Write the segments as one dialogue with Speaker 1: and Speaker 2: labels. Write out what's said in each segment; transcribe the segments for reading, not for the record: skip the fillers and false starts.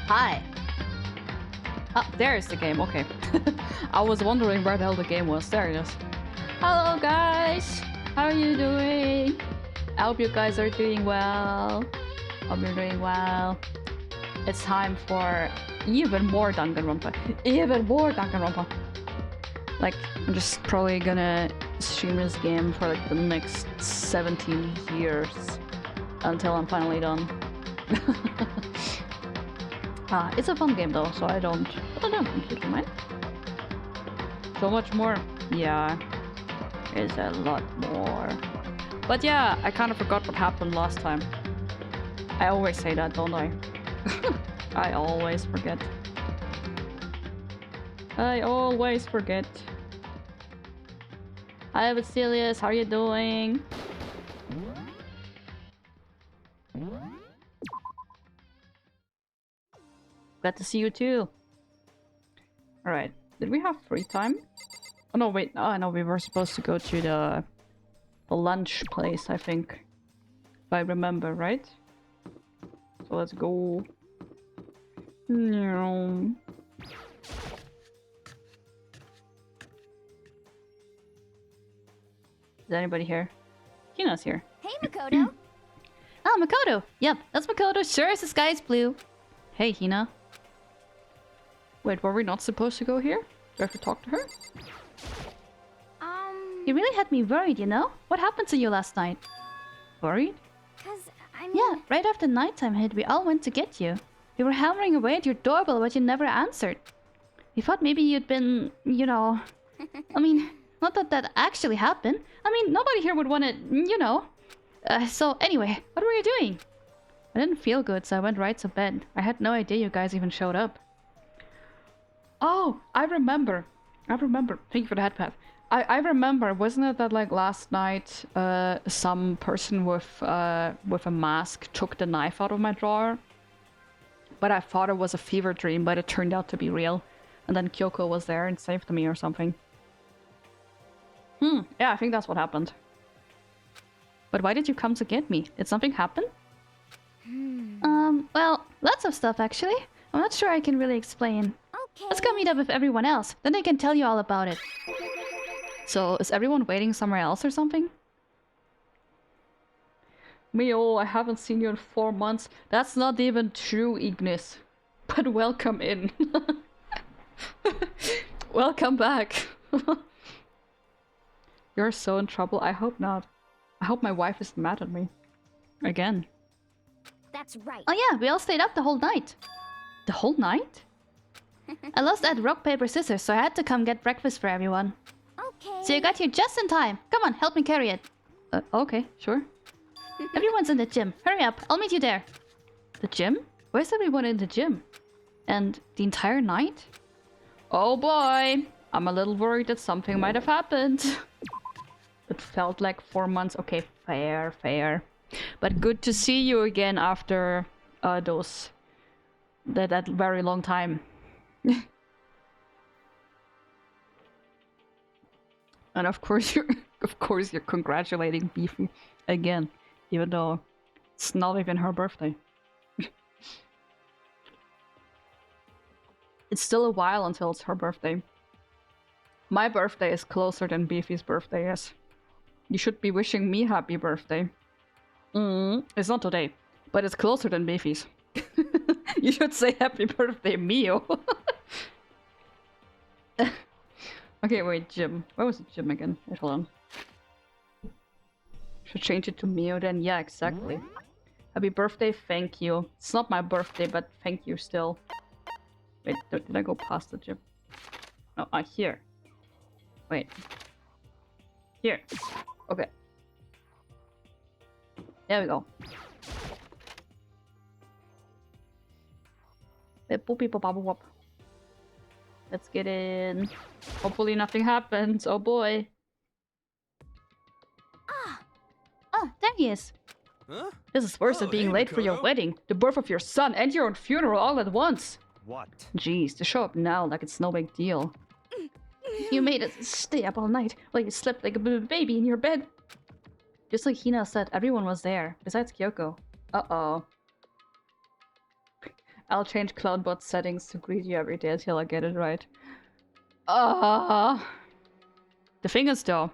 Speaker 1: Hi. Ah, there's the game. Okay. I was wondering where the hell the game was. There it is. Hello, guys. How are you doing? I hope you guys are doing well. Hope you're doing well. It's time for even more Danganronpa. Even more Danganronpa. Like, I'm just probably gonna stream this game for like the next 17 years until I'm finally done. It's a fun game though, so I don't completely mind. So much more. Yeah, there's a lot more. But yeah, I kind of forgot what happened last time. I always say that, don't I? I always forget. I always forget. Hi, Vasilius, how are you doing? Glad to see you too. Alright, did we have free time? Oh no, wait, oh no, we were supposed to go to the lunch place, I think. If I remember, right? So let's go. No. Is anybody here? Hina's here.
Speaker 2: Hey, Makoto.
Speaker 1: Oh, Makoto! Yep, that's Makoto. Sure as the sky's blue. Hey, Hina. Wait, were we not supposed to go here? Do I have to talk to her? You really had me worried, you know? What happened to you last night? Worried? Yeah, right after nighttime hit, we all went to get you. We were hammering away at your doorbell, but you never answered. We thought maybe you'd been, you know... I mean, not that that actually happened. I mean, nobody here would want to, you know. So anyway, what were you doing? I didn't feel good, so I went right to bed. I had no idea you guys even showed up. Oh, I remember. Thank you for the head pat. I remember, wasn't it that like last night some person with a mask took the knife out of my drawer? But I thought it was a fever dream, but it turned out to be real. And then Kyoko was there and saved me or something. Yeah, I think that's what happened. But why did you come to get me? Did something happen? Well, lots of stuff actually. I'm not sure I can really explain.
Speaker 2: Okay.
Speaker 1: Let's go meet up with everyone else, then they can tell you all about it. So, is everyone waiting somewhere else or something? Mio, I haven't seen you in 4 months. That's not even true, Ignis. But welcome in. Welcome back. You're so in trouble. I hope not. I hope my wife isn't mad at me. Again.
Speaker 2: That's right.
Speaker 1: Oh yeah, we all stayed up the whole night. The whole night? I lost that rock, paper, scissors, so I had to come get breakfast for everyone.
Speaker 2: Okay.
Speaker 1: So you got here just in time. Come on, help me carry it. Okay, sure. Everyone's in the gym. Hurry up, I'll meet you there. The gym? Where's everyone in the gym? And the entire night? Oh boy! I'm a little worried that something might have happened. It felt like 4 months. Okay, fair. But good to see you again after that very long time. And of course you're congratulating Beefy again, even though it's not even her birthday. It's still a while until it's her birthday. My birthday is closer than Beefy's birthday is. You should be wishing me happy birthday. It's not today, but it's closer than Beefy's. You should say happy birthday, Mio. Okay, wait, Jim. Where was it, Jim again? Wait, hold on. Should change it to Mio then? Yeah, exactly. Happy birthday, thank you. It's not my birthday, but thank you still. Wait, did I go past the Jim? Oh, here. Wait. Here. Okay. There we go. Let's get in. Hopefully nothing happens. Oh boy. Oh, there he is.
Speaker 3: Huh?
Speaker 1: This is worse than being
Speaker 3: hey,
Speaker 1: late for your
Speaker 3: Makoto.
Speaker 1: wedding, the birth of your son, and your own funeral all at once.
Speaker 3: What?
Speaker 1: Jeez, to show up now like it's no big deal. You made us stay up all night while you slept like a baby in your bed. Just like Hina said, everyone was there, besides Kyoko. Uh-oh. I'll change Cloudbot settings to greet you every day until I get it right. The thing is though,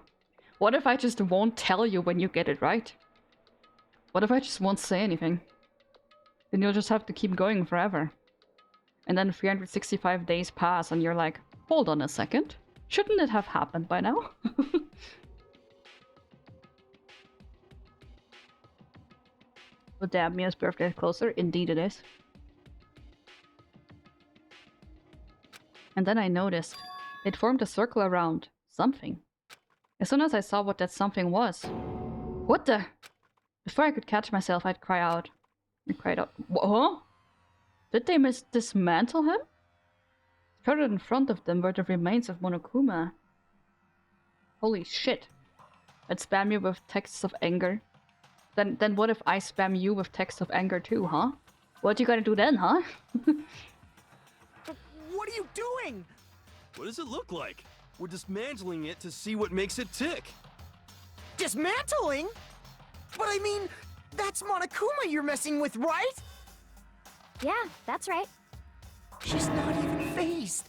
Speaker 1: what if I just won't tell you when you get it right? What if I just won't say anything? Then you'll just have to keep going forever. And then 365 days pass and you're like, hold on a second. Shouldn't it have happened by now? But damn, Mia's birthday is closer. Indeed it is. And then I noticed it formed a circle around something. As soon as I saw what that something was. What the? Before I could catch myself, I'd cry out. I cried out, huh? Did they dismantle him? Further in front of them were the remains of Monokuma. Holy shit. I'd spam you with texts of anger. Then what if I spam you with texts of anger too, huh? What you gonna do then, huh?
Speaker 3: What are you doing? What does it look like? We're dismantling it to see what makes it tick.
Speaker 4: Dismantling? But I mean, that's Monokuma you're messing with, right?
Speaker 2: Yeah, that's right.
Speaker 4: She's not even phased.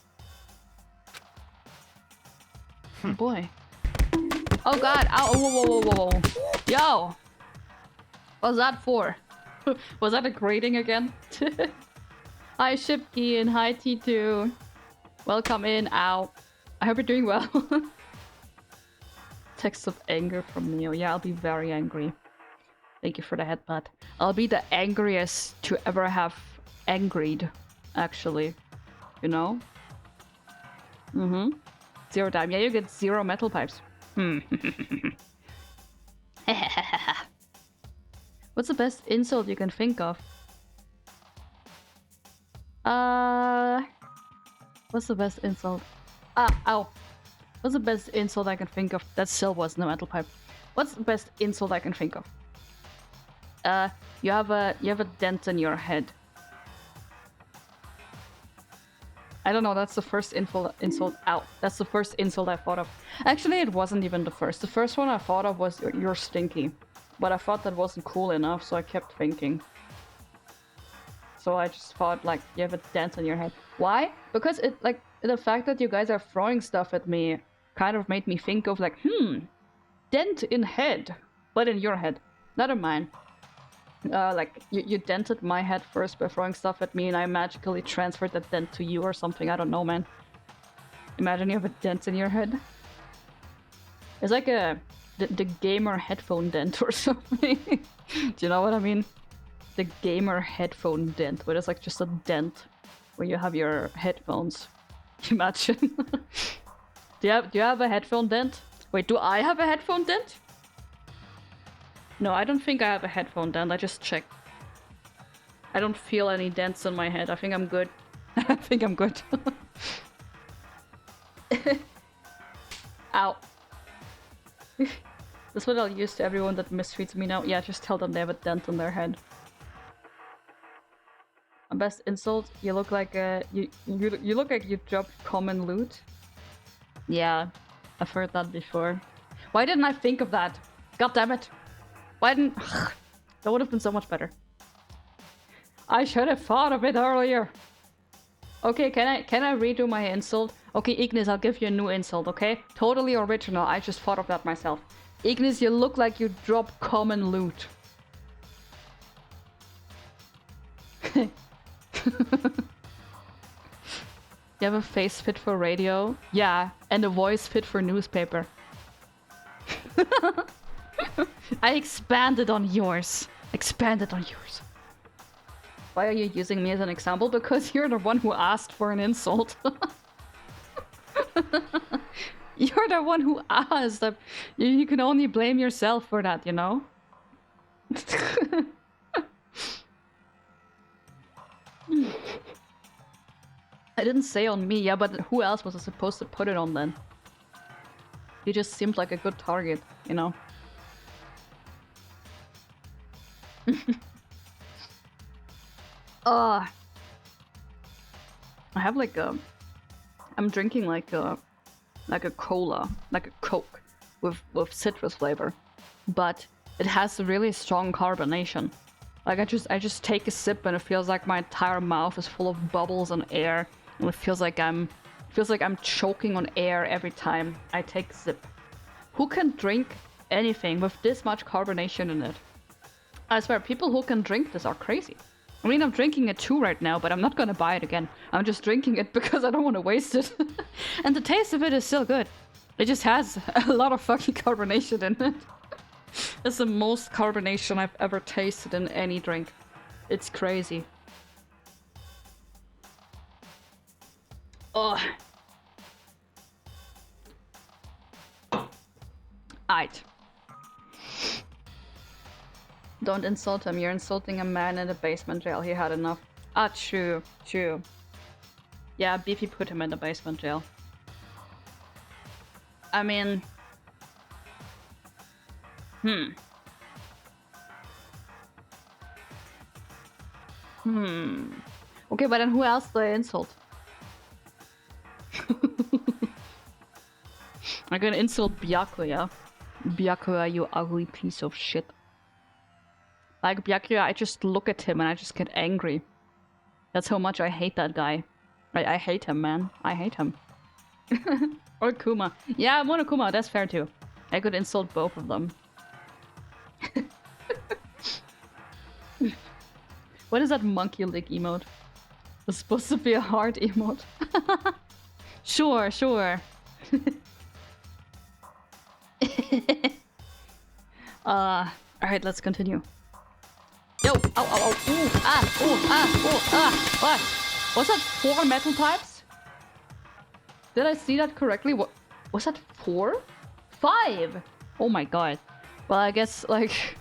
Speaker 1: Boy. Oh god, ow, whoa. Yo! What was that for? Was that a grating again? Hi Shipki and hi T2. Welcome in, ow. I hope you're doing well. Text of anger from Neo. Yeah, I'll be very angry. Thank you for the headbutt. I'll be the angriest to ever have angried, actually. You know? Mm-hmm. 0 time. Yeah, you get 0 metal pipes. What's the best insult you can think of? What's the best insult? Ow. What's the best insult I can think of? That still wasn't a metal pipe. What's the best insult I can think of? You have a dent in your head. I don't know, that's the first insult. Ow. That's the first insult I thought of. Actually, it wasn't even the first. The first one I thought of was you're stinky. But I thought that wasn't cool enough, so I kept thinking. So I just thought, like, you have a dent in your head. Why? Because it, like, the fact that you guys are throwing stuff at me kind of made me think of, like, dent in head. But in your head. Not in mine. Like, you dented my head first by throwing stuff at me, and I magically transferred that dent to you or something. I don't know, man. Imagine you have a dent in your head. It's like the gamer headphone dent or something. Do you know what I mean? The gamer headphone dent, where it's like just a dent where you have your headphones. Imagine. Do you have a headphone dent? Wait, do I have a headphone dent? No, I don't think I have a headphone dent. I just checked. I don't feel any dents in my head. I think I'm good. I think I'm good. Ow. That's what I'll use to everyone that mistreats me now. Yeah, just tell them they have a dent on their head. My best insult: you look like you look like you dropped common loot. Yeah, I've heard that before. Why didn't I think of that? God damn it! Why didn't? That would have been so much better. I should have thought of it earlier. Okay, can I redo my insult? Okay, Ignis, I'll give you a new insult. Okay, totally original. I just thought of that myself. Ignis, you look like you dropped common loot. You have a face fit for radio? Yeah, and a voice fit for newspaper. I expanded on yours. Expanded on yours. Why are you using me as an example? Because you're the one who asked for an insult. You're the one who asked. You can only blame yourself for that, you know? I didn't say on me, yeah, but who else was I supposed to put it on then? You just seemed like a good target, you know? I have like a... I'm drinking like a cola, like a Coke with citrus flavor. But it has a really strong carbonation. Like I just take a sip and it feels like my entire mouth is full of bubbles and air, and it feels like I'm choking on air every time I take a sip. Who can drink anything with this much carbonation in it? I swear, people who can drink this are crazy. I mean, I'm drinking it too right now, but I'm not gonna buy it again. I'm just drinking it because I don't want to waste it. And the taste of it is still good. It just has a lot of fucking carbonation in it. It's the most carbonation I've ever tasted in any drink. It's crazy. Ugh. Aight. Don't insult him. You're insulting a man in a basement jail. He had enough. Ah, true. True. Yeah, Beefy put him in the basement jail. I mean... Okay, but then who else do I insult? I'm gonna insult Byakuya. Byakuya, you ugly piece of shit. Like, Byakuya, I just look at him and I just get angry. That's how much I hate that guy. I hate him, man. I hate him. Or Kuma. Yeah, Monokuma, that's fair too. I could insult both of them. What is that monkey lick emote? It's supposed to be a heart emote. Sure, sure. Alright, let's continue. Yo! Ow, ow, ow! Ooh! Ah! Ooh! Ah! Ooh! Ah! What? Was that 4 metal pipes? Did I see that correctly? What? Was that 4? 5! Oh my god. Well, I guess, like,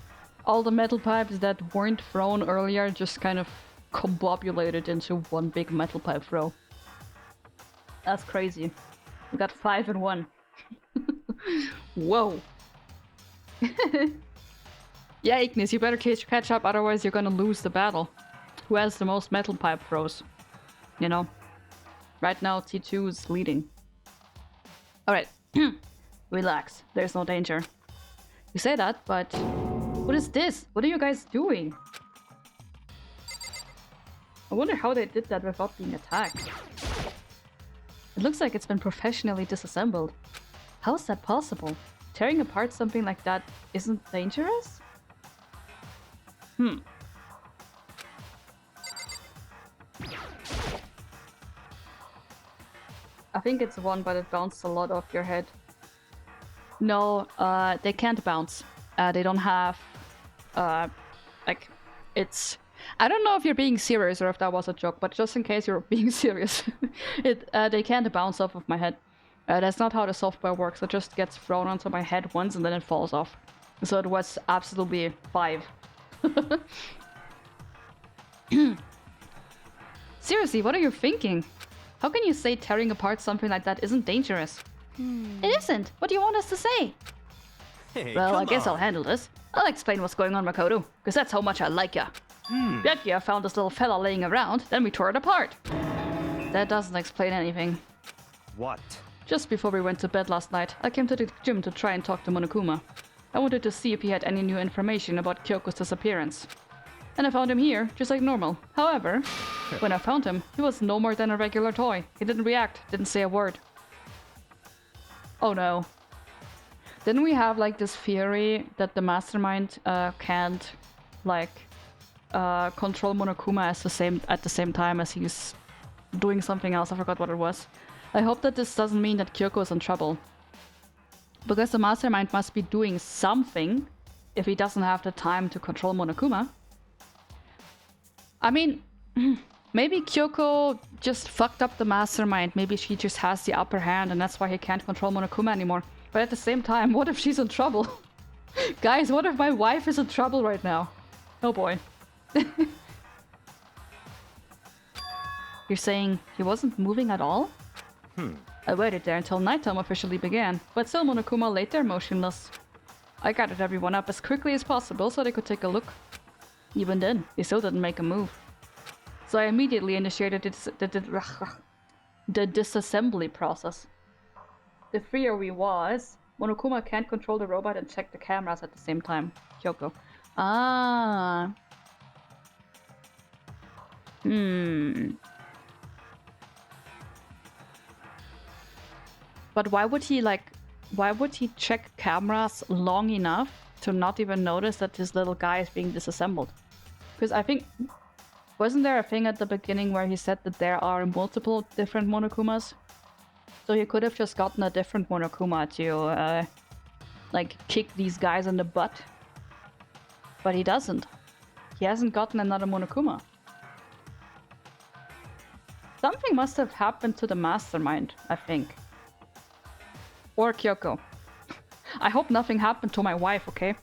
Speaker 1: all the metal pipes that weren't thrown earlier just kind of combobulated into one big metal pipe throw. That's crazy. We got 5 in 1. Whoa. Yeah, Ignis, you better catch up, otherwise you're gonna lose the battle. Who has the most metal pipe throws? You know? Right now, T2 is leading. Alright. Relax. There's no danger. You say that, but... What is this? What are you guys doing? I wonder how they did that without being attacked. It looks like it's been professionally disassembled. How is that possible? Tearing apart something like that isn't dangerous? I think it's one, but it bounced a lot off your head. No, they can't bounce. They don't have... like, it's... I don't know if you're being serious or if that was a joke, but just in case you're being serious. They can't bounce off of my head. That's not how the software works. It just gets thrown onto my head once and then it falls off. So it was absolutely 5. Seriously, what are you thinking? How can you say tearing apart something like that isn't dangerous? It isn't. What do you want us to say?
Speaker 3: Hey,
Speaker 1: Well, I
Speaker 3: come
Speaker 1: guess
Speaker 3: on.
Speaker 1: I'll handle this. I'll explain what's going on, Makoto, because that's how much I like ya. Byakuya found this little fella laying around, then we tore it apart. That doesn't explain anything.
Speaker 3: What?
Speaker 1: Just before we went to bed last night, I came to the gym to try and talk to Monokuma. I wanted to see if he had any new information about Kyoko's disappearance. And I found him here, just like normal. However, when I found him, he was no more than a regular toy. He didn't react, didn't say a word. Oh no. Didn't we have like this theory that the mastermind can't like control Monokuma at the same time as he's doing something else? I forgot what it was. I hope that this doesn't mean that Kyoko is in trouble. Because the mastermind must be doing something if he doesn't have the time to control Monokuma. I mean, maybe Kyoko just fucked up the mastermind. Maybe she just has the upper hand and that's why he can't control Monokuma anymore. But at the same time, what if she's in trouble? Guys, what if my wife is in trouble right now? Oh boy. You're saying he wasn't moving at all? I waited there until nighttime officially began, but still Monokuma lay there motionless. I gathered everyone up as quickly as possible so they could take a look. Even then, he still didn't make a move. So I immediately initiated the disassembly process. The theory was, Monokuma can't control the robot and check the cameras at the same time. Kyoko. Ah. But why would he check cameras long enough to not even notice that this little guy is being disassembled? Because I think, wasn't there a thing at the beginning where he said that there are multiple different Monokumas? So he could have just gotten a different Monokuma to, like, kick these guys in the butt. But he doesn't. He hasn't gotten another Monokuma. Something must have happened to the mastermind, I think. Or Kyoko. I hope nothing happened to my wife, okay?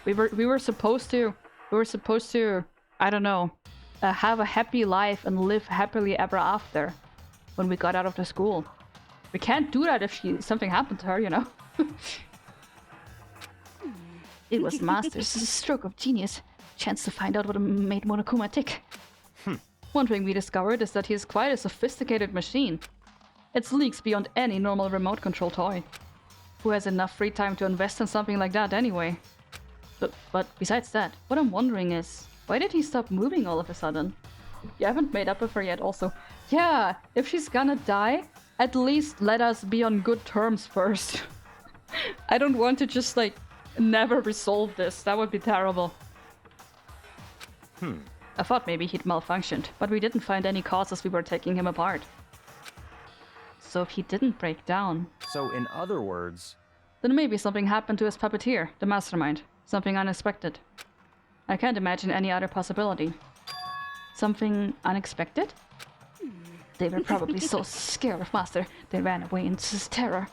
Speaker 1: We were supposed to, I don't know, have a happy life and live happily ever after when we got out of the school. We can't do that if something happened to her, you know? It was Master's stroke of genius. Chance to find out what made Monokuma tick. One thing we discovered is that he is quite a sophisticated machine. Its leaks beyond any normal remote control toy. Who has enough free time to invest in something like that anyway? But besides that, what I'm wondering is, why did he stop moving all of a sudden? You haven't made up with her yet also. Yeah, if she's gonna die, at least let us be on good terms first. I don't want to just like never resolve this. That would be terrible. I thought maybe he'd malfunctioned, but we didn't find any cause as we were taking him apart. So if he didn't break down...
Speaker 5: So in other words...
Speaker 1: Then maybe something happened to his puppeteer, the mastermind. Something unexpected. I can't imagine any other possibility. Something unexpected? They were probably so scared of Master, they ran away in terror.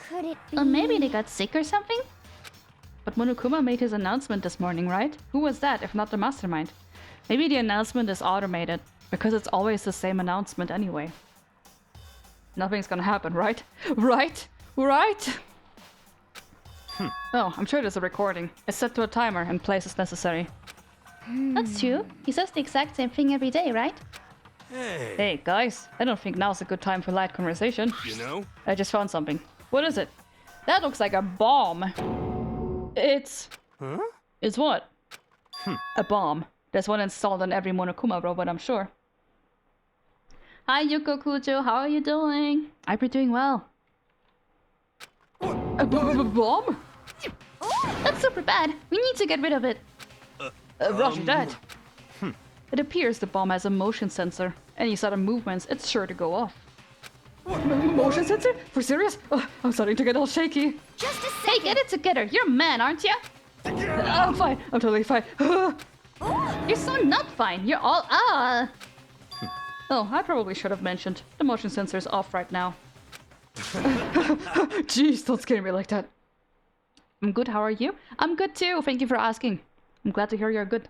Speaker 2: Could it be...
Speaker 1: Or maybe they got sick or something? But Monokuma made his announcement this morning, right? Who was that, if not the mastermind? Maybe the announcement is automated, because it's always the same announcement anyway. Nothing's gonna happen, right? Right? Right? Oh, I'm sure there's a recording. It's set to a timer and plays as necessary. That's true. He says the exact same thing every day, right?
Speaker 3: Hey.
Speaker 1: Hey, guys. I don't think now's a good time for light conversation.
Speaker 3: You know?
Speaker 1: I just found something. What is it? That looks like a bomb. It's...
Speaker 3: Huh?
Speaker 1: It's what? A bomb. There's one installed on every Monokuma robot, I'm sure. Hi, Yuko Kujo. How are you doing? I've been doing well. A bomb? That's super bad. We need to get rid of it. Roger that. It appears the bomb has a motion sensor. Any sudden movements, it's sure to go off. Motion sensor? For serious? Oh, I'm starting to get all shaky.
Speaker 2: Just a second.
Speaker 1: Hey, get it together. You're a man, aren't you? I'm fine. I'm totally fine. You're so not fine. You're all Oh, I probably should have mentioned. The motion sensor is off right now. Jeez, don't scare me like that. I'm good, how are you? I'm good too, thank you for asking. I'm glad to hear you're good.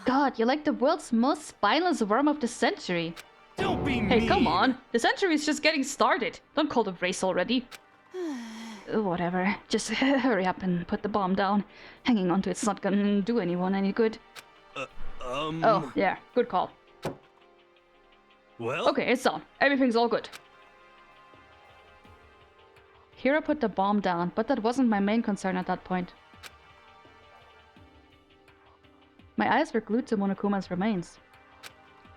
Speaker 1: God, you're like the world's most spineless worm of the century.
Speaker 3: Don't be mean.
Speaker 1: Hey, come on. The century is just getting started. Don't call it a race already. Whatever. Just hurry up and put the bomb down. Hanging onto it's not gonna do anyone any good. Oh, yeah. Good call.
Speaker 3: Well?
Speaker 1: Okay, it's on. Everything's all good. Hira put the bomb down, but that wasn't my main concern at that point. My eyes were glued to Monokuma's remains.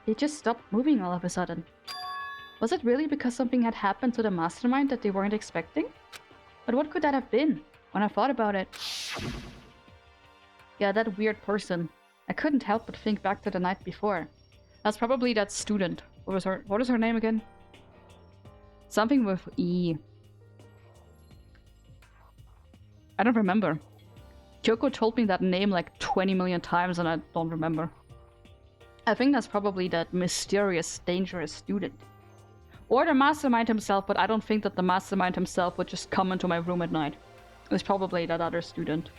Speaker 1: They just stopped moving all of a sudden. Was it really because something had happened to the mastermind that they weren't expecting? But what could that have been? When I thought about it... Yeah, that weird person. I couldn't help but think back to the night before. That's probably that student. What is her name again? Something with E. I don't remember. Kyoko told me that name like 20 million times and I don't remember. I think that's probably that mysterious, dangerous student. Or the mastermind himself, but I don't think that the mastermind himself would just come into my room at night. It's probably that other student.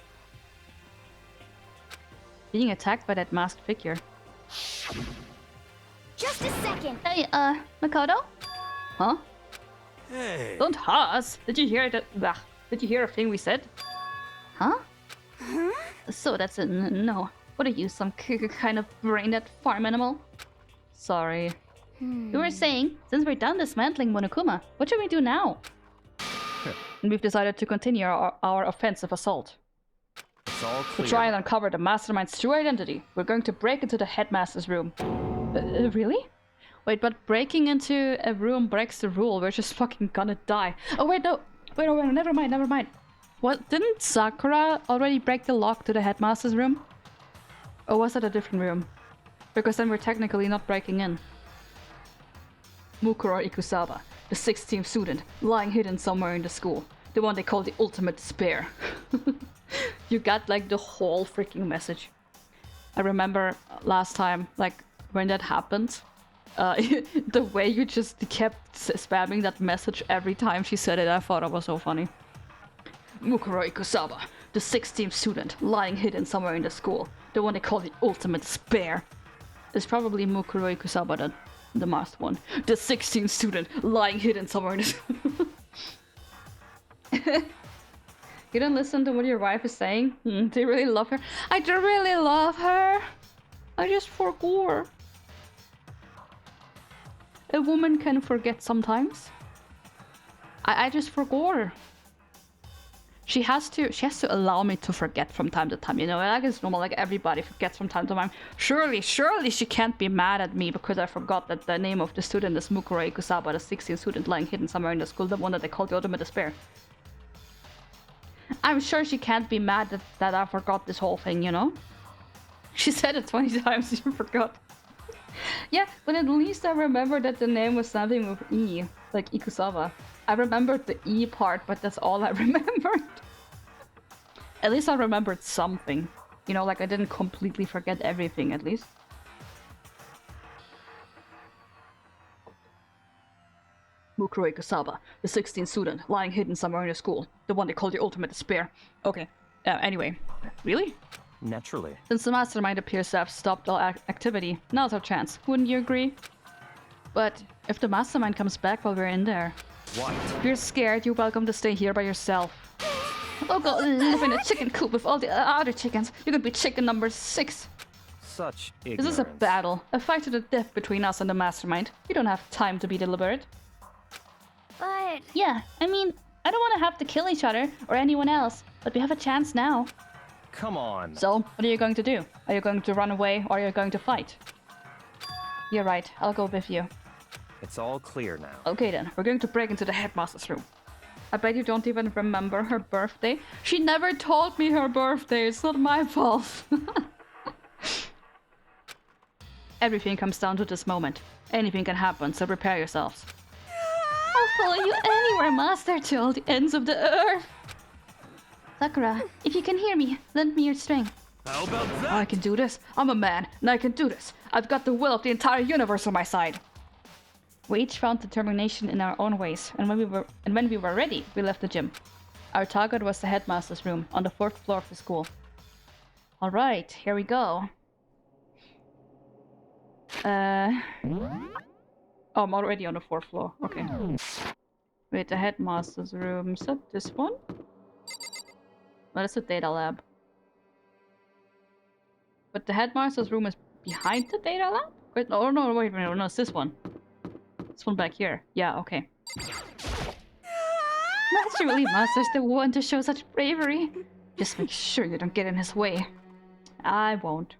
Speaker 1: Being attacked by that masked figure.
Speaker 2: Just a second.
Speaker 1: Hey, Makoto? Huh?
Speaker 3: Hey.
Speaker 1: Don't huss! Did you hear that? Did you hear a thing we said? Huh? So that's a no. What are you, some kind of brain-dead farm animal? Sorry. You were saying, since we're done dismantling Monokuma, what should we do now? And we've decided to continue our offensive assault.
Speaker 5: It's all
Speaker 1: To
Speaker 5: clear.
Speaker 1: try and uncover the mastermind's true identity, we're going to break into the headmaster's room. Really? Wait, but breaking into a room breaks the rule. We're just fucking gonna die. Oh wait, no. Wait, never mind. What? Didn't Sakura already break the lock to the headmaster's room? Or was that a different room? Because then we're technically not breaking in. Mukuro Ikusaba, the 16th student, lying hidden somewhere in the school. The one they call the ultimate despair. You got like the whole freaking message. I remember last time, like when that happened, the way you just kept spamming that message every time she said it, I thought it was so funny. Mukuro Ikusaba, the 16th student, lying hidden somewhere in the school. The one they call the ultimate despair. It's probably Mukuro Ikusaba then, the masked one. The 16th student, lying hidden somewhere in the school. You don't listen to what your wife is saying? Do you really love her? I do really love her. I just forgot. A woman can forget sometimes. I just forgot her. She has to allow me to forget from time to time, you know, like it's normal, like everybody forgets from time to time. Surely she can't be mad at me because I forgot that the name of the student is Mukuro Ikusaba, the 16th student lying hidden somewhere in the school, the one that they call the ultimate despair. I'm sure she can't be mad that I forgot this whole thing, you know? She said it 20 times, you forgot. Yeah, but at least I remember that the name was something with E, like Ikusaba. I remembered the E part, but that's all I remembered. At least I remembered something. You know, like I didn't completely forget everything, at least. Mukuro Ikusaba, the 16th student, lying hidden somewhere in the school. The one they call the ultimate despair. Okay, anyway. Really?
Speaker 5: Naturally.
Speaker 1: Since the mastermind appears to have stopped all activity, now's our chance. Wouldn't you agree? But if the mastermind comes back while we're in there...
Speaker 5: What?
Speaker 1: If you're scared, you're welcome to stay here by yourself. Oh, go live in a chicken coop with all the other chickens. You could be chicken number 6.
Speaker 5: Such ignorance.
Speaker 1: This is a battle. A fight to the death between us and the mastermind. We don't have time to be deliberate.
Speaker 2: But...
Speaker 1: Yeah, I mean, I don't want to have to kill each other or anyone else, but we have a chance now.
Speaker 5: Come on.
Speaker 1: So, what are you going to do? Are you going to run away or are you going to fight? You're right, I'll go with you.
Speaker 5: It's all clear now.
Speaker 1: Okay then, we're going to break into the headmaster's room. I bet you don't even remember her birthday. She never told me her birthday, it's not my fault. Everything comes down to this moment. Anything can happen, so prepare yourselves. I'll follow you anywhere, master, to all the ends of the earth. Sakura, if you can hear me, lend me your string.
Speaker 3: How about that?
Speaker 1: I can do this. I'm a man, and I can do this. I've got the will of the entire universe on my side. We each found determination in our own ways, and when we were ready, we left the gym. Our target was the headmaster's room on the 4th floor of the school. All right, here we go. Oh, I'm already on the 4th floor. Okay. Wait, the headmaster's room. Is that this one? No, that's the data lab. But the headmaster's room is behind the data lab? Wait, no, wait a minute. No, it's this one. This one back here. Yeah, okay. Naturally, Master's the one to show such bravery. Just make sure you don't get in his way. I won't.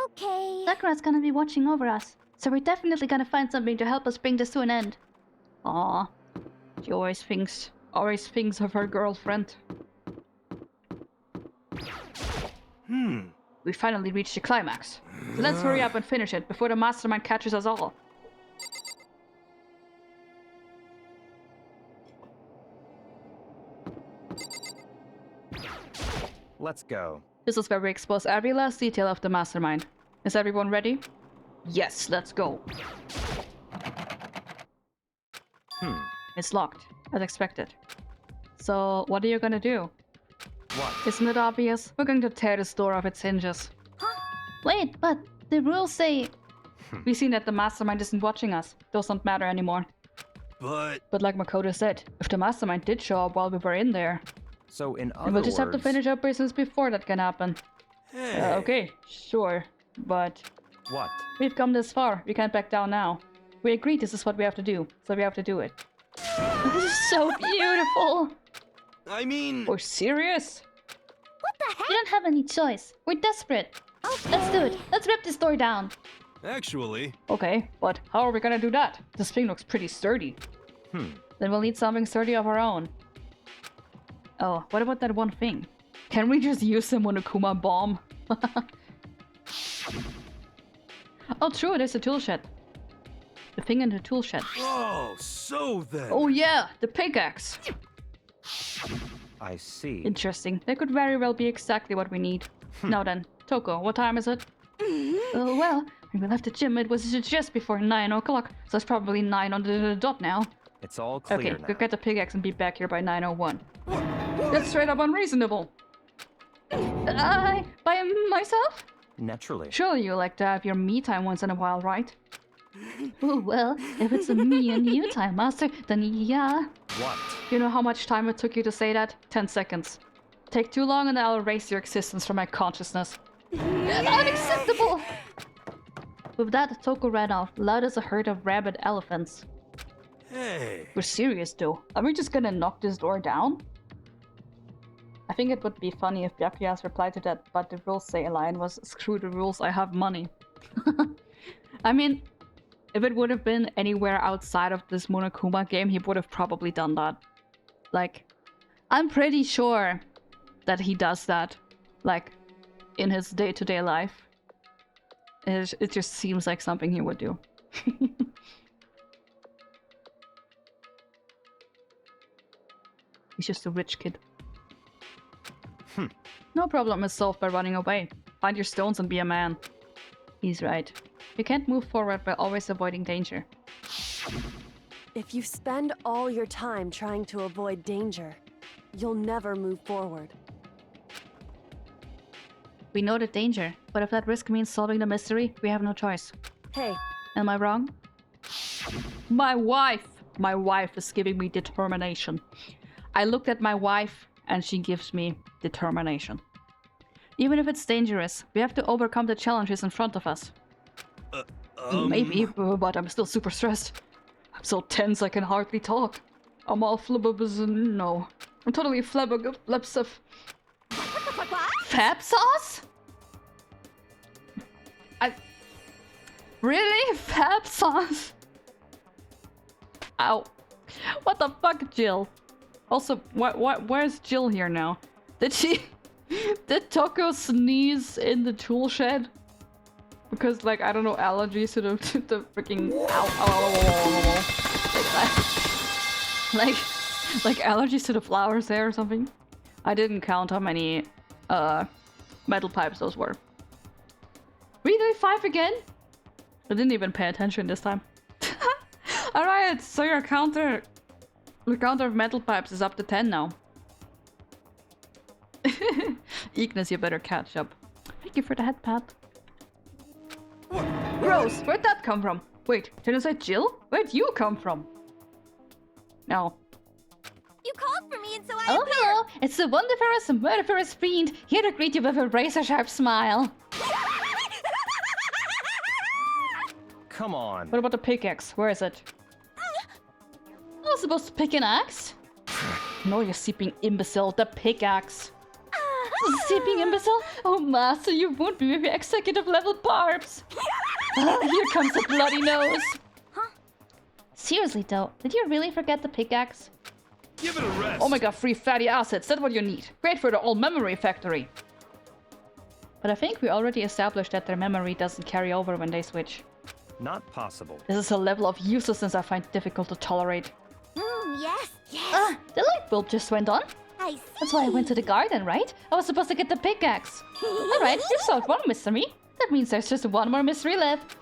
Speaker 2: Okay.
Speaker 1: Sakura's gonna be watching over us, so we're definitely gonna find something to help us bring this to an end. Aww. She always thinks of her girlfriend. We finally reached the climax. So let's hurry up and finish it before the mastermind catches us all.
Speaker 5: Let's go.
Speaker 1: This is where we expose every last detail of the mastermind. Is everyone ready? Yes, let's go. It's locked, as expected. So, what are you gonna do?
Speaker 5: What?
Speaker 1: Isn't it obvious? We're going to tear this door off its hinges. Huh? Wait, but the rules say... We've seen that the mastermind isn't watching us. Those don't matter anymore.
Speaker 3: But
Speaker 1: like Makoto said, if the mastermind did show up while we were in there...
Speaker 5: So in other
Speaker 1: we'll just have to
Speaker 5: words-
Speaker 1: finish our business before that can happen.
Speaker 3: hey,
Speaker 1: Okay, sure. But
Speaker 5: What?
Speaker 1: we've come this far. We can't back down now. We agreed this is what we have to do, so we have to do it. This is so beautiful!
Speaker 3: I mean...
Speaker 1: We're serious?
Speaker 2: What the heck?
Speaker 1: You don't have any choice. We're desperate.
Speaker 2: Okay.
Speaker 1: Let's do it. Let's rip this door down.
Speaker 3: Actually...
Speaker 1: Okay, but how are we gonna do that? This thing looks pretty sturdy. Then we'll need something sturdy of our own. Oh, what about that one thing? Can we just use the Monokuma bomb? Oh, true, there's a tool shed. The thing in the tool shed.
Speaker 3: Oh, so then...
Speaker 1: Oh yeah, the pickaxe.
Speaker 5: I see.
Speaker 1: Interesting. That could very well be exactly what we need. Now then, Toko, what time is it? Well, when we left the gym, it was just before 9 o'clock, so it's probably 9 on the dot now.
Speaker 5: It's all clear
Speaker 1: Okay,
Speaker 5: now.
Speaker 1: go get the pickaxe and be back here by 9:01. That's straight up unreasonable. By myself?
Speaker 5: Naturally.
Speaker 1: Surely you like to have your me time once in a while, right? Oh, well, if it's a me and you time, Master, then yeah.
Speaker 5: What?
Speaker 1: You know how much time it took you to say that? 10 seconds. Take too long and I'll erase your existence from my consciousness. Unacceptable! With that, Toko ran off, loud as a herd of rabid elephants.
Speaker 3: Hey...
Speaker 1: We're serious though. Are we just gonna knock this door down? I think it would be funny if Byakuya's reply to that, but the rules say a line was, screw the rules, I have money. I mean, if it would have been anywhere outside of this Monokuma game, he would have probably done that. Like, I'm pretty sure that he does that, like, in his day-to-day life. It just seems like something he would do. He's just a rich kid. No problem is solved by running away. Find your stones and be a man. He's right. You can't move forward by always avoiding danger.
Speaker 6: If you spend all your time trying to avoid danger, you'll never move forward.
Speaker 1: We know the danger, but if that risk means solving the mystery, we have no choice.
Speaker 6: Hey,
Speaker 1: Am I wrong? My wife! My wife is giving me determination. I looked at my wife and she gives me determination. Even if it's dangerous, we have to overcome the challenges in front of us. Maybe, but I'm still super stressed. I'm so tense I can hardly talk. I'm all no. I'm totally flabs of... Fab sauce? Really? Fab sauce? Ow. What the fuck, Jill? Also, where's Jill here now? Did Toko sneeze in the tool shed? Because, like, I don't know, allergies to the freaking... Like allergies to the flowers there or something? I didn't count how many, metal pipes those were. Really? 5 again? I didn't even pay attention this time. Alright, so your counter... The counter of metal pipes is up to 10 now. Ignis, you better catch up. Thank you for the head pat. Rose, where'd that come from? Wait, did I say Jill? Where'd you come from? No.
Speaker 2: You called for me and so I
Speaker 1: Oh,
Speaker 2: appeared.
Speaker 1: hello! It's the wonderful murderous fiend, here to greet you with a razor-sharp smile.
Speaker 5: Come on.
Speaker 1: What about the pickaxe? Where is it? I was supposed to pick an axe? No, you sleeping imbecile, the pickaxe. Sleeping imbecile? Oh, master, you won't be with your executive level barbs. Oh, here comes the bloody nose. Seriously though, did you really forget the pickaxe?
Speaker 3: Give it a rest.
Speaker 1: Oh my god, free fatty acids, that's what you need. Great for the old memory factory. But I think we already established that their memory doesn't carry over when they switch.
Speaker 5: Not possible.
Speaker 1: This is a level of uselessness I find difficult to tolerate.
Speaker 2: Yes, yes.
Speaker 1: The light bulb just went on.
Speaker 2: I see.
Speaker 1: That's why I went to the garden, right? I was supposed to get the pickaxe. Alright, you've solved one mystery. That means there's just one more mystery left.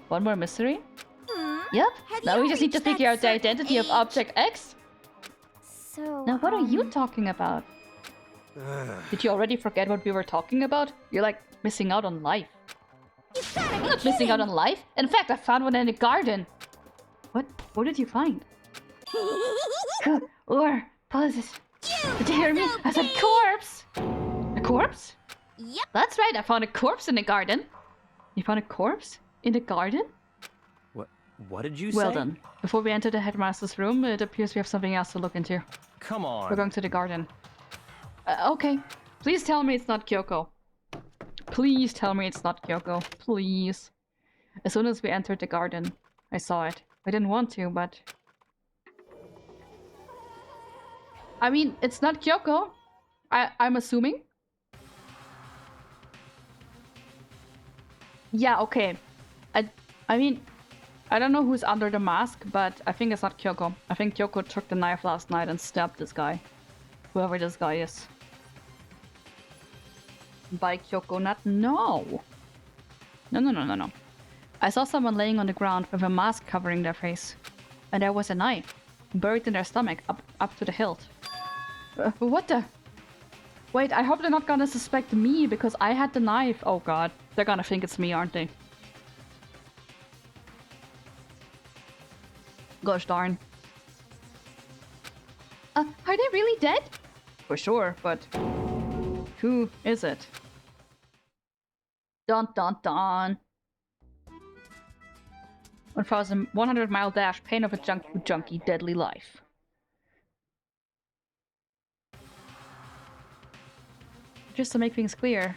Speaker 1: One more mystery? Yep.
Speaker 2: Have
Speaker 1: Now
Speaker 2: you
Speaker 1: we just need to
Speaker 2: reached that
Speaker 1: figure out the
Speaker 2: certain
Speaker 1: identity of
Speaker 2: age?
Speaker 1: Object X.
Speaker 2: So,
Speaker 1: Now what are you talking about? Did you already forget what we were talking about? You're like missing out on life. I'm not missing out on life. In fact, I found one in the garden. What? What did you find? Or, apologies. Did you hear me? I said corpse! A corpse?
Speaker 2: Yep.
Speaker 1: That's right, I found a corpse in the garden. You found a corpse? In the garden?
Speaker 5: What did you say?
Speaker 1: Well done. Before we enter the headmaster's room, it appears we have something else to look into.
Speaker 5: Come on.
Speaker 1: We're going to the garden. Okay. Please tell me it's not Kyoko. Please tell me it's not Kyoko. Please. As soon as we entered the garden, I saw it. I didn't want to, but... I mean, it's not Kyoko. I'm assuming. Yeah, okay. I mean, I don't know who's under the mask, but I think it's not Kyoko. I think Kyoko took the knife last night and stabbed this guy. Whoever this guy is. By Kyoko, not... No! No. I saw someone laying on the ground with a mask covering their face. And there was a knife, buried in their stomach, up to the hilt. What the... Wait, I hope they're not gonna suspect me because I had the knife. Oh god, they're gonna think it's me, aren't they? Gosh darn. Are they really dead? For sure, but... Who is it? Dun dun dun. 1,100-mile dash, pain of a junkie, deadly life. Just to make things clear.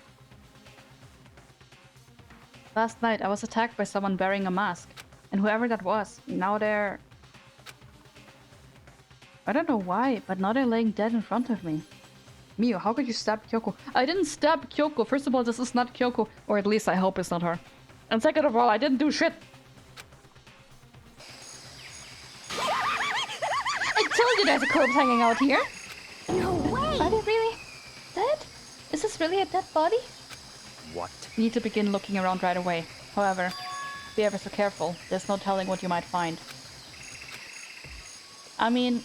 Speaker 1: Last night I was attacked by someone wearing a mask. And whoever that was, now they're... I don't know why, but now they're laying dead in front of me. Mio, how could you stab Kyoko? I didn't stab Kyoko! First of all, this is not Kyoko. Or at least I hope it's not her. And second of all, I didn't do shit! I told you there's a corpse hanging out here!
Speaker 2: No way!
Speaker 1: Are they really dead? Is this really a dead body?
Speaker 5: What?
Speaker 1: You need to begin looking around right away. However, be ever so careful. There's no telling what you might find. I mean...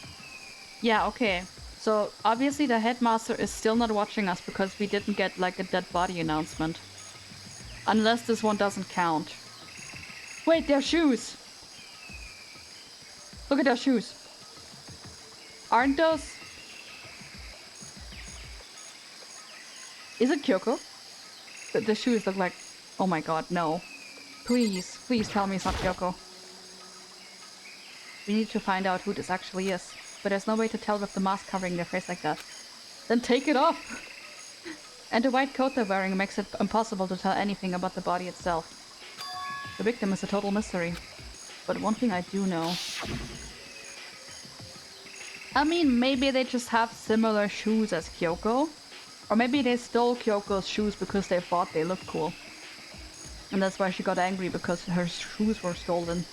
Speaker 1: Yeah, okay. So, obviously the headmaster is still not watching us because we didn't get, like, a dead body announcement. Unless this one doesn't count. Wait, their shoes! Look at their shoes. Aren't those... Is it Kyoko? The shoes look like... Oh my god, no. Please, please tell me it's not Kyoko. We need to find out who this actually is. But there's no way to tell with the mask covering their face like that. Then take it off! And the white coat they're wearing makes it impossible to tell anything about the body itself. The victim is a total mystery. But one thing I do know... I mean, maybe they just have similar shoes as Kyoko. Or maybe they stole Kyoko's shoes because they thought they looked cool. And that's why she got angry, because her shoes were stolen.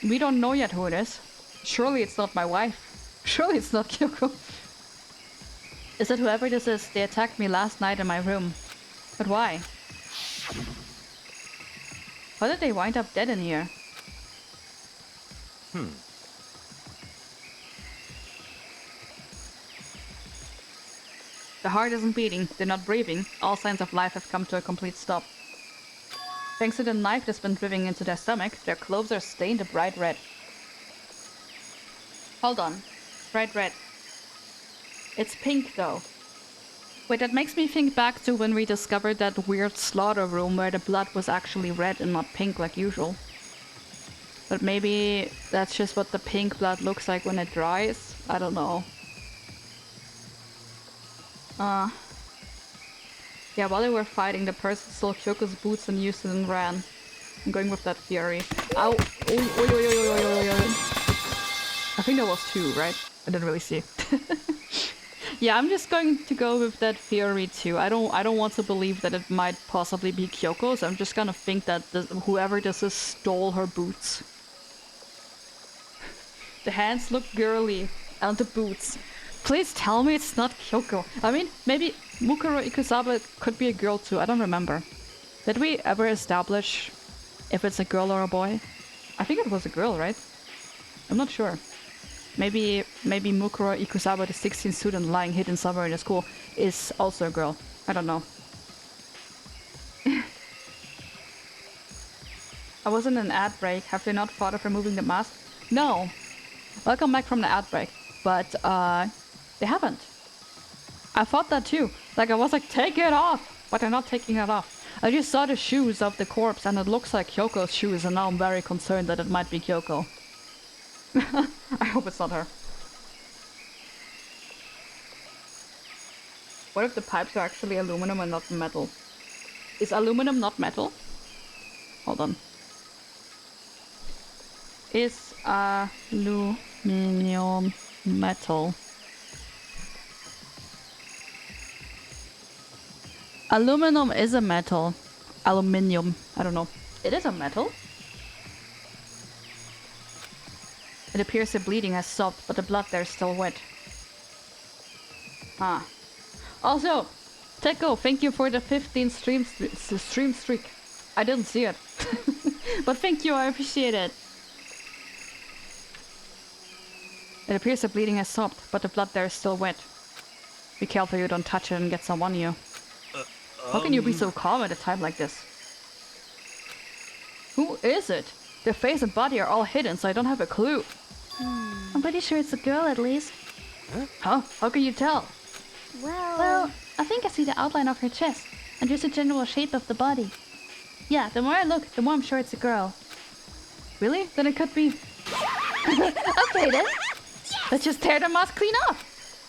Speaker 1: We don't know yet who it is. Surely it's not my wife. Surely it's not Kyoko. Is it whoever this is? They attacked me last night in my room. But why? How did they wind up dead in here? The heart isn't beating, they're not breathing. All signs of life have come to a complete stop. Thanks to the knife that's been driven into their stomach, their clothes are stained a bright red. Hold on. Bright red. It's pink though. Wait, that makes me think back to when we discovered that weird slaughter room where the blood was actually red and not pink like usual. But maybe that's just what the pink blood looks like when it dries? I don't know. Yeah, while they were fighting, the person stole Kyoko's boots and used it and ran. I'm going with that theory. Ow! I think there was two, right? I didn't really see. Yeah, I'm just going to go with that theory too. I don't want to believe that it might possibly be Kyoko, so I'm just gonna think that whoever this is stole her boots. The hands look girly, and the boots. Please tell me it's not Kyoko. I mean, maybe Mukuro Ikusawa could be a girl too, I don't remember. Did we ever establish if it's a girl or a boy? I think it was a girl, right? I'm not sure. Maybe Mukuro Ikusawa, the 16th student lying hidden somewhere in the school, is also a girl. I don't know. I was in an ad break. Have they not thought of removing the mask? No. Welcome back from the ad break. But, they haven't. I thought that too. Like, I was like, take it off! But they're not taking it off. I just saw the shoes of the corpse and it looks like Kyoko's shoes, and now I'm very concerned that it might be Kyoko. I hope it's not her. What if the pipes are actually aluminum and not metal? Is aluminum not metal? Hold on. Is aluminum metal? Aluminum is a metal. Aluminium. I don't know. It is a metal. It appears the bleeding has stopped, but the blood there is still wet. Ah. Also, Teko, thank you for the 15 stream streak. I didn't see it. But thank you, I appreciate it. It appears the bleeding has stopped, but the blood there is still wet. Be careful you don't touch it and get some on you. How can you be so calm at a time like this? Who is it? Their face and body are all hidden, so I don't have a clue.
Speaker 2: I'm pretty sure it's a girl at least.
Speaker 1: Huh? How can you tell?
Speaker 2: Well,
Speaker 1: I think I see the outline of her chest, and just the general shape of the body. Yeah, the more I look, the more I'm sure it's a girl. Really? Then it could be... Okay then. Let's just tear the mask clean off.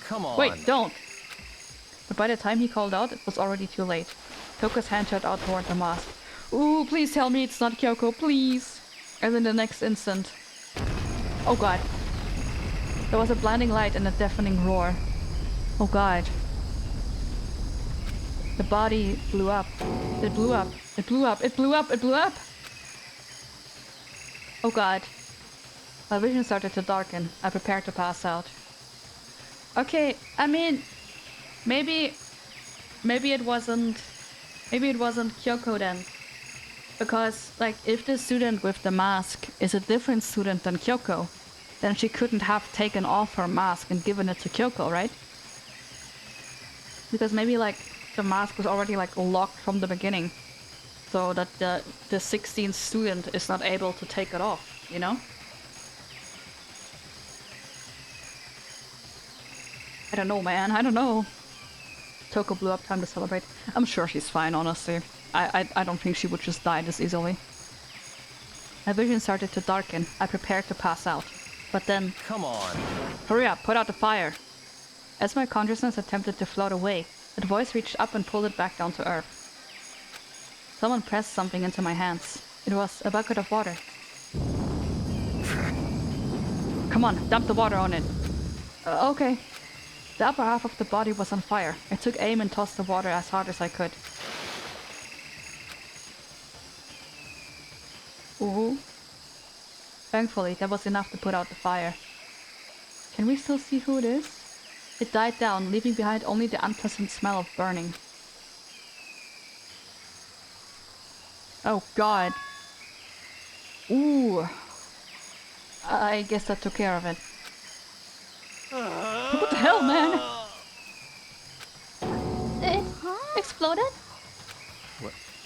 Speaker 5: Come on.
Speaker 1: Wait, don't. But by the time he called out, it was already too late. Toko's hand shot out toward the mask. Ooh, please tell me it's not Kyoko, please. And in the next instant... Oh god. There was a blinding light and a deafening roar. Oh god. The body blew up. It blew up. It blew up. It blew up. It blew up. Oh god. My vision started to darken. I prepared to pass out. Okay, I mean... Maybe it wasn't Kyoko then. Because, like, if the student with the mask is a different student than Kyoko, then she couldn't have taken off her mask and given it to Kyoko, right? Because maybe, like, the mask was already, like, locked from the beginning. So that the 16th student is not able to take it off, you know? I don't know, man. I don't know. Toko blew up, time to celebrate. I'm sure she's fine, honestly. I don't think she would just die this easily. My vision started to darken. I prepared to pass out. But then...
Speaker 5: Come on.
Speaker 1: Hurry up, put out the fire. As my consciousness attempted to float away, that voice reached up and pulled it back down to earth. Someone pressed something into my hands. It was a bucket of water. Come on, dump the water on it. Okay. The upper half of the body was on fire. I took aim and tossed the water as hard as I could. Ooh. Thankfully, that was enough to put out the fire. Can we still see who it is? It died down, leaving behind only the unpleasant smell of burning. Oh god. Ooh. I guess that took care of it. What the hell, man? It exploded?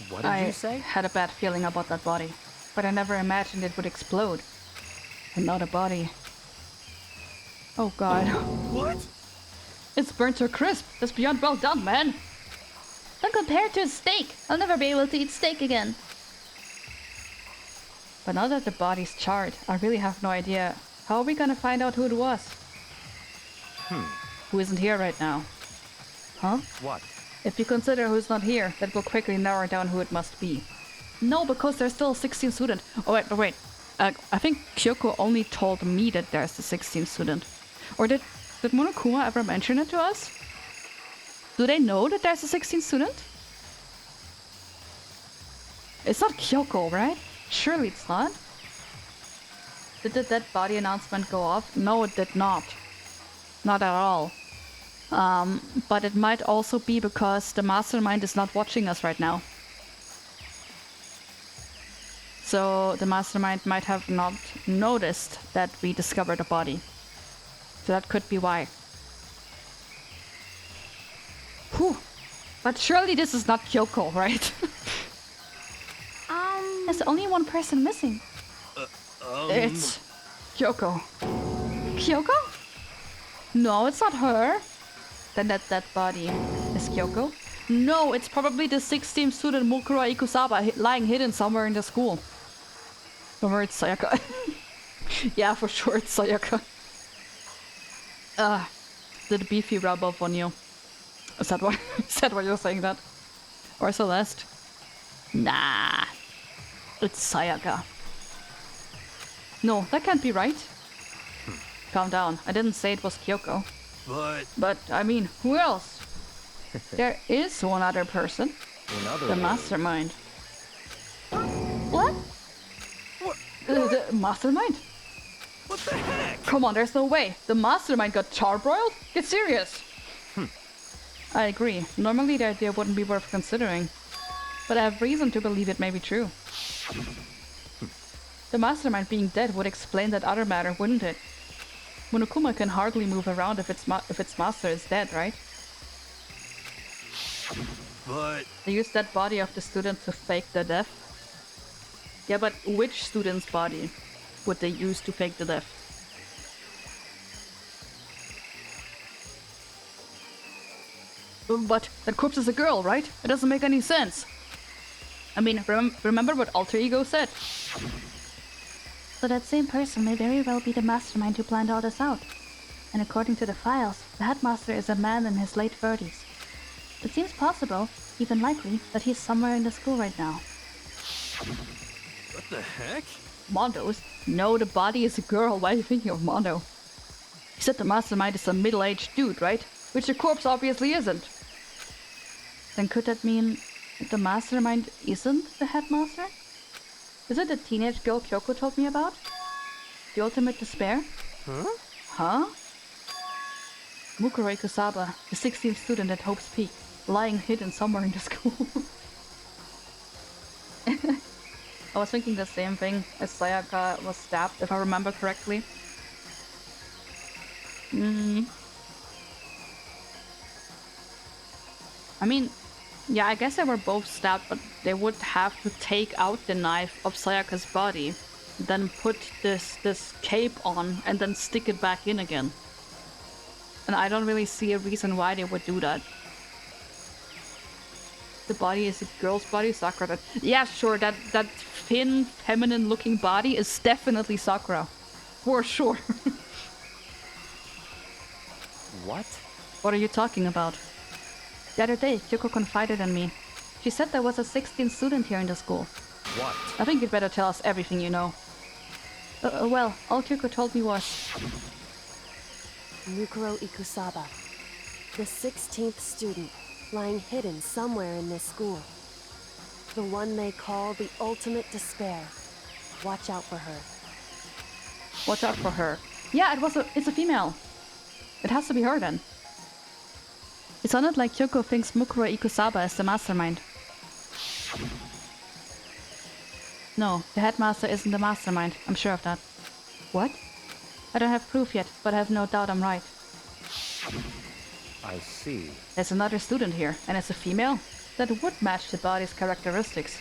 Speaker 5: What did you say?
Speaker 1: I had a bad feeling about that body, but I never imagined it would explode. And not a body. Oh god.
Speaker 3: What?
Speaker 1: It's burnt to a crisp. That's beyond well done, man.
Speaker 2: don't compare it to a steak. I'll never be able to eat steak again.
Speaker 1: But now that the body's charred, I really have no idea. How are we gonna find out who it was? Who isn't here right now? Huh?
Speaker 5: What?
Speaker 1: If you consider who's not here, that will quickly narrow down who it must be. No, because there's still a 16th student. Oh wait. I think Kyoko only told me that there's a 16th student. Or did Monokuma ever mention it to us? Do they know that there's a 16th student? It's not Kyoko, right? Surely it's not. Did the dead body announcement go off? No, it did not. Not at all. But it might also be because the mastermind is not watching us right now. So the mastermind might have not noticed that we discovered a body. So that could be why. Whew. But surely this is not Kyoko, right?
Speaker 2: There's only one person missing.
Speaker 1: It's Kyoko. Kyoko? No, it's not her. Then that body is Kyoko. No, it's probably the 16th student Mukura Ikusaba lying hidden somewhere in the school. Somewhere it's Sayaka. Yeah, for sure it's Sayaka. Did beefy rub off on you? Is that what you're saying that? Or Celeste? Nah. It's Sayaka. No, that can't be right. Calm down. I didn't say it was Kyoko. But, I mean, who else? There is one other person. The mastermind.
Speaker 2: What?
Speaker 1: The mastermind?
Speaker 3: What the heck?
Speaker 1: Come on, there's no way. The mastermind got charbroiled? Get serious. I agree. Normally the idea wouldn't be worth considering. But I have reason to believe it may be true. The mastermind being dead would explain that other matter, wouldn't it? Monokuma can hardly move around if its master is dead, right?
Speaker 3: But...
Speaker 1: They used that body of the student to fake the death. Yeah, but which student's body would they use to fake the death? But that corpse is a girl, right? It doesn't make any sense. I mean, remember what Alter Ego said?
Speaker 2: So that same person may very well be the mastermind who planned all this out. And according to the files, the headmaster is a man in his late 30s. It seems possible, even likely, that he's somewhere in the school right now.
Speaker 3: What the heck?
Speaker 1: Mondo's? No, the body is a girl. Why are you thinking of Mondo? You said the mastermind is a middle-aged dude, right? Which the corpse obviously isn't. Then could that mean the mastermind isn't the headmaster? Is it the teenage girl Kyoko told me about? The ultimate despair? Huh? Mukuro Ikusaba, the 16th student at Hope's Peak, lying hidden somewhere in the school. I was thinking the same thing as Sayaka was stabbed, if I remember correctly. I mean, yeah, I guess they were both stabbed, but they would have to take out the knife of Sayaka's body, then put this cape on, and then stick it back in again. And I don't really see a reason why they would do that. The body is a girl's body, Sakura. Yeah, sure, that thin, feminine-looking body is definitely Sakura. For sure.
Speaker 5: What?
Speaker 1: What are you talking about? The other day, Kyoko confided in me. She said there was a 16th student here in the school.
Speaker 5: What?
Speaker 1: I think you'd better tell us everything you know. Well, all Kyoko told me was...
Speaker 6: Mukuro Ikusaba, the 16th student, lying hidden somewhere in this school. The one they call the ultimate despair. Watch out for her.
Speaker 1: Watch out for her. Yeah, it's a female. It has to be her then. It sounded like Kyoko thinks Mukuro Ikusaba is the mastermind. No, the headmaster isn't the mastermind. I'm sure of that. What? I don't have proof yet, but I have no doubt I'm right.
Speaker 5: I see.
Speaker 1: There's another student here, and it's a female. That would match the body's characteristics.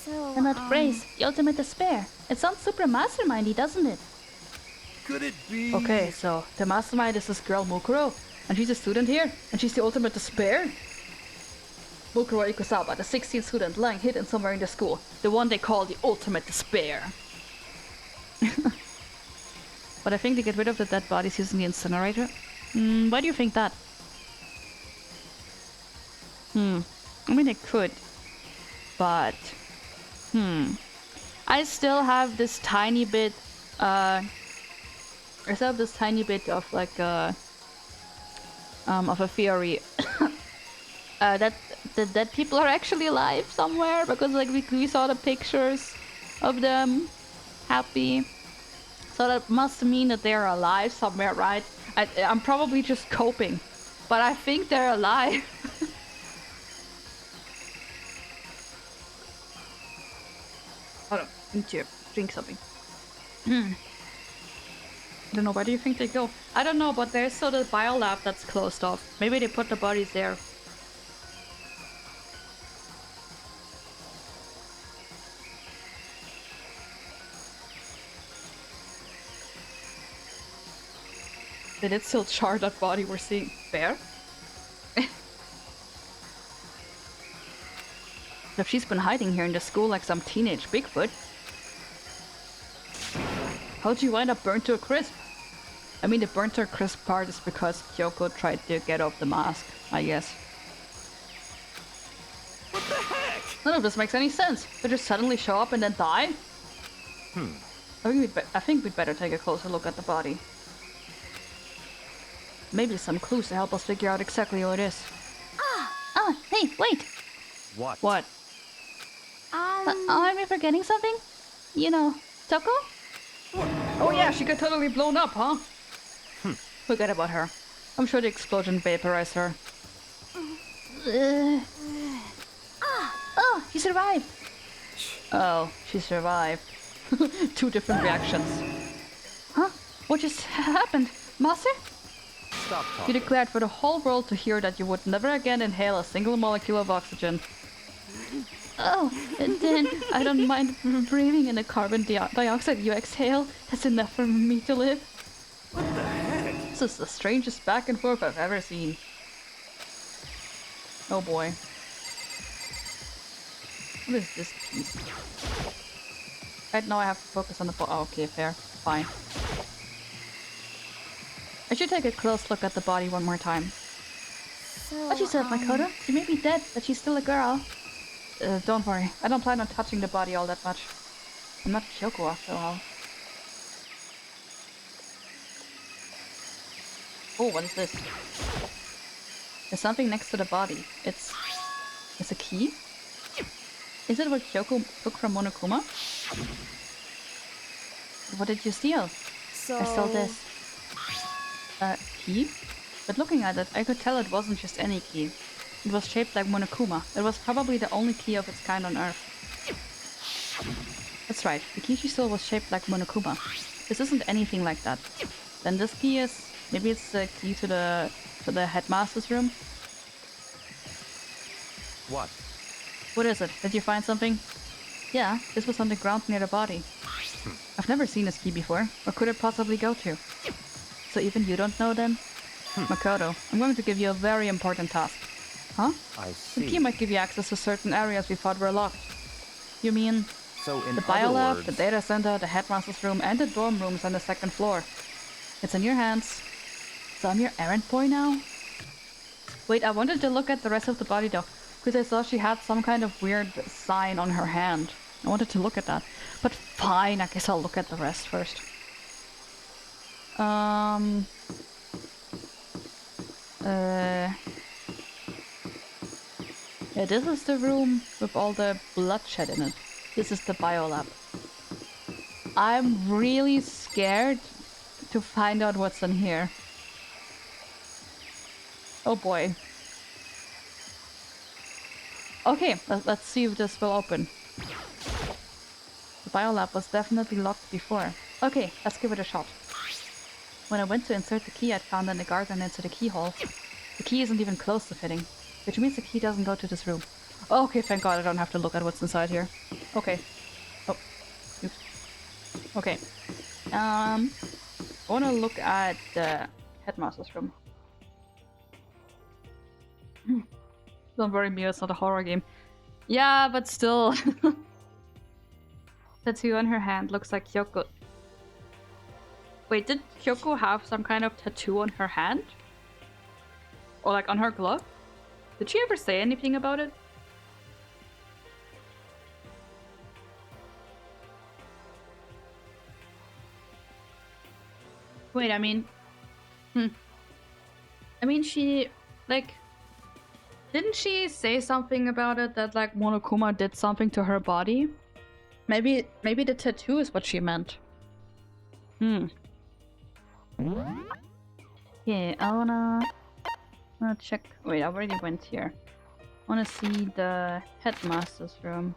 Speaker 2: So, and that phrase, the ultimate despair. It sounds super mastermindy, doesn't it?
Speaker 3: Could it be...
Speaker 1: Okay, so the mastermind is this girl Mukuro, and she's a student here, and she's the ultimate despair? Mukuro Ikusaba, the 16th student lying hidden somewhere in the school. The one they call the ultimate despair. But I think they get rid of the dead bodies using the incinerator. Why do you think that? I mean, they could. But... I still have this tiny bit... I still have this tiny bit of like of a theory that the dead people are actually alive somewhere, because like we saw the pictures of them happy. So that must mean that they're alive somewhere, right? I'm probably just coping, but I think they're alive. Hold on, I need to drink something. I don't know, where do you think they go? I don't know, but there's still the biolab that's closed off. Maybe they put the bodies there. Did it still char that body we're seeing? Fair? If she's been hiding here in the school like some teenage Bigfoot. How'd you wind up burnt to a crisp? I mean, the burnt to a crisp part is because Kyoko tried to get off the mask.
Speaker 2: I guess.
Speaker 3: What the heck?
Speaker 2: None of this makes any sense. They just suddenly show up and then die? I think we'd better take a closer look at the body. Maybe some clues to help us figure out exactly who it is.
Speaker 1: Ah, hey, wait!
Speaker 5: What?
Speaker 2: What?
Speaker 1: Am I forgetting something? You know, Toko?
Speaker 2: Oh yeah, she got totally blown up, huh? Forget about her. I'm sure the explosion vaporized her.
Speaker 1: Oh, you survived!
Speaker 2: Oh, she survived. Two different reactions. Huh? What just happened? Master?
Speaker 5: Stop
Speaker 2: You
Speaker 5: talking.
Speaker 2: declared for the whole world to hear that you would never again inhale a single molecule of oxygen.
Speaker 1: Oh, then I don't mind breathing in the carbon dioxide you exhale. That's enough for me to live.
Speaker 3: What the heck?
Speaker 2: This is the strangest back and forth I've ever seen. Oh boy. What is this piece? Right now I have to focus on the oh, okay, fair. Fine. I should take a close look at the body one more time.
Speaker 1: What you said, Makoto? She may be dead, but she's still a girl.
Speaker 2: Don't worry. I don't plan on touching the body all that much. I'm not Kyoko after all. Oh, what is this? There's something next to the body. It's a key? Is it what Kyoko took from Monokuma? What did you steal?
Speaker 6: So...
Speaker 1: I stole this.
Speaker 2: Key? But looking at it, I could tell it wasn't just any key. It was shaped like Monokuma. It was probably the only key of its kind on Earth. That's right, the key she stole was shaped like Monokuma. This isn't anything like that. Then this key is... maybe it's the key to the headmaster's room?
Speaker 5: What?
Speaker 2: What is it? Did you find something? Yeah, this was on the ground near the body. I've never seen this key before. Where could it possibly go to? So even you don't know then? Makoto, I'm going to give you a very important task. Huh?
Speaker 5: I
Speaker 2: The
Speaker 5: see.
Speaker 2: key might give you access to certain areas we thought were locked. You mean
Speaker 5: So in
Speaker 2: the
Speaker 5: other
Speaker 2: biolab,
Speaker 5: words,
Speaker 2: the data center, the headmaster's room, and the dorm rooms on the second floor. It's in your hands. So I'm your errand boy now? Wait, I wanted to look at the rest of the body though, because I saw she had some kind of weird sign on her hand. I wanted to look at that. But fine, I guess I'll look at the rest first. Yeah, this is the room with all the bloodshed in it. This is the biolab. I'm really scared to find out what's in here. Oh boy. Okay, let's see if this will open. The biolab was definitely locked before. Okay, let's give it a shot. When I went to insert the key I'd found in the garden into the keyhole, the key isn't even close to fitting, which means the key doesn't go to this room. Okay, thank god I don't have to look at what's inside here. Okay. Oh. Oops. Okay. I wanna look at the headmaster's room. Don't worry, Mia, it's not a horror game. Yeah, but still. Tattoo on her hand looks like Kyoko. Wait, did Kyoko have some kind of tattoo on her hand? Or like on her glove? Did she ever say anything about it? Wait, I mean... I mean, she... like... Didn't she say something about it that like Monokuma did something to her body? Maybe the tattoo is what she meant. Yeah, I wanna check. Wait, I already went here. I wanna see the headmaster's room.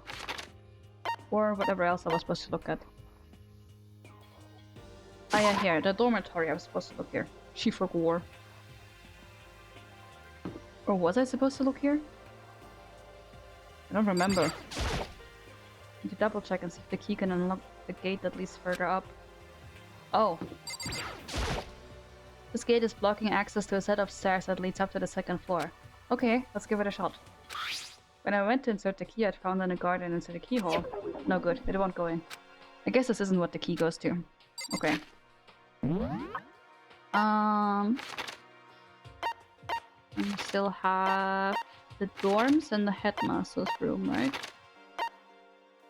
Speaker 2: Or whatever else I was supposed to look at. Ah yeah, here, the dormitory I was supposed to look here. Chief of War. Or was I supposed to look here? I don't remember. I need to double check and see if the key can unlock the gate that leads further up. Oh. This gate is blocking access to a set of stairs that leads up to the second floor. Okay, let's give it a shot. When I went to insert the key I'd found in the garden into the keyhole. No good, it won't go in. I guess this isn't what the key goes to. Okay.
Speaker 1: And we still have the dorms and the headmaster's room, right?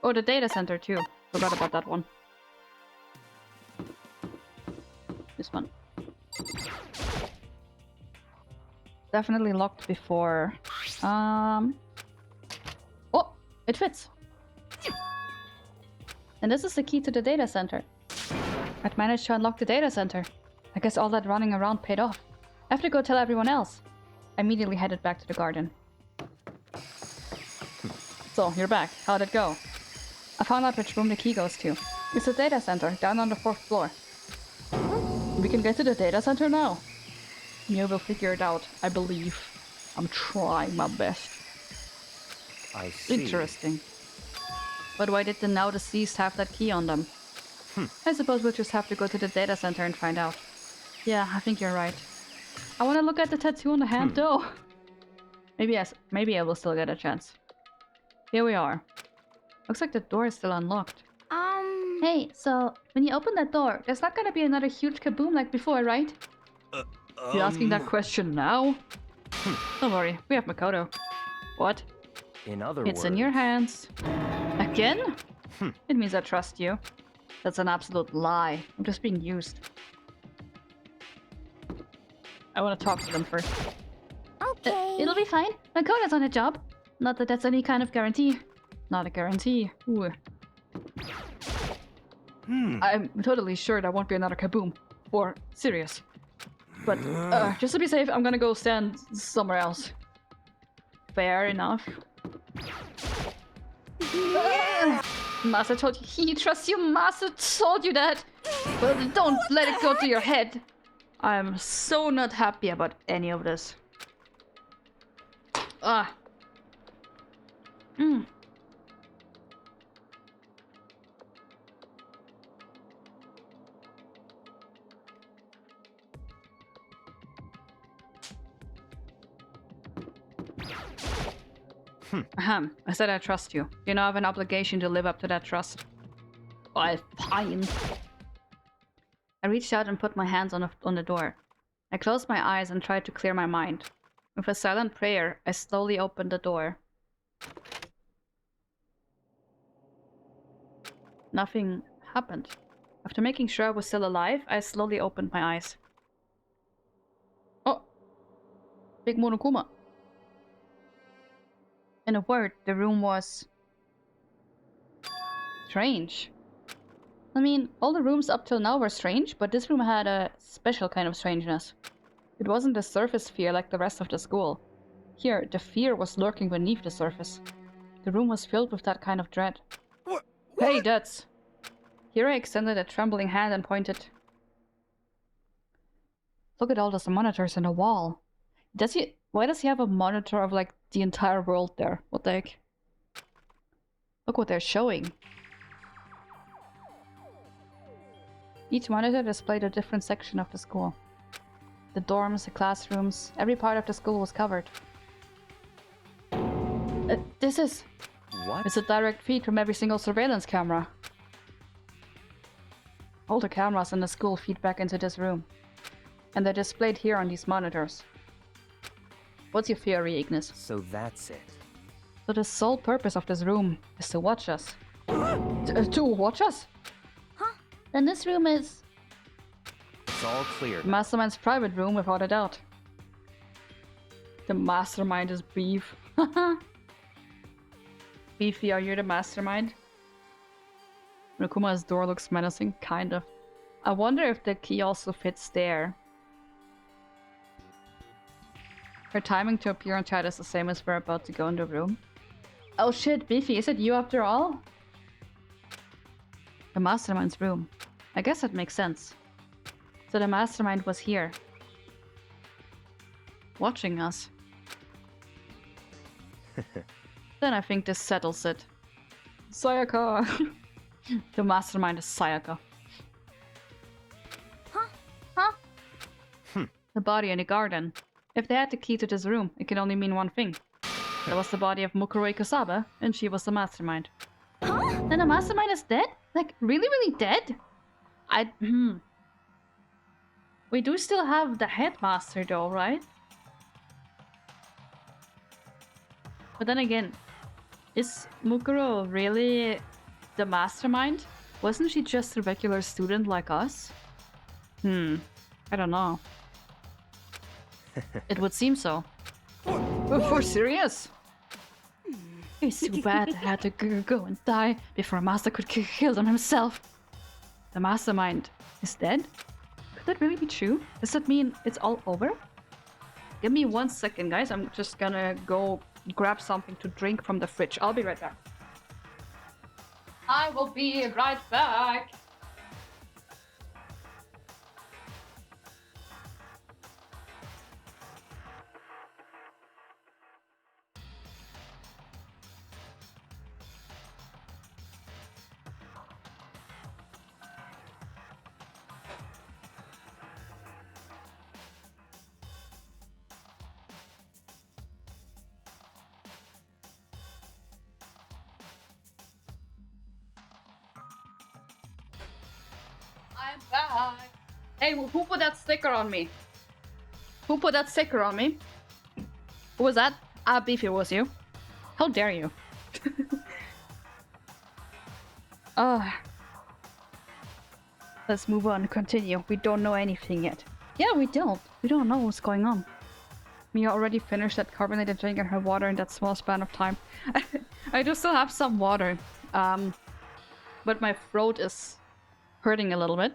Speaker 1: Oh, the data center too. Forgot about that one. This one. Definitely locked before. Oh, it fits. And this is the key to the data center. I'd managed to unlock the data center. I guess all that running around paid off. I have to go tell everyone else. I immediately headed back to the garden. So, you're back. How'd it go? I found out which room the key goes to. It's the data center, down on the 4th floor. We can get to the data center now. You will figure it out, I believe. I'm trying my best.
Speaker 5: I see.
Speaker 1: Interesting. But why did the now deceased have that key on them? I suppose we'll just have to go to the data center and find out. Yeah, I think you're right. I want to look at the tattoo on the hand though. Maybe I will still get a chance. Here we are. Looks like the door is still unlocked. Hey, so when you open that door, there's not gonna be another huge kaboom like before, right? You asking that question now? Don't worry, we have Makoto. What?
Speaker 5: In other words...
Speaker 1: It's in your hands. Again? It means I trust you. That's an absolute lie. I'm just being used. I want to talk to them first.
Speaker 2: Okay.
Speaker 1: It'll be fine. Makoto's on a job. Not that that's any kind of guarantee. Not a guarantee. Ooh. I'm totally sure there won't be another kaboom. Or serious. But just to be safe, I'm gonna go stand somewhere else. Fair enough. Master told you he trusts you. Master told you that. Well, don't let it go to your head. I'm so not happy about any of this. Ah. I said I trust you. You know I have an obligation to live up to that trust. Well, fine. I reached out and put my hands on the door. I closed my eyes and tried to clear my mind. With a silent prayer, I slowly opened the door. Nothing happened. After making sure I was still alive, I slowly opened my eyes. Oh! Big Monokuma. In a word, the room was... strange. I mean, all the rooms up till now were strange, but this room had a special kind of strangeness. It wasn't a surface fear like the rest of the school. Here, the fear was lurking beneath the surface. The room was filled with that kind of dread.
Speaker 3: What?
Speaker 1: Hey, that's... Here I extended a trembling hand and pointed. Look at all those monitors on the wall. Why does he have a monitor of, like, the entire world there? What the heck? Look what they're showing. Each monitor displayed a different section of the school. The dorms, the classrooms, every part of the school was covered. This is...
Speaker 5: What?
Speaker 1: It's a direct feed from every single surveillance camera. All the cameras in the school feed back into this room. And they're displayed here on these monitors. What's your theory, Ignis?
Speaker 5: So that's it.
Speaker 1: So the sole purpose of this room is to watch us. To watch us?
Speaker 2: Huh?
Speaker 1: Then this room is...
Speaker 5: It's all clear.
Speaker 1: The Mastermind's private room, without a doubt. The Mastermind is Beef. Beefy, are you the Mastermind? Nakuma's door looks menacing, kind of. I wonder if the key also fits there. Her timing to appear on chat is the same as we're about to go in the room. Oh shit, Beefy, is it you after all? The Mastermind's room. I guess that makes sense. So the Mastermind was here. Watching us. Then I think this settles it. Sayaka! The Mastermind is Sayaka.
Speaker 2: Huh?
Speaker 1: The body in the garden. If they had the key to this room, it can only mean one thing. That was the body of Mukuro Ikusabe, and she was the Mastermind.
Speaker 2: Huh?
Speaker 1: Then the Mastermind is dead? Like, really, really dead? We do still have the Headmaster though, right? But then again, is Mukuro really the mastermind? Wasn't she just a regular student like us? I don't know. It would seem so. Oh, for serious? It's too bad I had to go and die before Master could kill them himself. The mastermind is dead? Could that really be true? Does that mean it's all over? Give me 1 second, guys. I'm just gonna go grab something to drink from the fridge. I'll be right back. I will be right back. I'm back. Hey, who put that sticker on me? Who put that sticker on me? Who was that? Ah, Beefy, it was you. How dare you? Let's move on, continue. We don't know anything yet. Yeah, we don't. We don't know what's going on. Mia already finished that carbonated drink and her water in that small span of time. I do still have some water. But my throat is hurting a little bit.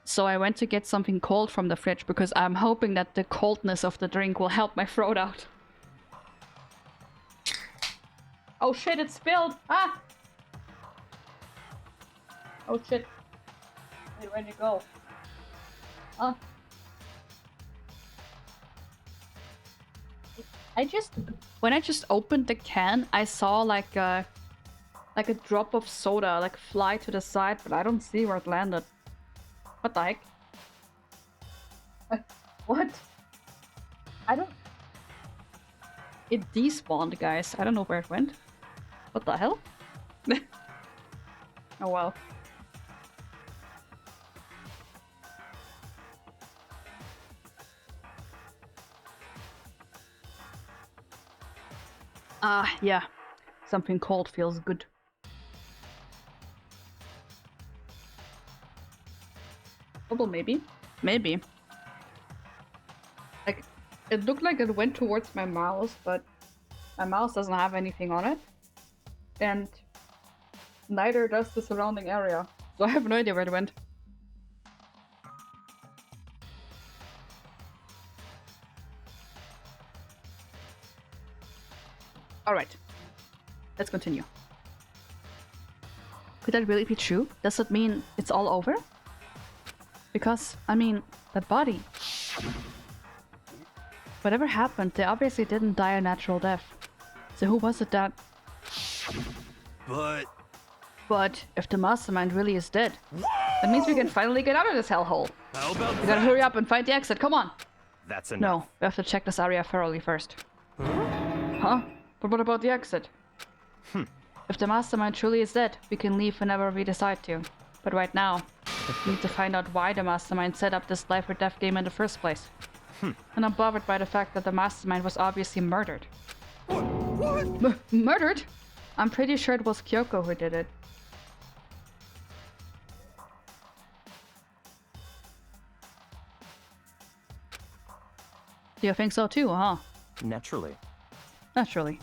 Speaker 1: So I went to get something cold from the fridge because I'm hoping that the coldness of the drink will help my throat out. Oh shit, it spilled! Ah! Oh shit. Wait, where'd it go? When I just opened the can, I saw like a drop of soda like fly to the side, but I don't see where it landed. What the heck? What? I don't... It despawned, guys. I don't know where it went. What the hell? Oh well. Ah, yeah. Something cold feels good. Well, maybe. Maybe. Like, it looked like it went towards my mouse, but my mouse doesn't have anything on it. And neither does the surrounding area. So I have no idea where it went. Alright. Let's continue. Could that really be true? Does that mean it's all over? Because, I mean, that body. Whatever happened, they obviously didn't die a natural death. So who was it that... But if the mastermind really is dead, that means we can finally get out of this hellhole.
Speaker 3: How about
Speaker 1: We gotta hurry up and find the exit, come on!
Speaker 5: That's enough.
Speaker 1: No, we have to check this area thoroughly first. Huh? But what about the exit? If the mastermind truly is dead, we can leave whenever we decide to. But right now, we need to find out why the mastermind set up this life or death game in the first place. And I'm bothered by the fact that the mastermind was obviously murdered.
Speaker 3: What?
Speaker 1: Murdered? I'm pretty sure it was Kyoko who did it. Do you think so too, huh?
Speaker 5: Naturally.
Speaker 1: Naturally.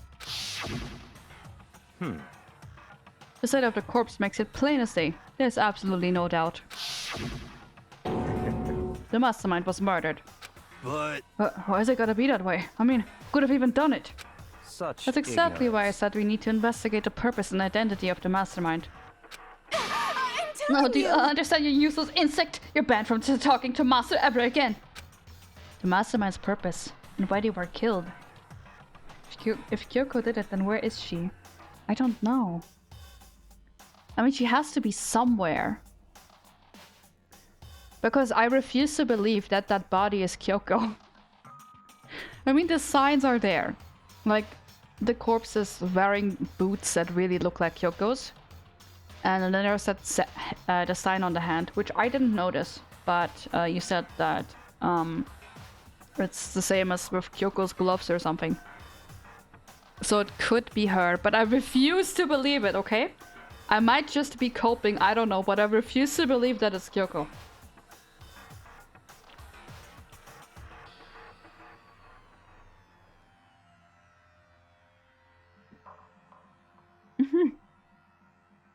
Speaker 1: The sight of the corpse makes it plain as day. There's absolutely no doubt. The mastermind was murdered.
Speaker 3: But...
Speaker 1: Why is it gotta be that way? I mean, could have even done it.
Speaker 5: Such
Speaker 1: That's exactly why I
Speaker 5: ignorance.
Speaker 1: said we need to investigate the purpose and identity of the mastermind.
Speaker 6: I'm
Speaker 1: No,
Speaker 6: telling
Speaker 1: do you understand, you useless insect? You're banned from talking to Master ever again. The mastermind's purpose and why they were killed. If Kyoko did it, then where is she? I don't know. I mean, she has to be somewhere. Because I refuse to believe that that body is Kyoko. I mean, the signs are there. Like, the corpse is wearing boots that really look like Kyoko's. And then there's that the sign on the hand, which I didn't notice. But you said that it's the same as with Kyoko's gloves or something. So it could be her, but I refuse to believe it, okay? I might just be coping, I don't know, but I refuse to believe that it's Kyoko.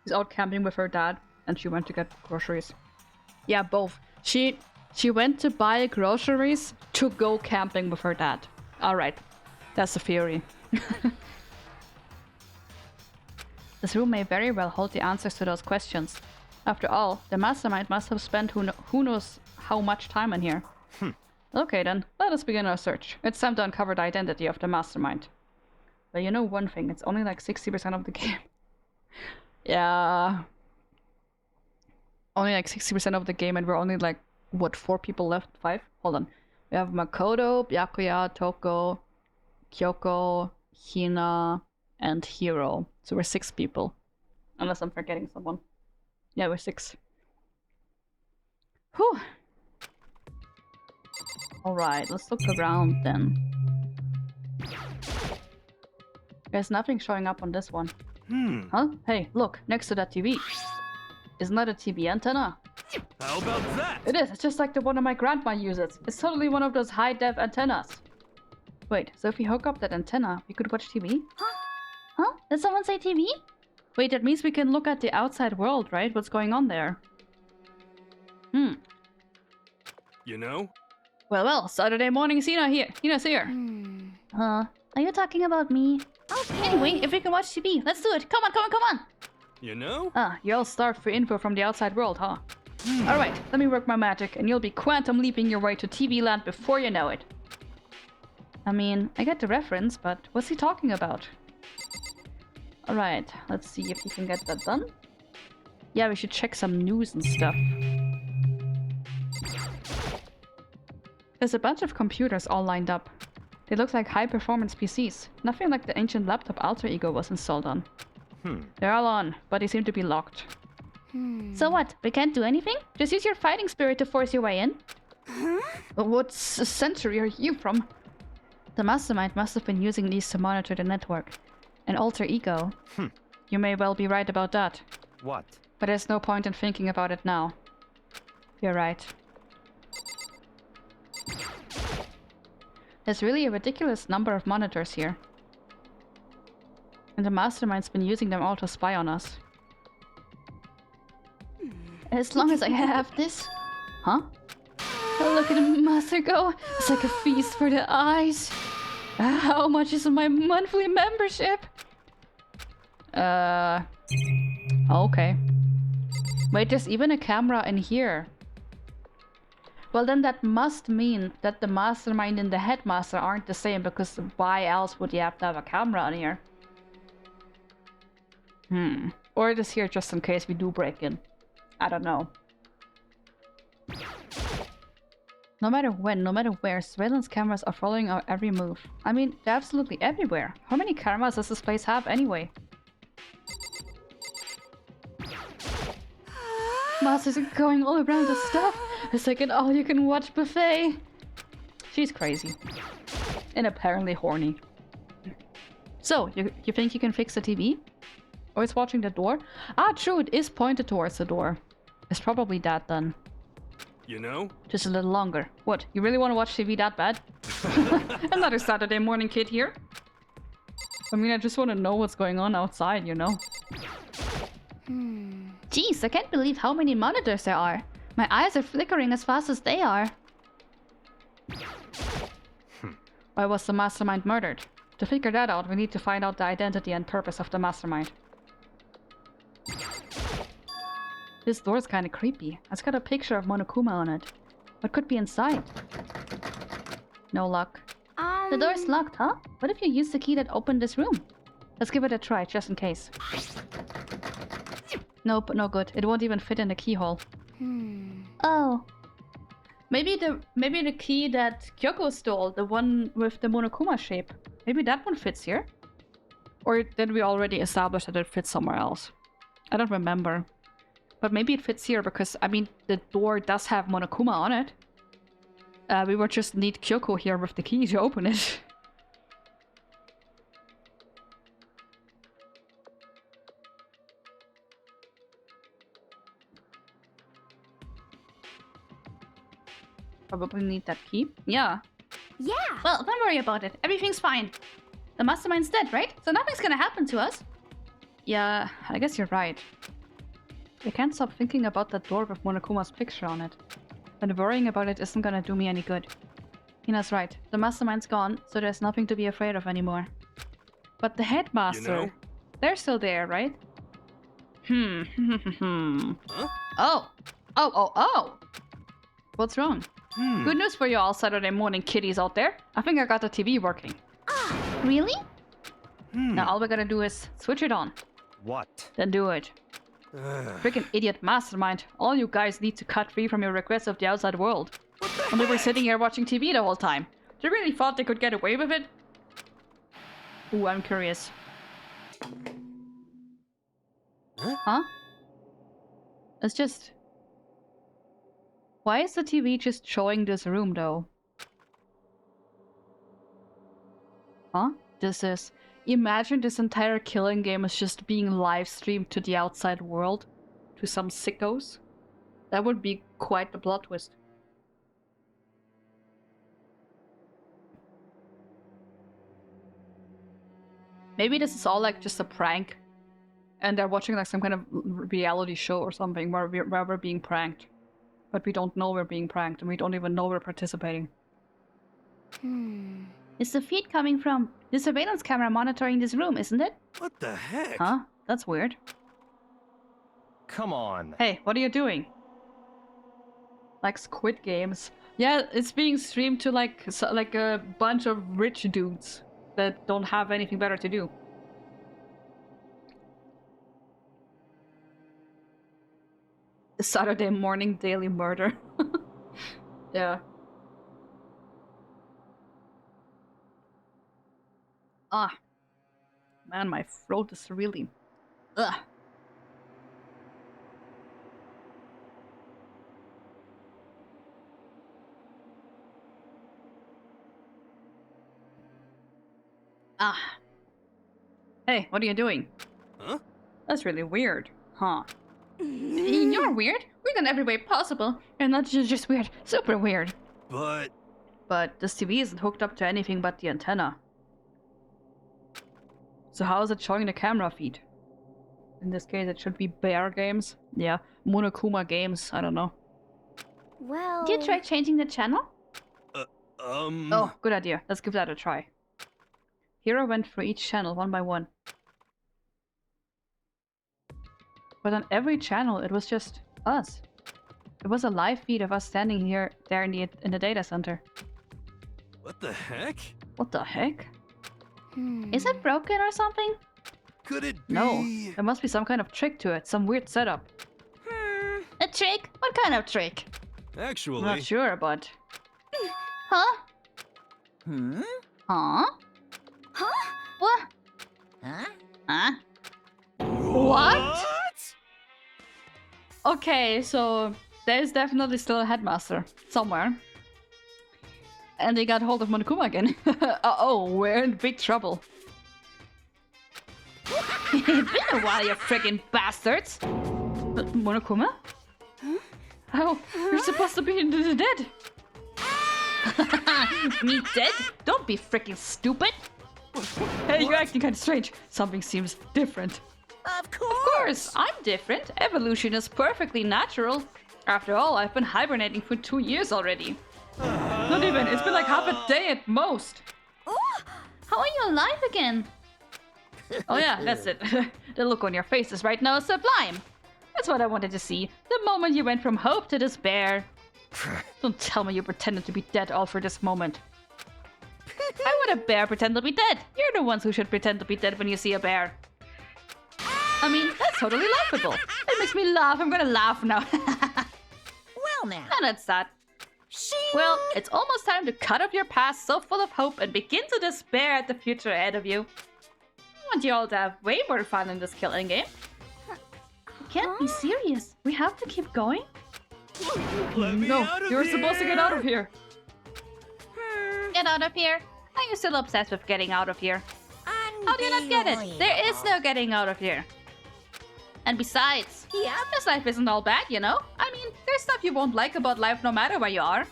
Speaker 1: She's out camping with her dad, and she went to get groceries. Yeah, both. She went to buy groceries to go camping with her dad. Alright, that's the theory. This room may very well hold the answers to those questions. After all, the mastermind must have spent who knows how much time in here. Okay then, let us begin our search. It's time to uncover the identity of the mastermind. But you know one thing, it's only like 60% of the game. Yeah. Only like 60% of the game, and we're only like, what, 4 people left? 5? Hold on. We have Makoto, Byakuya, Toko, Kyoko, Hina, and Hiro. So we're 6 people. Unless I'm forgetting someone. Yeah, we're 6. Whew. Alright, let's look around then. There's nothing showing up on this one. Huh? Hey, look, next to that TV. Isn't that a TV antenna?
Speaker 3: How about that?
Speaker 1: It is, it's just like the one my grandma uses. It's totally one of those high-def antennas. Wait, so if we hook up that antenna, we could watch TV?
Speaker 2: Huh? Did someone say TV?
Speaker 1: Wait, that means we can look at the outside world, right? What's going on there?
Speaker 3: You know?
Speaker 1: Well, Saturday morning Hina's here.
Speaker 2: Are you talking about me?
Speaker 1: Okay. Anyway, if we can watch TV, let's do it. Come on.
Speaker 3: You know?
Speaker 1: You're all starved for info from the outside world, huh? Alright, let me work my magic, and you'll be quantum leaping your way to TV land before you know it. I mean, I get the reference, but what's he talking about? Alright, let's see if we can get that done. Yeah, we should check some news and stuff. There's a bunch of computers all lined up. They look like high-performance PCs. Nothing like the ancient laptop Alter Ego was installed on. They're all on, but they seem to be locked.
Speaker 2: So what? We can't do anything?
Speaker 1: Just use your fighting spirit to force your way in. What century are you from? The mastermind must have been using these to monitor the network. An alter ego. You may well be right about that.
Speaker 5: What?
Speaker 1: But there's no point in thinking about it now. You're right. There's really a ridiculous number of monitors here. And the mastermind's been using them all to spy on us.
Speaker 2: As long as I have this.
Speaker 1: Huh?
Speaker 2: Oh, look at the master go.
Speaker 1: It's like a feast for the eyes. How much is my monthly membership? Okay. Wait, there's even a camera in here. Well, then that must mean that the mastermind and the headmaster aren't the same, because why else would you have to have a camera on here? Or it is here just in case we do break in. I don't know. No matter when, no matter where, surveillance cameras are following our every move. I mean, they're absolutely everywhere. How many cameras does this place have anyway? Masters are going all around the stuff. It's like an all-you-can-watch buffet. She's crazy. And apparently horny. So, you think you can fix the TV? Or it's watching the door? Ah, true, it is pointed towards the door. It's probably that then.
Speaker 3: You know?
Speaker 1: Just a little longer. What, you really want to watch TV that bad? Another Saturday morning kid here. I mean, I just want to know what's going on outside, you know?
Speaker 2: Jeez, I can't believe how many monitors there are. My eyes are flickering as fast as they are.
Speaker 1: Why was the mastermind murdered? To figure that out, we need to find out the identity and purpose of the mastermind. This door's kinda creepy. It's got a picture of Monokuma on it. What could be inside? No luck.
Speaker 2: The door's locked, huh? What if you use the key that opened this room?
Speaker 1: Let's give it a try, just in case. Nope, no good. It won't even fit in the keyhole.
Speaker 2: Oh.
Speaker 1: Maybe the key that Kyoko stole, the one with the Monokuma shape. Maybe that one fits here? Or did we already establish that it fits somewhere else? I don't remember. But maybe it fits here because, I mean, the door does have Monokuma on it. We would just need Kyoko here with the key to open it. Probably need that key. Yeah.
Speaker 2: Yeah.
Speaker 1: Well, don't worry about it. Everything's fine. The mastermind's dead, right? So nothing's gonna happen to us. Yeah, I guess you're right. I can't stop thinking about that door with Monokuma's picture on it. But worrying about it isn't gonna do me any good. Hina's right. The mastermind's gone, so there's nothing to be afraid of anymore. But the headmaster...
Speaker 3: You know?
Speaker 1: They're still there, right?
Speaker 3: Huh?
Speaker 1: Oh! What's wrong? Good news for you all Saturday morning kiddies out there. I think I got the TV working.
Speaker 2: Really?
Speaker 1: Now all we gotta do is switch it on.
Speaker 5: What?
Speaker 1: Then do it. Freaking idiot mastermind. All you guys need to cut free from your requests of the outside world. And they were sitting here watching TV the whole time. They really thought they could get away with it? Ooh, I'm curious. Huh? It's just... Why is the TV just showing this room, though? Huh? This is... Imagine this entire killing game is just being live streamed to the outside world. To some sickos. That would be quite the plot twist. Maybe this is all like just a prank. And they're watching like some kind of reality show or something where we're being pranked. But we don't know we're being pranked and we don't even know we're participating. It's the feed coming from the surveillance camera monitoring this room, isn't it?
Speaker 3: What the heck?
Speaker 1: Huh? That's weird.
Speaker 5: Come on.
Speaker 1: Hey, what are you doing? Like Squid Games. Yeah, it's being streamed to like a bunch of rich dudes that don't have anything better to do. Saturday morning daily murder. Yeah. Ah. Man, my throat is really... Ugh. Ah. Hey, what are you doing?
Speaker 3: Huh?
Speaker 1: That's really weird. Huh. You're weird. Weird in every way possible. And not just weird. Super weird.
Speaker 3: But...
Speaker 1: But this TV isn't hooked up to anything but the antenna. So how is it showing the camera feed? In this case, it should be Bear Games. Yeah, Monokuma Games. I don't know.
Speaker 2: Well...
Speaker 1: Did you try changing the channel?
Speaker 3: Oh,
Speaker 1: Oh, good idea. Let's give that a try. Hero went through each channel one by one. But on every channel, it was just us. It was a live feed of us standing there in the data center.
Speaker 3: What the heck?
Speaker 1: What the heck? Is it broken or something?
Speaker 3: Could it be...
Speaker 1: No, there must be some kind of trick to it, some weird setup. A trick? What kind of trick?
Speaker 3: Actually...
Speaker 1: I'm not sure, but... Huh? Huh? What? Huh? What? Okay, so there's definitely still a headmaster somewhere. And they got hold of Monokuma again. Uh-oh, we're in big trouble. It's been a while, you freaking bastards! Monokuma? Oh, you're supposed to be in the dead. Me dead? Don't be freaking stupid! Hey, you're acting kind of strange. Something seems different.
Speaker 4: Of course!
Speaker 1: Of course, I'm different. Evolution is perfectly natural. After all, I've been hibernating for 2 years already. Not even, it's been like half a day at most. How are you alive again? Oh yeah, that's it. The look on your faces right now is sublime. That's what I wanted to see. The moment you went from hope to despair. Don't tell me you pretended to be dead all for this moment. Why would a bear pretend to be dead? You're the ones who should pretend to be dead when you see a bear. I mean, that's totally laughable. It makes me laugh. I'm gonna laugh now.
Speaker 4: Well now.
Speaker 1: And that's that. Well, it's almost time to cut off your past so full of hope and begin to despair at the future ahead of you. I want you all to have way more fun in this killing game. You can't be serious. We have to keep going?
Speaker 3: Let me
Speaker 1: No,
Speaker 3: out of
Speaker 1: you're
Speaker 3: here!
Speaker 1: supposed to get out of here. Get out of here? Are you still obsessed with getting out of here? How do you not get it? There is no getting out of here. And besides, this life isn't all bad, you know? I mean, there's stuff you won't like about life no matter where you are.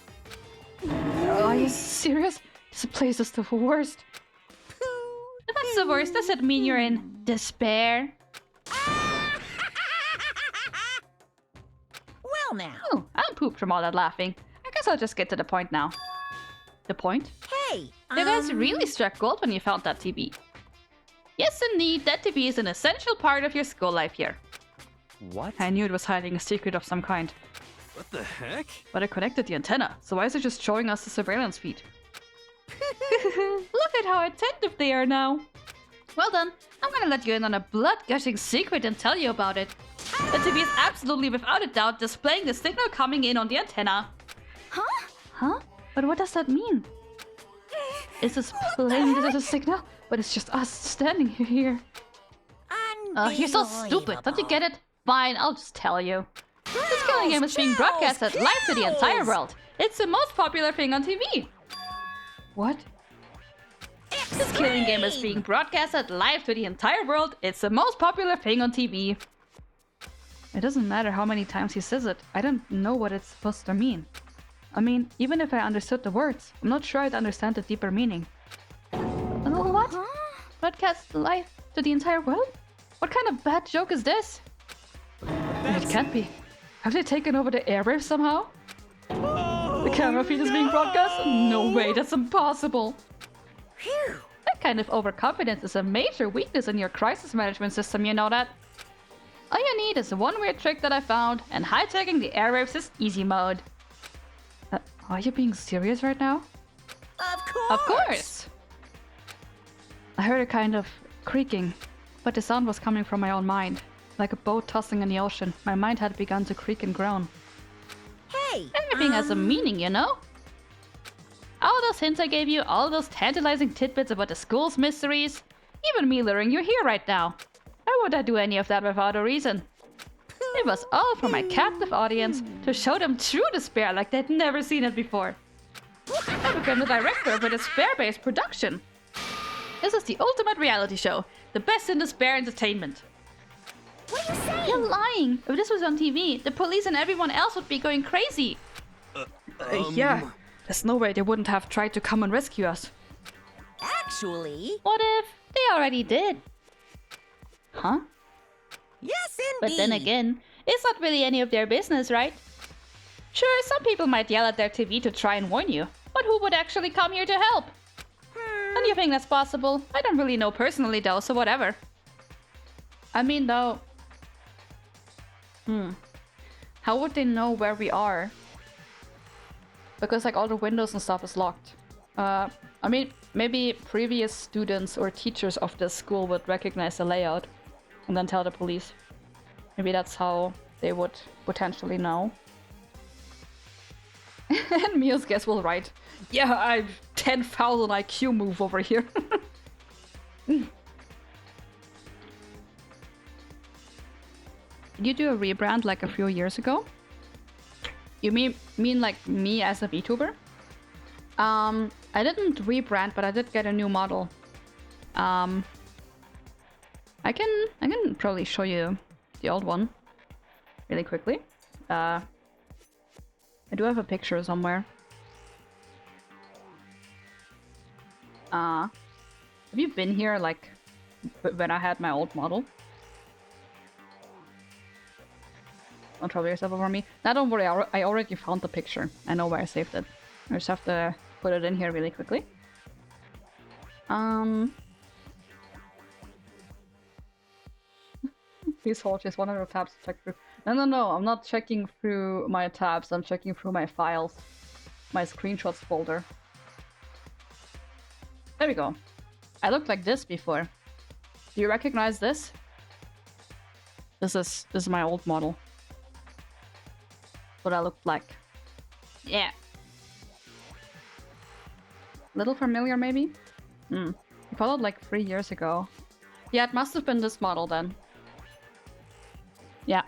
Speaker 1: Are you serious? This place is the worst. If that's the worst, does it mean you're in despair?
Speaker 4: Well now.
Speaker 1: Oh, I'm pooped from all that laughing. I guess I'll just get to the point now. The point?
Speaker 4: Hey,
Speaker 1: You guys really struck gold when you found that TV. Yes, indeed, that TV is an essential part of your school life here.
Speaker 5: What?
Speaker 1: I knew it was hiding a secret of some kind.
Speaker 3: What the heck?
Speaker 1: But I connected the antenna, so why is it just showing us the surveillance feed? Look at how attentive they are now. Well done, I'm gonna let you in on a blood-gushing secret and tell you about it. The TV is absolutely without a doubt displaying the signal coming in on the antenna. Huh? But what does that mean? It's displaying the signal, but it's just us standing here. You're so stupid, don't you get it? Fine, I'll just tell you. This killing game is being broadcasted live to the entire world. It's the most popular thing on TV. What? This killing game is being broadcasted live to the entire world. It's the most popular thing on TV. It doesn't matter how many times he says it. I don't know what it's supposed to mean. I mean, even if I understood the words, I'm not sure I'd understand the deeper meaning. What? Broadcast live to the entire world? What kind of bad joke is this? It can't be. Have they taken over the airwaves somehow? The camera feed is being broadcast? No way, that's impossible. That kind of overconfidence is a major weakness in your crisis management system, you know that? All you need is one weird trick that I found, and hijacking the airwaves is easy mode. Are you being serious right now? Of course! I heard a kind of creaking, but the sound was coming from my own mind. Like a boat tossing in the ocean, my mind had begun to creak and groan.
Speaker 4: Hey!
Speaker 1: Everything has a meaning, you know? All those hints I gave you, all those tantalizing tidbits about the school's mysteries, even me luring you here right now. Why would I do any of that without a reason? It was all for my captive audience, to show them true despair like they'd never seen it before. I became the director of a despair-based production. This is the ultimate reality show, the best in despair entertainment.
Speaker 2: What are you saying?
Speaker 1: You're lying! If this was on TV, the police and everyone else would be going crazy. Yeah, there's no way they wouldn't have tried to come and rescue us.
Speaker 4: Actually...
Speaker 1: What if they already did? Huh?
Speaker 4: Yes, indeed.
Speaker 1: But then again, it's not really any of their business, right? Sure, some people might yell at their TV to try and warn you, but who would actually come here to help? And you think that's possible? I don't really know personally though, so whatever. I mean though... How would they know where we are? Because like all the windows and stuff is locked. I mean, maybe previous students or teachers of this school would recognize the layout and then tell the police. Maybe that's how they would potentially know. And Mia's guess will write, yeah, I've 10,000 IQ move over here. Did you do a rebrand like a few years ago? You mean like me as a VTuber? I didn't rebrand, but I did get a new model. I can probably show you the old one really quickly. I do have a picture somewhere. Have you been here like when I had my old model? Don't trouble yourself over me. Now don't worry, I already found the picture. I know where I saved it. I just have to put it in here really quickly. Please hold just one of your tabs to check through. No, I'm not checking through my tabs, I'm checking through my files. My screenshots folder. There we go. I looked like this before. Do you recognize this? This is my old model. What I looked like. Yeah. Little familiar maybe? I followed like 3 years ago. Yeah, it must have been this model then. Yeah,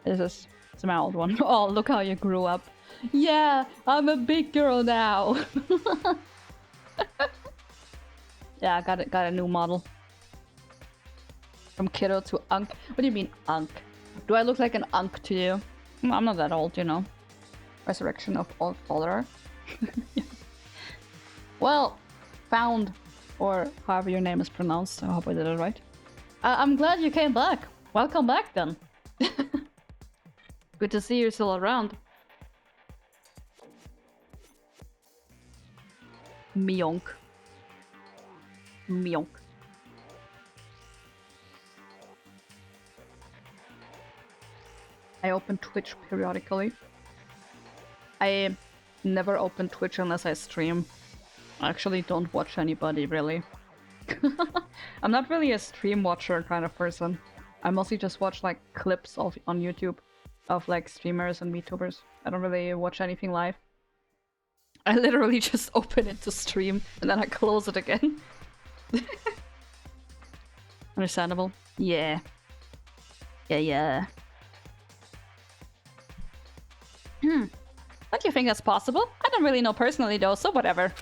Speaker 1: it's my old one. Oh, look how you grew up. Yeah, I'm a big girl now. Yeah, I got a new model. From kiddo to unk. What do you mean unk? Do I look like an unk to you? I'm not that old, you know. Resurrection of old follower. Well, found, or however your name is pronounced. I hope I did it right. I'm glad you came back. Welcome back then. Good to see you're still around. Mionk. Mionk. I open Twitch periodically. I never open Twitch unless I stream. I actually don't watch anybody, really. I'm not really a stream watcher kind of person. I mostly just watch like clips on YouTube of like streamers and VTubers. I don't really watch anything live. I literally just open it to stream and then I close it again. Understandable? Yeah. Yeah. Don't you think that's possible? I don't really know personally though, so whatever.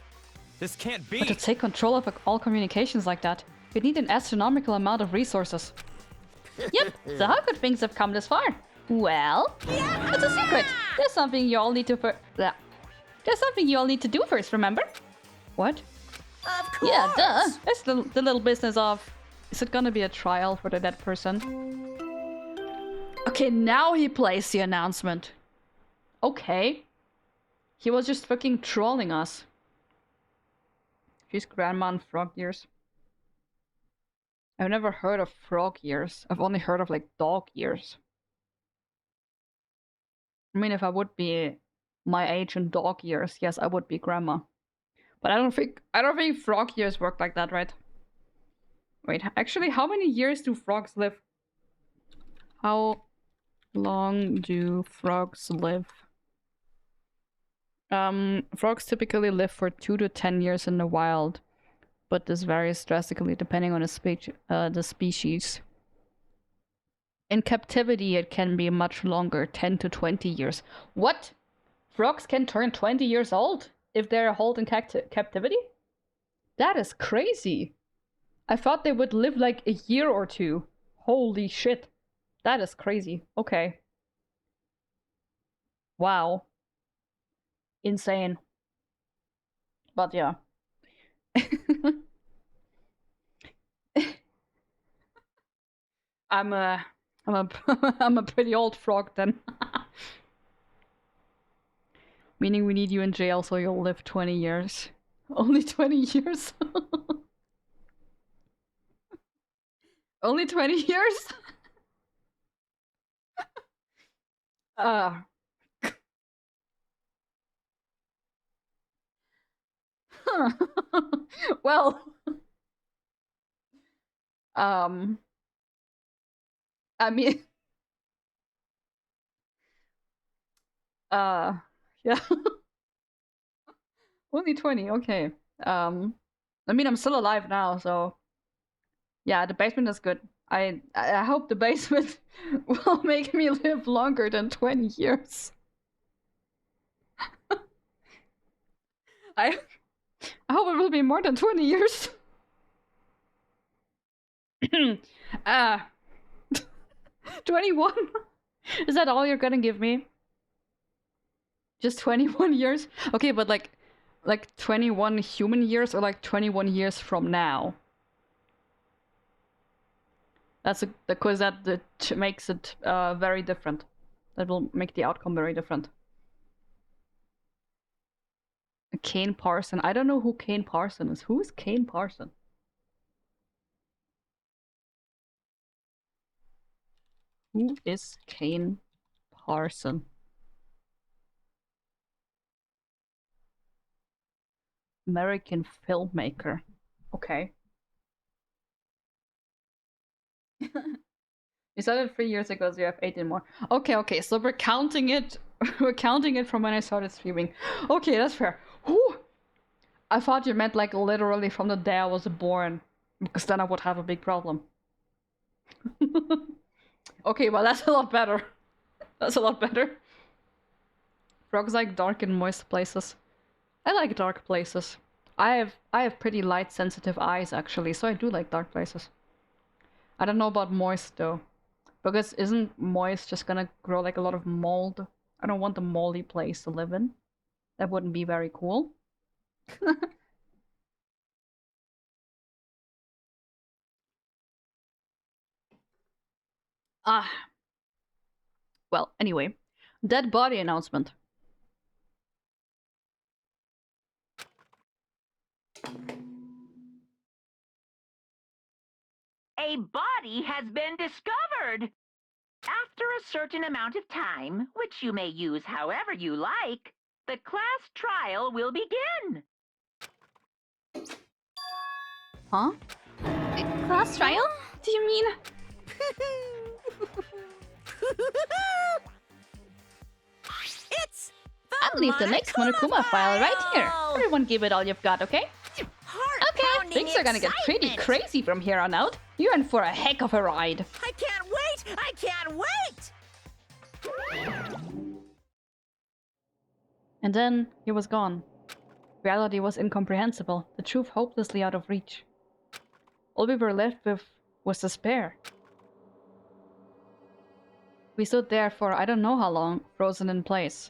Speaker 5: This can't be.
Speaker 1: But to take control of all communications like that, you'd need an astronomical amount of resources. Yep, so how could things have come this far? Well, it's a secret. There's something you all need to There's something you all need to do first, remember? What?
Speaker 4: Of course!
Speaker 1: Yeah, duh. It's the little business of... Is it gonna be a trial for the dead person? Okay, now he plays the announcement. Okay. He was just fucking trolling us. She's grandma and frog years. I've never heard of frog years. I've only heard of like dog years. I mean, if I would be my age in dog years, yes, I would be grandma. But I don't think frog years work like that, right? Wait, actually, how many years do frogs live? How long do frogs live? Frogs typically live for 2 to 10 years in the wild, but this varies drastically depending on the species. In captivity, it can be much longer, 10 to 20 years. What? Frogs can turn 20 years old if they're held in captivity? That is crazy. I thought they would live like a year or two. Holy shit. That is crazy. Okay. Wow. Insane. But yeah. I'm a pretty old frog then. Meaning we need you in jail so you'll live 20 years. Only 20 years? Only 20 years? Well, I mean, yeah. Only 20, okay. I mean, I'm still alive now, so yeah, the basement is good. I hope the basement will make me live longer than 20 years. I hope it will be more than 20 years. 21? Is that all you're gonna give me? Just 21 years? Okay, but like 21 human years or like 21 years from now? That's because that makes it very different. That will make the outcome very different. Kane Parson. I don't know who Kane Parson is. Who is Kane Parson? Who is Kane Parson? American filmmaker. Okay. You started 3 years ago, so you have 18 more. Okay, so we're counting it. We're counting it from when I started streaming. Okay, that's fair. Whew. I thought you meant like literally from the day I was born, because then I would have a big problem. Okay, well that's a lot better. That's a lot better. Frogs like dark and moist places. I like dark places. I have pretty light sensitive eyes actually, so I do like dark places. I don't know about moist though. Because isn't moist just gonna grow like a lot of mold? I don't want a moldy place to live in. That wouldn't be very cool. Ah. Well, anyway. Dead body announcement.
Speaker 7: A body has been discovered! After a certain amount of time, which you may use however you like, the class trial will begin.
Speaker 1: Huh? Class trial? Do you mean...
Speaker 4: It's the
Speaker 1: I'll leave the next Monokuma file right here. Everyone give it all you've got, okay? Okay, things are gonna get pretty crazy from here on out. You're in for a heck of a ride.
Speaker 4: I can't wait! I can't wait!
Speaker 1: And then he was gone. Reality was incomprehensible, the truth hopelessly out of reach. All we were left with was despair. We stood there for I don't know how long, frozen in place.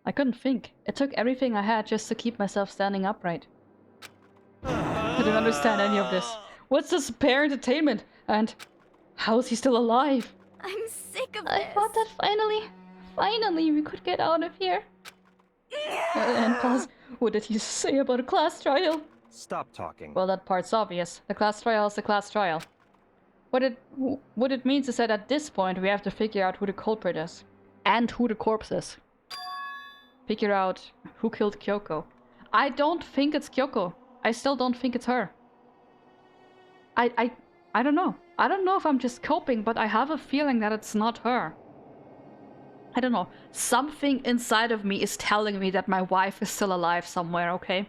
Speaker 1: I couldn't think. It took everything I had just to keep myself standing upright. I don't understand any of this. What's this pair entertainment? And how is he still alive?
Speaker 2: I'm sick of
Speaker 1: I thought that finally we could get out of here. And plus, what did he say about a class trial?
Speaker 5: Stop talking.
Speaker 1: Well, that part's obvious. The class trial is the class trial. What it means is that at this point we have to figure out who the culprit is. And who the corpse is. Figure out who killed Kyoko. I don't think it's Kyoko. I still don't think it's her. I don't know. I don't know if I'm just coping, but I have a feeling that it's not her. I don't know. Something inside of me is telling me that my wife is still alive somewhere, okay?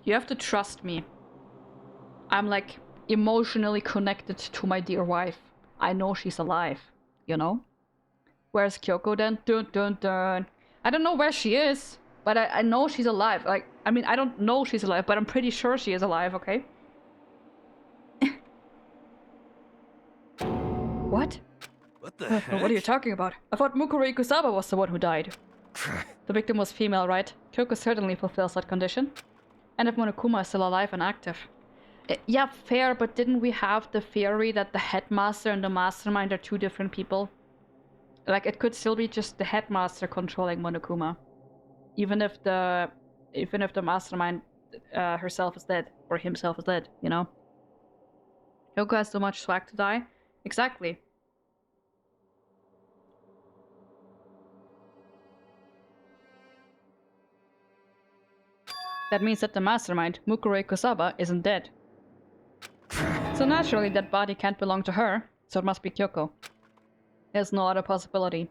Speaker 1: You have to trust me. I'm like emotionally connected to my dear wife. I know she's alive, you know? Where's Kyoko then? Dun dun dun. I don't know where she is, but I know she's alive. Like, I mean, I don't know she's alive, but I'm pretty sure she is alive, okay? What?
Speaker 3: What the heck?
Speaker 1: What are you talking about? I thought Mukuro Ikusaba was the one who died. The victim was female, right? Kyoko certainly fulfills that condition. And if Monokuma is still alive and active. Yeah, fair, but didn't we have the theory that the headmaster and the mastermind are two different people? Like, it could still be just the headmaster controlling Monokuma. Even if the mastermind herself is dead, or himself is dead, you know? Kyoko has too much swag to die? Exactly. That means that the mastermind, Mukuro Ikusaba, isn't dead. So naturally that body can't belong to her, so it must be Kyoko. There's no other possibility.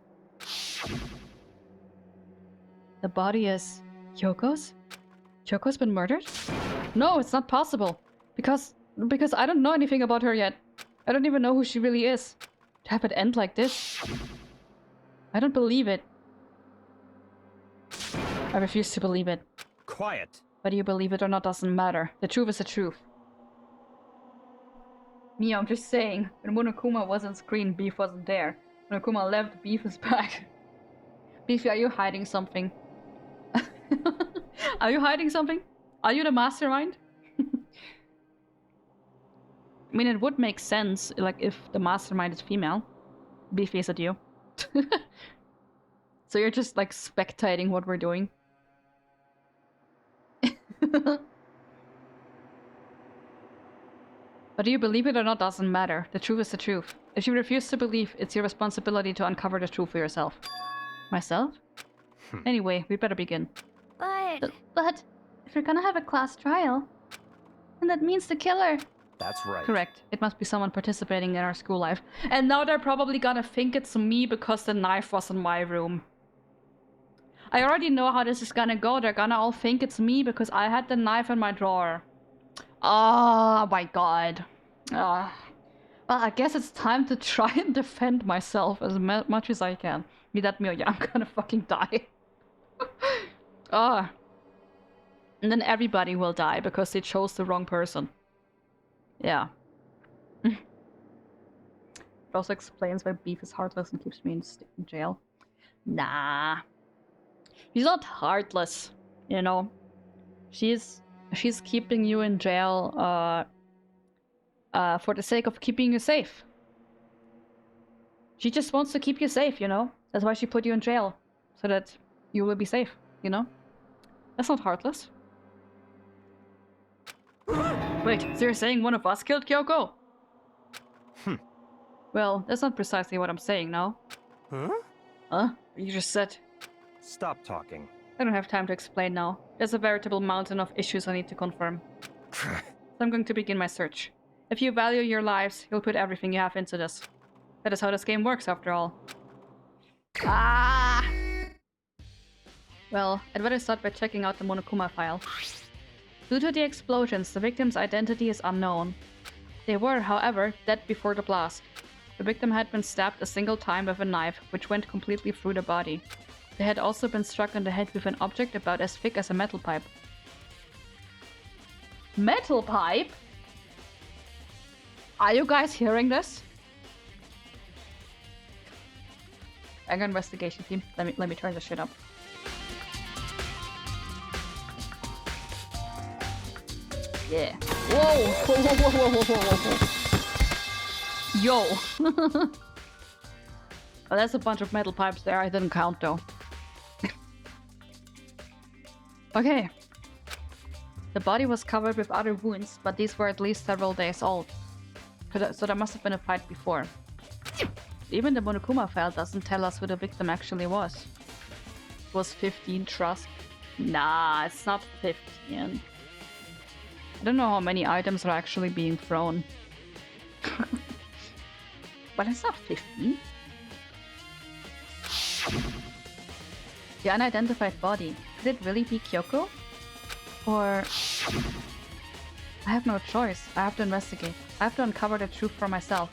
Speaker 1: The body is... Kyoko's? Kyoko's been murdered? No, it's not possible. Because I don't know anything about her yet. I don't even know who she really is. To have it end like this? I don't believe it. I refuse to believe it.
Speaker 5: Quiet.
Speaker 1: Whether you believe it or not doesn't matter. The truth is the truth. Me, I'm just saying. When Monokuma was on screen, Beef wasn't there. When Monokuma left, Beef is back. Beefy, are you hiding something? Are you hiding something? Are you the mastermind? I mean, it would make sense, like, if the mastermind is female. Beefy, is it you? So you're just, like, spectating what we're doing? Whether you believe it or not doesn't matter. The truth is the truth. If you refuse to believe, it's your responsibility to uncover the truth for yourself. Myself? Anyway, we better begin.
Speaker 2: But if you're gonna have a class trial, then that means the killer.
Speaker 5: That's right.
Speaker 1: Correct. It must be someone participating in our school life. And now they're probably gonna think it's me because the knife was in my room. I already know how this is gonna go. They're gonna all think it's me because I had the knife in my drawer. Oh my god. Well, I guess it's time to try and defend myself as much as I can. Be that me or yeah, I'm gonna fucking die. And then everybody will die because they chose the wrong person. Yeah. It also explains why Beef is heartless and keeps me in jail. Nah. He's not heartless, you know. She's keeping you in jail for the sake of keeping you safe. She just wants to keep you safe, you know? That's why she put you in jail. So that you will be safe, you know? That's not heartless. Wait, so you're saying one of us killed Kyoko? Well, that's not precisely what I'm saying now.
Speaker 3: Huh?
Speaker 1: Huh? You just said...
Speaker 5: Stop talking.
Speaker 1: I don't have time to explain now. There's a veritable mountain of issues I need to confirm. So I'm going to begin my search. If you value your lives, you'll put everything you have into this. That is how this game works, after all. Ah! Well, I'd better start by checking out the Monokuma file. Due to the explosions, the victim's identity is unknown. They were, however, dead before the blast. The victim had been stabbed a single time with a knife, which went completely through the body. They had also been struck on the head with an object about as thick as a metal pipe. Metal pipe? Are you guys hearing this? Anger investigation team. Let me turn this shit up. Yeah. Whoa! Whoa, whoa, whoa, whoa, whoa, whoa, whoa. Yo! Oh, there's a bunch of metal pipes there. I didn't count though. Okay. The body was covered with other wounds, but these were at least several days old. So there must have been a fight before. Even the Monokuma file doesn't tell us who the victim actually was. It was 15 trust. Nah, it's not 15. I don't know how many items are actually being thrown. But it's not 15. The unidentified body. Could it really be Kyoko? Or... I have no choice. I have to investigate. I have to uncover the truth for myself.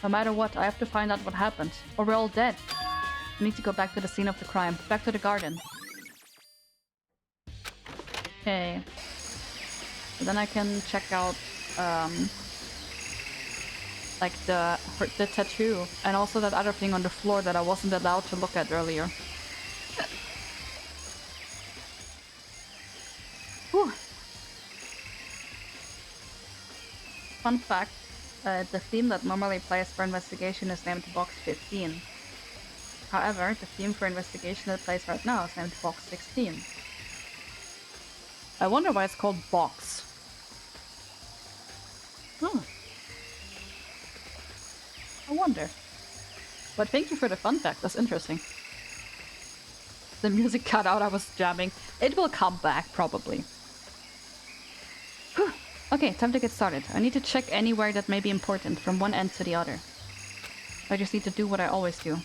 Speaker 1: No matter what, I have to find out what happened. Or we're all dead. I need to go back to the scene of the crime. Back to the garden. Okay. So then I can check out, like the tattoo. And also that other thing on the floor that I wasn't allowed to look at earlier. Whew. Fun fact, the theme that normally plays for investigation is named Box 15. However, the theme for investigation that plays right now is named Box 16. I wonder why it's called Box. I wonder. But thank you for the fun fact, that's interesting. The music cut out, I was jamming. It will come back, probably. Whew. Okay, time to get started. I need to check anywhere that may be important from one end to the other. I just need to do what I always do.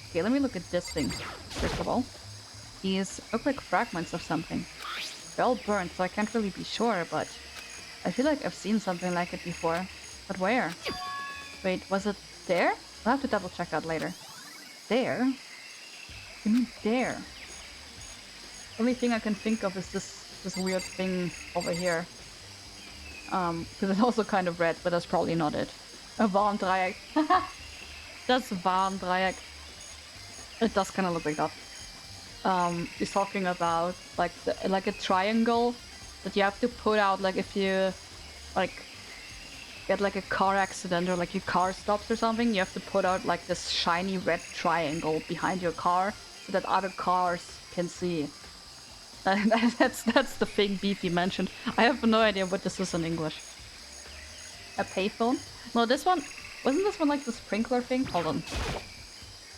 Speaker 1: Okay, let me look at this thing. First of all, these look like fragments of something. They're all burnt, so I can't really be sure, but I feel like I've seen something like it before. But where? Wait, was it there? I'll have to double check out later. There? You mean there? Only thing I can think of is this weird thing over here. Because it's also kind of red, but that's probably not it. A Warndreieck. That's a Warndreieck. It does kind of look like that. He's talking about like a triangle that you have to put out, like if you like get like a car accident or like your car stops or something, you have to put out like this shiny red triangle behind your car so that other cars can see. That's the thing Beefy mentioned. I have no idea what this is in English. A payphone? No, this one... Wasn't this one like the sprinkler thing? Hold on.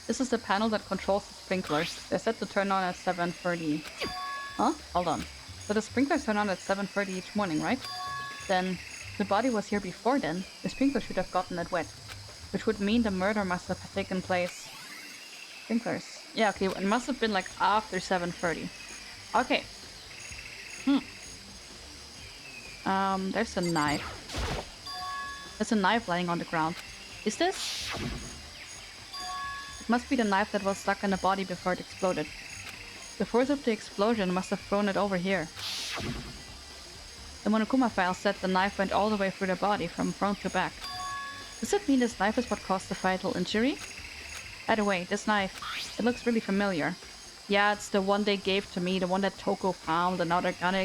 Speaker 1: This is the panel that controls the sprinklers. They're set to turn on at 7:30. Huh? Hold on. So the sprinklers turn on at 7:30 each morning, right? Then the body was here before then. The sprinkler should have gotten it wet. Which would mean the murder must have taken place... Sprinklers. Yeah, okay, it must have been like after 7:30. Okay. There's a knife. There's a knife lying on the ground. Is this? It must be the knife that was stuck in the body before it exploded. The force of the explosion must have thrown it over here. The Monokuma file said the knife went all the way through the body from front to back. Does it mean this knife is what caused the fatal injury? By the way, this knife, it looks really familiar. Yeah, it's the one they gave to me, the one that Toko found, and now they're gonna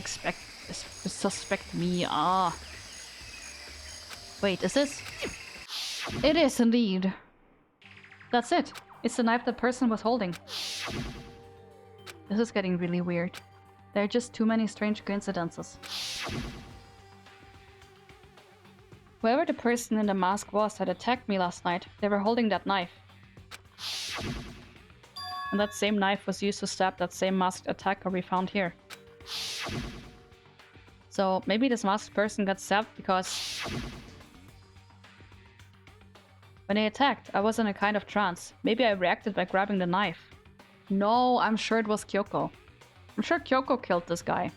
Speaker 1: suspect me. Ah. Wait, is this? It is indeed.
Speaker 2: That's it. It's the knife the person was holding. This is getting really weird. There are just too many strange coincidences. Whoever the person in the mask was that attacked me last night, they were holding that knife. And that same knife was used to stab that same masked attacker we found here. So maybe this masked person got stabbed because... when they attacked, I was in a kind of trance. Maybe I reacted by grabbing the knife. No, I'm sure it was Kyoko. I'm sure Kyoko killed this guy.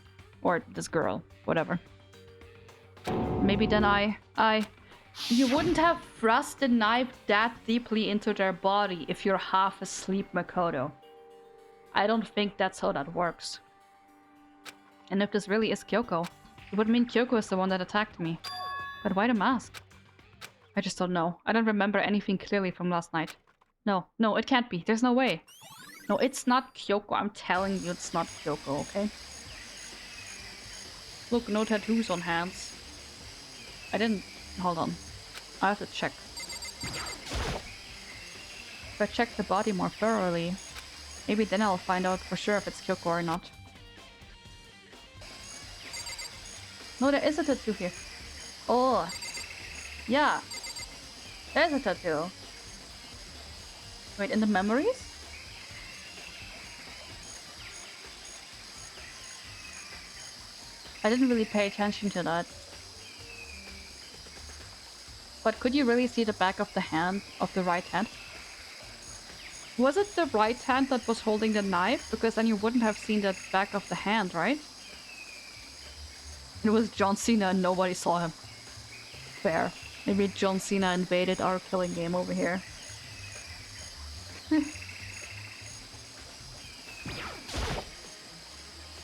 Speaker 2: Or this girl. Whatever. Maybe then You wouldn't have thrust the knife that deeply into their body if you're half asleep, Makoto. I don't think that's how that works. And if this really is Kyoko, it would mean Kyoko is the one that attacked me. But why the mask? I just don't know. I don't remember anything clearly from last night. No, it can't be. There's no way. No, it's not Kyoko. I'm telling you it's not Kyoko, okay? Look, no tattoos on hands. I didn't... Hold on. I have to check. If I check the body more thoroughly, maybe then I'll find out for sure if it's Kyoko or not. No, there is a tattoo here. Oh. Yeah. There's a tattoo. Wait, in the memories? I didn't really pay attention to that. But could you really see the back of the hand, of the right hand? Was it the right hand that was holding the knife? Because then you wouldn't have seen the back of the hand, right? It was John Cena and nobody saw him. Fair. Maybe John Cena invaded our killing game over here.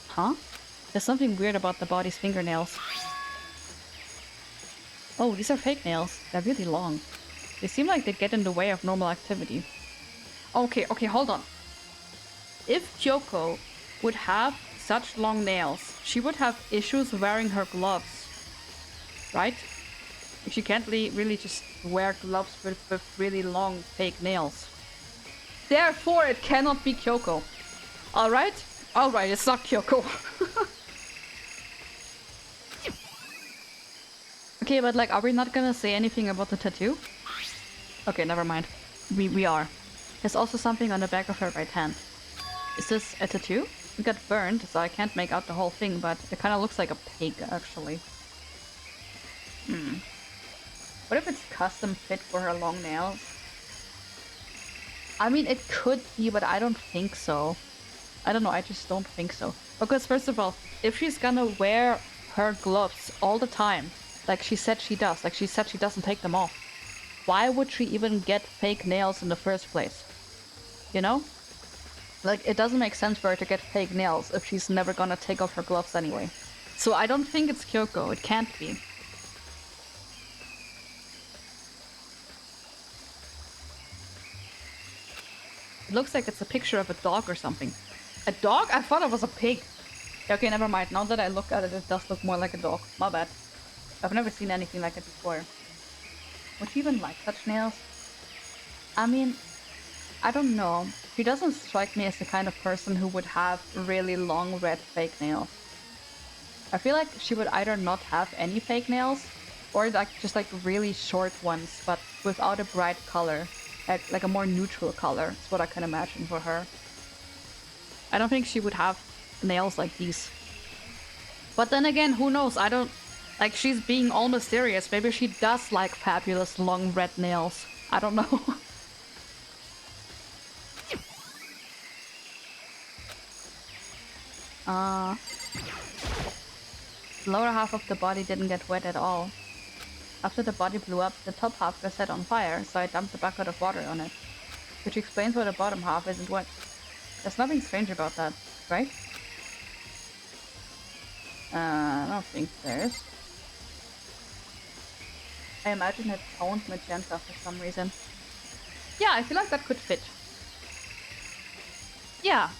Speaker 2: Huh? There's something weird about the body's fingernails. Oh, these are fake nails. They're really long. They seem like they get in the way of normal activity. Okay, hold on. If Kyoko would have such long nails, she would have issues wearing her gloves. Right? She can't really just wear gloves with really long fake nails. Therefore, it cannot be Kyoko. Alright? Alright, it's not Kyoko. Okay, but like, are we not gonna say anything about the tattoo? Okay, never mind. We are. There's also something on the back of her right hand. Is this a tattoo? It got burned, so I can't make out the whole thing, but it kind of looks like a pig, actually. What if it's custom fit for her long nails? I mean, it could be, but I don't think so. I don't know, I just don't think so. Because first of all, if she's gonna wear her gloves all the time, like she said she does, like she said she doesn't take them off, why would she even get fake nails in the first place? You know? Like, it doesn't make sense for her to get fake nails if she's never gonna take off her gloves anyway. So I don't think it's Kyoko, it can't be. It looks like it's a picture of a dog or something. A dog? I thought it was a pig. Okay, never mind. Now that I look at it, it does look more like a dog. My bad. I've never seen anything like it before. Would she even like such nails? I mean, I don't know. She doesn't strike me as the kind of person who would have really long red fake nails. I feel like she would either not have any fake nails, or like just like really short ones, but without a bright color. Like a more neutral color. It's what I can imagine for her. I don't think she would have nails like these. But then again, who knows? I don't... Like, she's being all mysterious. Maybe she does like fabulous long red nails. I don't know. The lower half of the body didn't get wet at all. After the body blew up, the top half got set on fire, so I dumped a bucket of water on it. Which explains why the bottom half isn't wet. There's nothing strange about that, right? I don't think there is. I imagine it toned magenta for some reason. Yeah, I feel like that could fit. Yeah.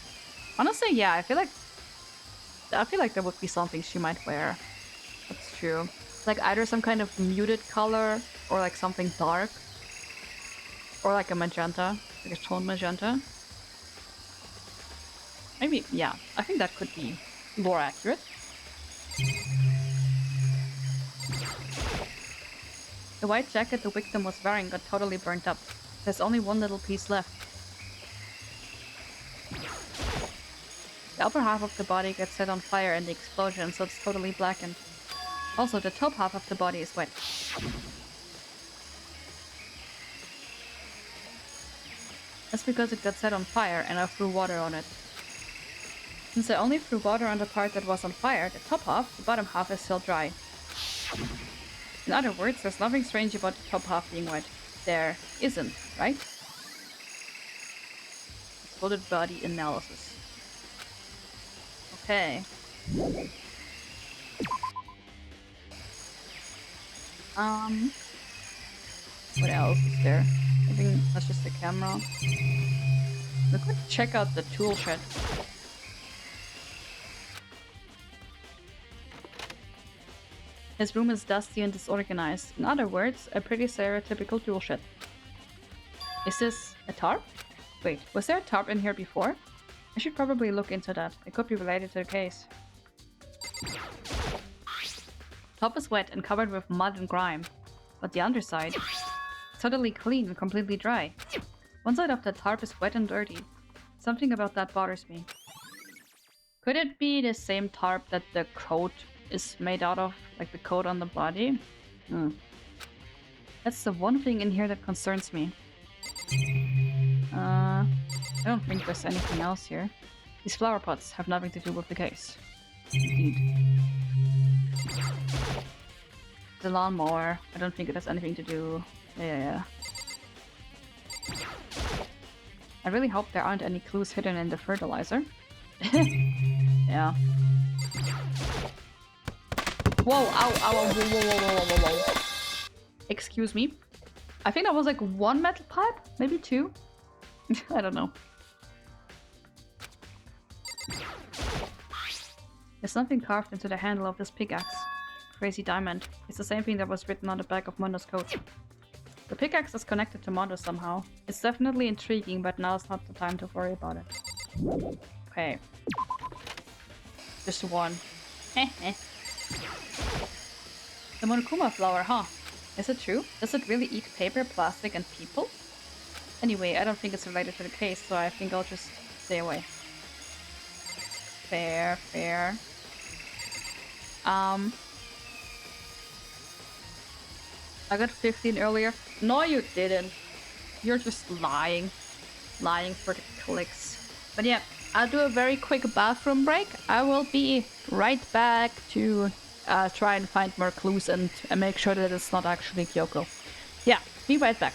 Speaker 2: Honestly, yeah, I feel like there would be something she might wear. That's true. Like either some kind of muted color or like something dark.
Speaker 1: Or like a magenta, like a tone magenta. Maybe, yeah, I think that could be more accurate. The white jacket the victim was wearing got totally burnt up. There's only one little piece left. The upper half of the body gets set on fire in the explosion, so it's totally blackened. Also, the top half of the body is wet. That's because it got set on fire and I threw water on it. Since I only threw water on the part that was on fire, the top half, the bottom half, is still dry. In other words, there's nothing strange about the top half being wet. There isn't, right? Exploded body analysis. Okay. What else is there? I think that's just the camera. We could check out the tool shed. His room is dusty and disorganized. In other words, a pretty stereotypical tool shed. Is this a tarp? Wait, was there a tarp in here before? I should probably look into that. It could be related to the case. Top is wet and covered with mud and grime, but the underside is totally clean and completely dry. One side of the tarp is wet and dirty. Something about that bothers me. Could it be the same tarp that the coat is made out of, like the coat on the body? That's the one thing in here that concerns me. I don't think there's anything else here. These flower pots have nothing to do with the case. Indeed. The lawnmower, I don't think it has anything to do... Yeah. I really hope there aren't any clues hidden in the fertilizer. Yeah. Whoa, ow, whoa. Excuse me. I think that was like one metal pipe? Maybe two? I don't know. There's something carved into the handle of this pickaxe. Crazy diamond. It's the same thing that was written on the back of Mondo's coat. The pickaxe is connected to Mondo somehow. It's definitely intriguing, but now it's not the time to worry about it. Okay. Just one. The Monokuma flower, huh? Is it true? Does it really eat paper, plastic, and people? Anyway, I don't think it's related to the case, so I think I'll just stay away. Fair. I got 15 earlier. No, you didn't. You're just lying. Lying for the clicks. But yeah, I'll do a very quick bathroom break. I will be right back to try and find more clues and make sure that it's not actually Kyoko. Yeah, be right back.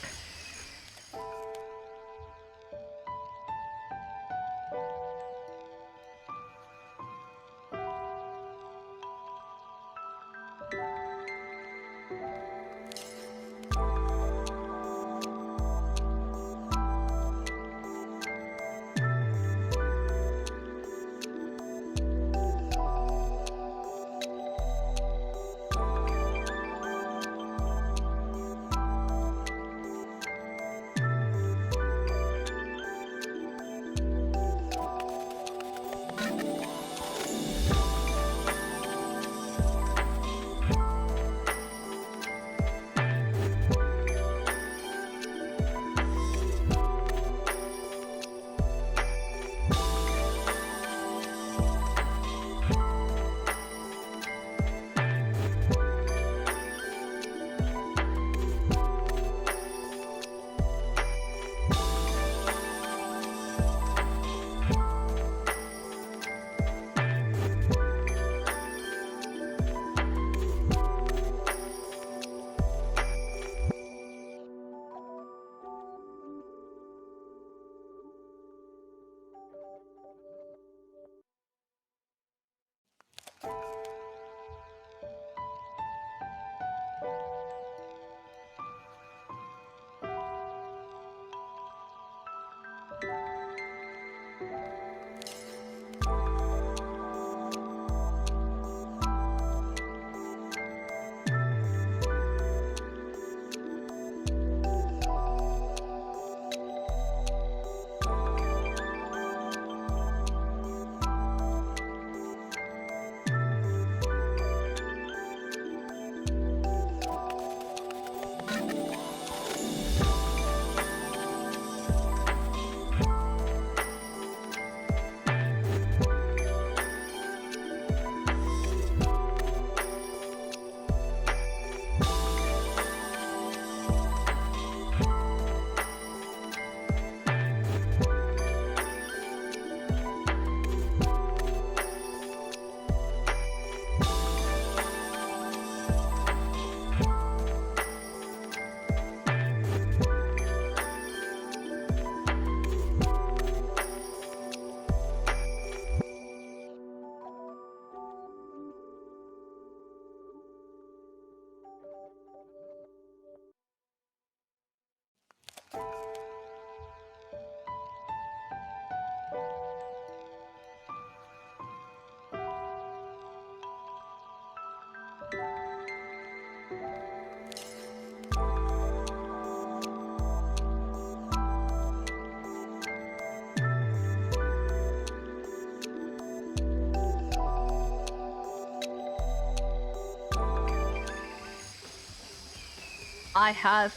Speaker 1: I have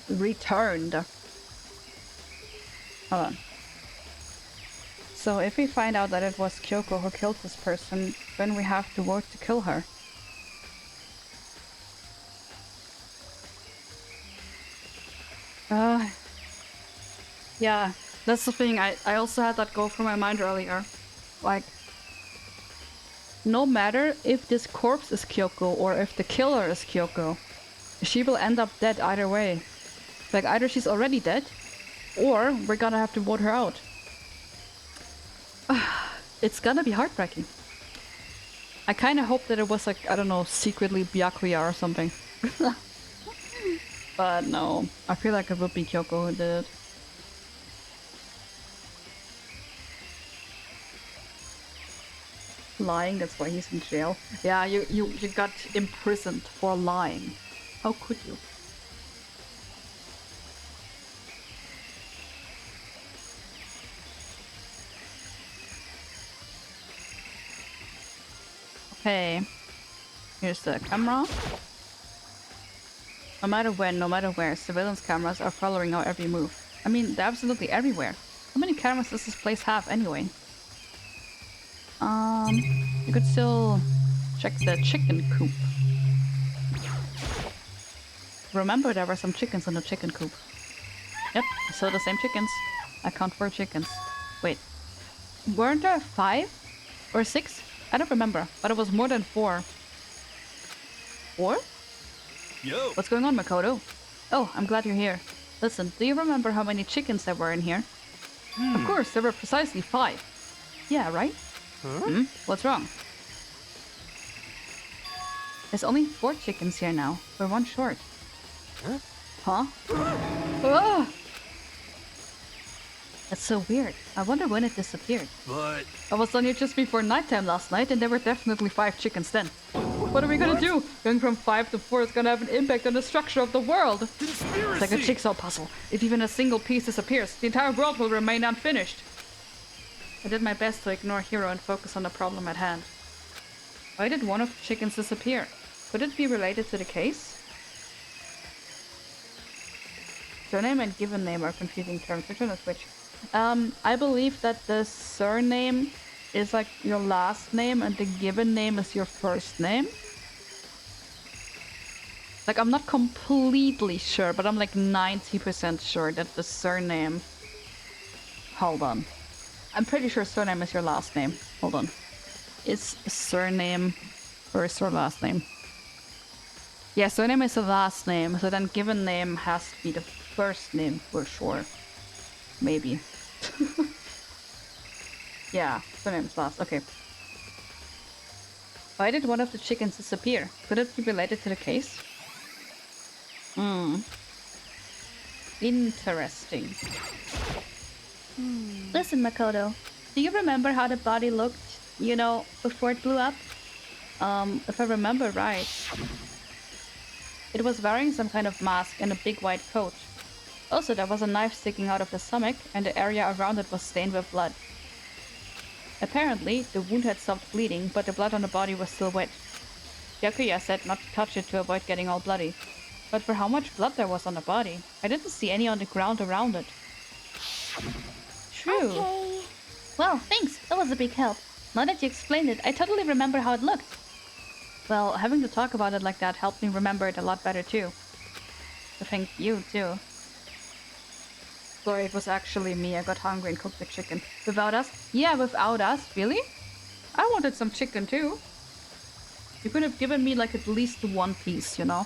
Speaker 1: returned. Hold on. So if we find out that it was Kyoko who killed this person, then we have to work to kill her. Yeah, that's the thing. I also had that go through my mind earlier. Like, no matter if this corpse is Kyoko or if the killer is Kyoko, she will end up dead either way. Like, either she's already dead, or we're gonna have to vote her out. It's gonna be heartbreaking. I kinda hope that it was like, I don't know, secretly Byakuya or something. But no, I feel like it would be Kyoko who did it. Lying, that's why he's in jail. Yeah, you got imprisoned for lying. How could you? Okay. Here's the camera. No matter when, no matter where, surveillance cameras are following our every move. I mean, they're absolutely everywhere. How many cameras does this place have anyway? You could still check the chicken coop. Remember, there were some chickens in the chicken coop. Yep, I saw the same chickens. I count 4 chickens. Wait, weren't there 5 or 6? I don't remember, but it was more than 4. 4?
Speaker 3: Yo!
Speaker 1: What's going on, Makoto? Oh, I'm glad you're here. Listen, do you remember how many chickens there were in here? Of course, there were precisely 5. Yeah, right? Huh? What's wrong? There's only 4 chickens here now. We're 1 short. Huh? Ah! That's so weird. I wonder when it disappeared.
Speaker 3: But...
Speaker 1: I was on here just before nighttime last night and there were definitely 5 chickens then. What are we gonna do? Going from 5 to 4 is gonna have an impact on the structure of the world.
Speaker 3: Conspiracy!
Speaker 1: It's like a jigsaw puzzle. If even a single piece disappears, the entire world will remain unfinished. I did my best to ignore Hiro and focus on the problem at hand. Why did one of the chickens disappear? Could it be related to the case? Surname and given name are confusing terms. Which one is which? I believe that the surname is like your last name and the given name is your first name. Like, I'm not completely sure, but I'm like 90% sure that the surname... Hold on. I'm pretty sure surname is your last name. Hold on. Is surname first or last name? Yeah, surname is the last name, so then given name has to be the first name for sure. Maybe. Yeah, surname is last. Okay. Why did one of the chickens disappear? Could it be related to the case? Interesting. Listen, Makoto. Do you remember how the body looked, you know, before it blew up? If I remember right, it was wearing some kind of mask and a big white coat. Also, there was a knife sticking out of the stomach, and the area around it was stained with blood. Apparently, the wound had stopped bleeding, but the blood on the body was still wet. Byakuya said not to touch it to avoid getting all bloody. But for how much blood there was on the body, I didn't see any on the ground around it. True. Okay. Well, thanks. That was a big help. Now that you explained it, I totally remember how it looked. Well, having to talk about it like that helped me remember it a lot better too. So thank you too. Sorry, it was actually me. I got hungry and cooked the chicken. Without us? Yeah, without us. Really? I wanted some chicken too. You could have given me like at least 1 piece, you know?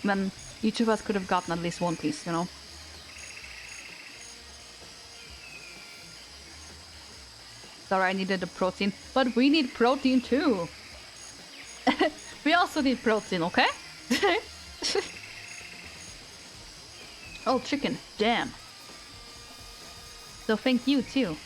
Speaker 1: And then each of us could have gotten at least 1 piece, you know? Sorry, I needed the protein. But we need protein too. We also need protein, okay? Oh, chicken. Damn. So thank you too.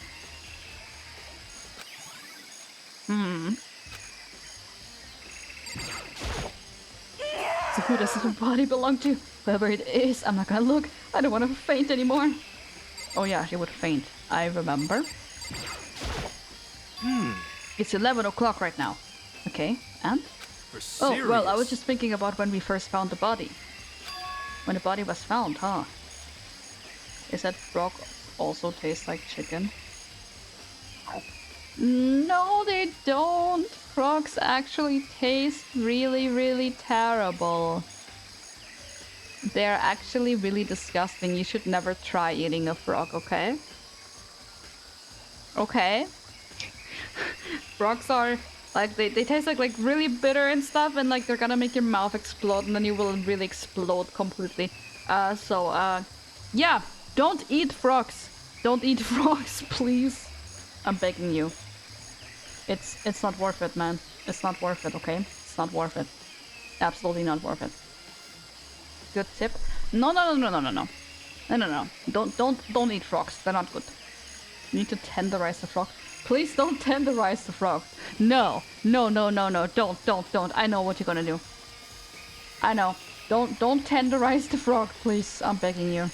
Speaker 1: So who does the body belong to? Whoever it is, I'm not gonna look. I don't want to faint anymore. Oh yeah, she would faint. I remember. It's 11 o'clock right now. Okay, and? Oh, well, I was just thinking about when we first found the body. When the body was found, huh? Is that frog also tastes like chicken? No, they don't. Frogs actually taste really, really terrible. They're actually really disgusting. You should never try eating a frog, okay? Okay. Frogs are like they taste like really bitter and stuff, and like they're gonna make your mouth explode, and then you will really explode completely. Yeah, don't eat frogs. Don't eat frogs, please. I'm begging you. It's not worth it, man. It's not worth it, okay? It's not worth it. Absolutely not worth it. Good tip. No. Don't eat frogs. They're not good. You need to tenderize the frog. Please don't tenderize the frog. No. Don't. I know what you're gonna do. I know. Don't tenderize the frog, please. I'm begging you.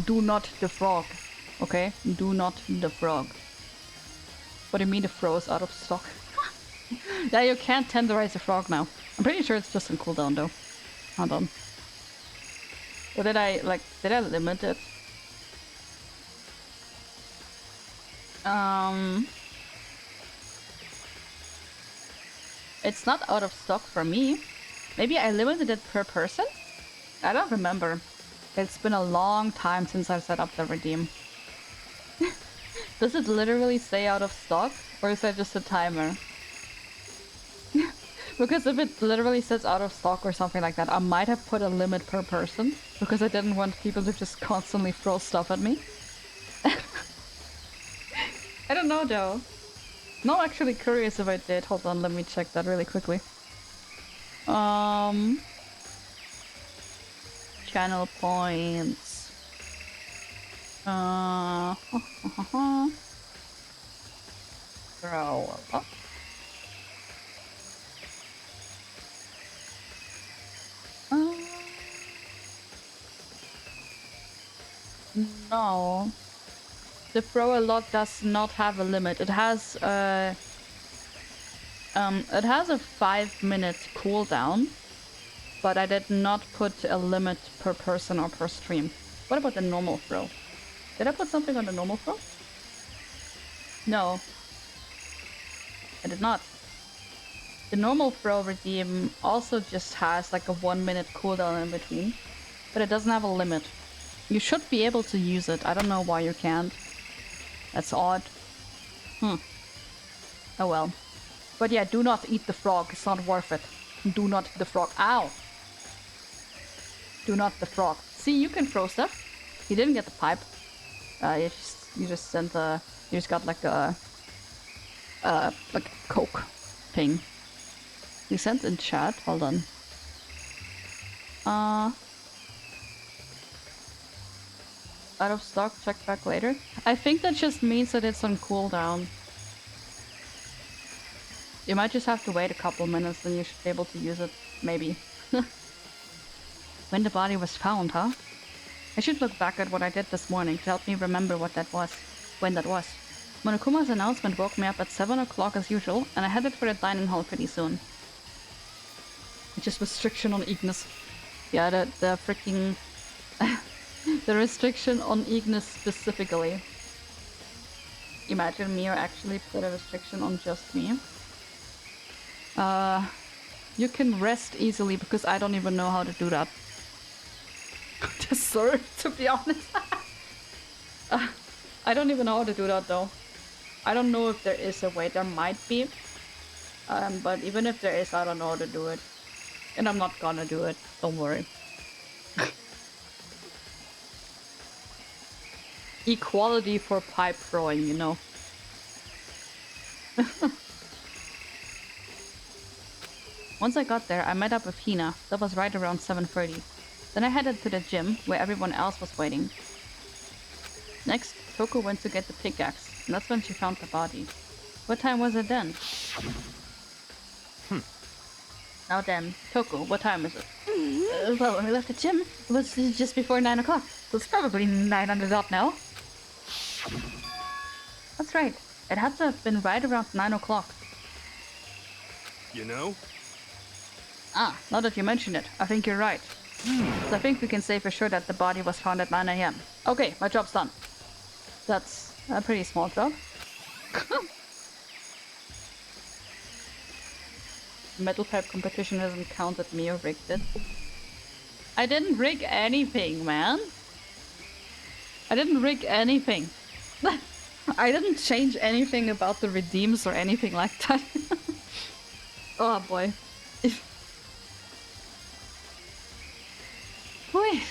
Speaker 1: Do not the frog. Okay? Do not the frog. What do you mean the fro is out of stock? Yeah, you can't tenderize the frog now. I'm pretty sure it's just on cooldown though. Hold on. Or did I limit it? It's not out of stock for me. Maybe I limited it per person? I don't remember. It's been a long time since I've set up the redeem. Does it literally say out of stock? Or is that just a timer? Because if it literally says out of stock or something like that, I might have put a limit per person. Because I didn't want people to just constantly throw stuff at me. I don't know though. Not actually curious if I did. Hold on, let me check that really quickly. Channel points. Throw up. No. The throw a lot does not have a limit. It has a 5-minute cooldown, but I did not put a limit per person or per stream. What about the normal throw? Did I put something on the normal throw? No. I did not. The normal throw redeem also just has like a 1-minute cooldown in between, but it doesn't have a limit. You should be able to use it. I don't know why you can't. That's odd. Oh well. But yeah, do not eat the frog. It's not worth it. Do not eat the frog. Ow! Do not the frog. See, you can throw stuff. You didn't get the pipe. You just sent a... You just got like a Coke thing. You sent in chat. Hold on. Out of stock, check back later. I think that just means that it's on cooldown. You might just have to wait a couple minutes, then you should be able to use it. Maybe. When the body was found, huh? I should look back at what I did this morning to help me remember what that was. When that was. Monokuma's announcement woke me up at 7 o'clock as usual, and I headed for the dining hall pretty soon. Just restriction on Ignis. Yeah, the freaking... the restriction on Ignis specifically. Imagine me or actually put a restriction on just me. You can rest easily because I don't even know how to do that. Deserve, to be honest. I don't even know how to do that though. I don't know if there is a way. There might be. But even if there is, I don't know how to do it. And I'm not gonna do it. Don't worry. Equality for pipe throwing, you know. Once I got there, I met up with Hina. That was right around 7:30. Then I headed to the gym, where everyone else was waiting. Next, Toko went to get the pickaxe, and that's when she found the body. What time was it then? Now then, Toko, what time is it? Well, when we left the gym, it was just before 9 o'clock. So it's probably 9 on the dot now. That's right. It had to have been right around 9 o'clock.
Speaker 3: You know?
Speaker 1: Ah, now that you mention it, I think you're right. So I think we can say for sure that the body was found at 9 AM. Okay, my job's done. That's a pretty small job. Metal pipe competition hasn't counted me or rigged it. I didn't rig anything, man. I didn't rig anything. I didn't change anything about the redeems or anything like that. Oh boy. Boy.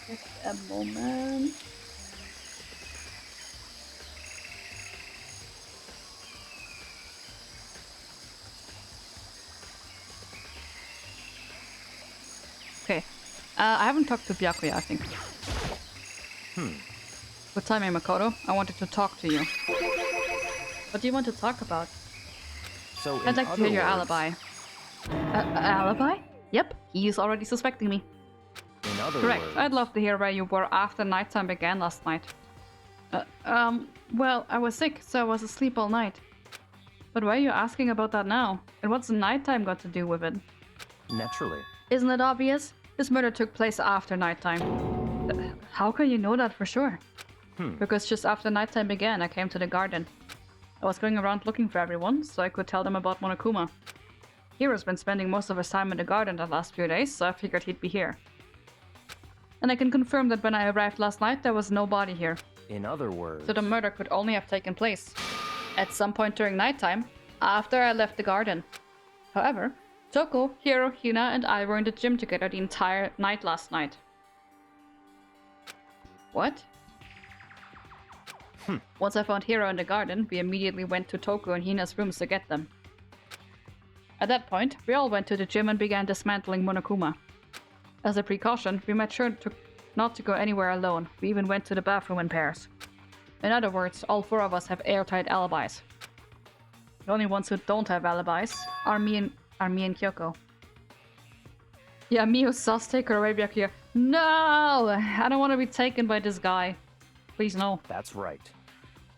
Speaker 1: Just a moment. Okay. I haven't talked to Byakuya, I think. Good timing, Makoto. I wanted to talk to you. What do you want to talk about?
Speaker 5: So,
Speaker 1: I'd like to hear your alibi. Alibi? Yep, he is already suspecting me.
Speaker 5: In other
Speaker 1: Correct.
Speaker 5: words,
Speaker 1: I'd love to hear where you were after nighttime began last night. Well, I was sick, so I was asleep all night. But why are you asking about that now? And what's the nighttime got to do with it?
Speaker 5: naturally.
Speaker 1: Isn't it obvious? This murder took place after nighttime. How can you know that for sure? Because just after nighttime began, I came to the garden. I was going around looking for everyone, so I could tell them about Monokuma. Hiro's been spending most of his time in the garden the last few days, so I figured he'd be here. And I can confirm that when I arrived last night, there was no body here.
Speaker 5: In other words,
Speaker 1: So the murder could only have taken place at some point during nighttime, after I left the garden. However, Toko, Hiro, Hina, and I were in the gym together the entire night last night. What? Once I found Hiro in the garden, we immediately went to Toko and Hina's rooms to get them. At that point, we all went to the gym and began dismantling Monokuma. As a precaution, we made sure not to go anywhere alone. We even went to the bathroom in pairs. In other words, all four of us have airtight alibis. The only ones who don't have alibis are me and Kyoko. Yeah, Mio sus, take her away back here. No! I don't want to be taken by this guy. Please no.
Speaker 5: that's right.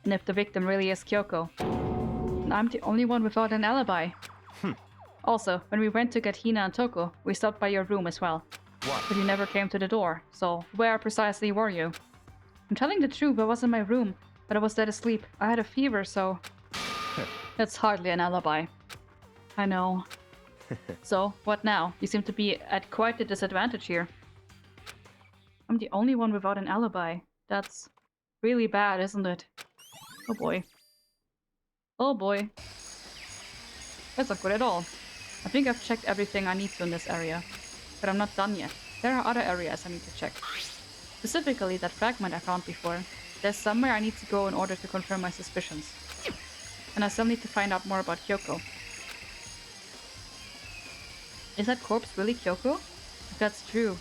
Speaker 1: And if the victim really is Kyoko, then I'm the only one without an alibi. Also, when we went to get Hina and Toko, we stopped by your room as well.
Speaker 5: What?
Speaker 1: But you never came to the door, so where precisely were you? I'm telling the truth, I was in my room, but I was dead asleep. I had a fever, so... That's hardly an alibi. I know. So, what now? You seem to be at quite a disadvantage here. I'm the only one without an alibi. That's really bad, isn't it? Oh boy. Oh boy. That's not good at all. I think I've checked everything I need to in this area. But I'm not done yet. There are other areas I need to check. Specifically that fragment I found before. There's somewhere I need to go in order to confirm my suspicions. And I still need to find out more about Kyoko. Is that corpse really Kyoko? If that's true.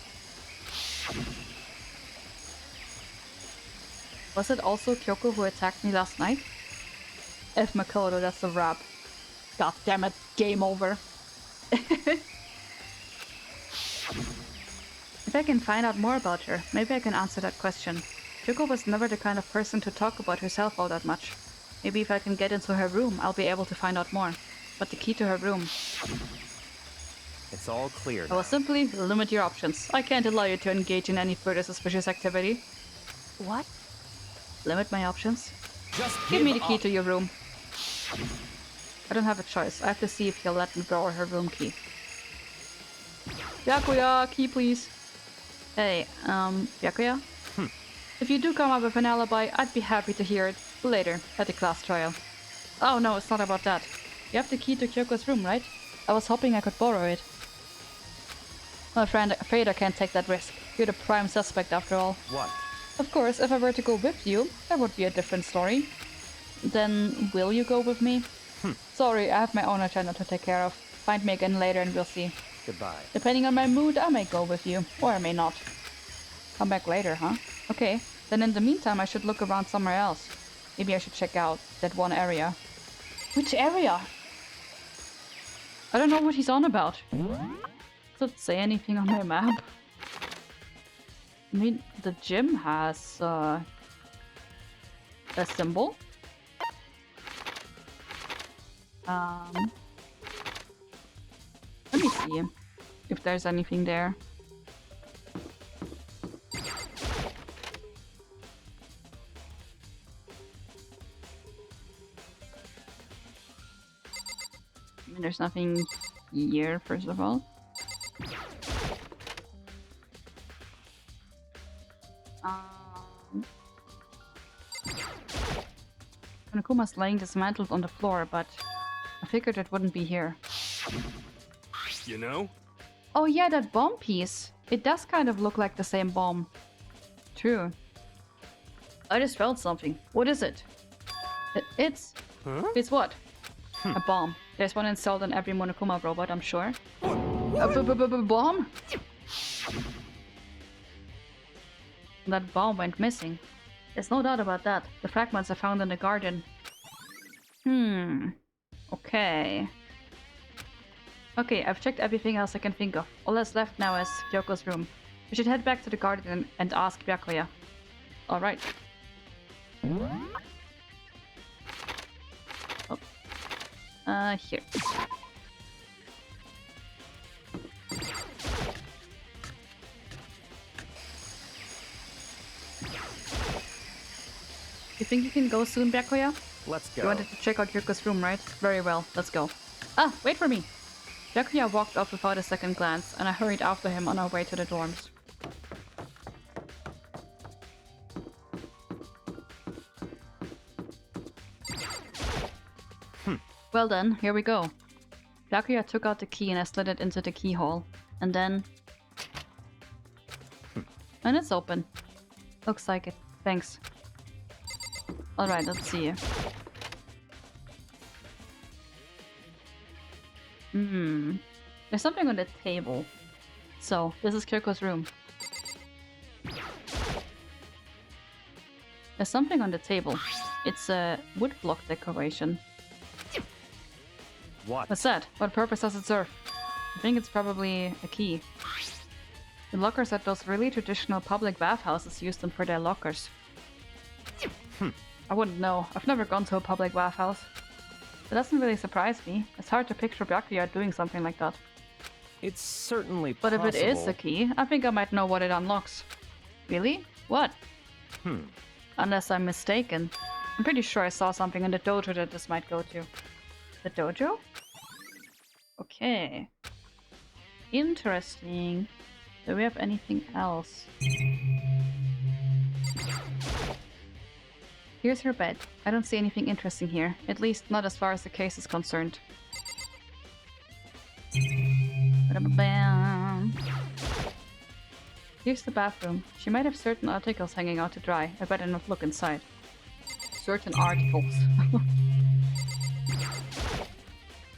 Speaker 1: Was it also Kyoko who attacked me last night? F Makoto, that's a wrap. God damn it, game over. If I can find out more about her, maybe I can answer that question. Kyoko was never the kind of person to talk about herself all that much. Maybe if I can get into her room, I'll be able to find out more. But the key to her room...
Speaker 5: It's all clear.
Speaker 1: I will simply limit your options. I can't allow you to engage in any further suspicious activity.
Speaker 6: What?
Speaker 1: Limit my options?
Speaker 5: Just
Speaker 1: Give me the key
Speaker 5: up.
Speaker 1: to your room. I don't have a choice. I have to see if he'll let me borrow her room key. Byakuya, key please. Hey, Byakuya? If you do come up with an alibi, I'd be happy to hear it later at the class trial. Oh no, it's not about that. You have the key to Kyoko's room, right? I was hoping I could borrow it. My friend, afraid I can't take that risk. You're the prime suspect after all.
Speaker 5: What?
Speaker 1: Of course, if I were to go with you, that would be a different story. Then, will you go with me? Sorry, I have my own agenda to take care of. Find me again later and we'll see.
Speaker 5: Goodbye.
Speaker 1: Depending on my mood, I may go with you, or I may not. Come back later, huh? Okay, then in the meantime I should look around somewhere else. Maybe I should check out that one area. Which area? I don't know what he's on about. Does it say anything on my map? I mean, the gym has a symbol. Let me see if there's anything there. I mean, there's nothing here, first of all. Konokuma's laying dismantled on the floor, but I figured it wouldn't be here.
Speaker 3: You know?
Speaker 1: Oh yeah, that bomb piece. It does kind of look like the same bomb. True. I just felt something. What is it? It's...
Speaker 3: Huh?
Speaker 1: It's what? A bomb. There's one installed on every Monokuma robot, I'm sure. A bomb? That bomb went missing. There's no doubt about that. The fragments are found in the garden. Okay. Okay, I've checked everything else I can think of. All that's left now is Kyoko's room. We should head back to the garden and ask Byakuya. Alright. Oh. Here. You think you can go soon, Byakuya?
Speaker 5: Let's go.
Speaker 1: You wanted to check out Kyoko's room, right? Very well, let's go. Ah, wait for me! Byakuya walked off without a second glance, and I hurried after him on our way to the dorms. Well then, here we go. Byakuya took out the key and I slid it into the keyhole. And then... And it's open. Looks like it. Thanks. Alright, let's see. There's something on the table. So, this is Kyoko's room. There's something on the table. It's a wood block decoration.
Speaker 5: What?
Speaker 1: What's that? What purpose does it serve? I think it's probably a key. The lockers at those really traditional public bathhouses use them for their lockers. I wouldn't know. I've never gone to a public bathhouse. It doesn't really surprise me. It's hard to picture Byakuya doing something like that.
Speaker 5: It's certainly
Speaker 1: But
Speaker 5: possible.
Speaker 1: if it is a key, I think I might know what it unlocks. Really? What? Unless I'm mistaken. I'm pretty sure I saw something in the dojo that this might go to. The dojo? Okay. Interesting. Do we have anything else? Here's her bed. I don't see anything interesting here. At least not as far as the case is concerned. Ba-da-ba-bam. Here's the bathroom. She might have certain articles hanging out to dry. I better not look inside. Certain articles.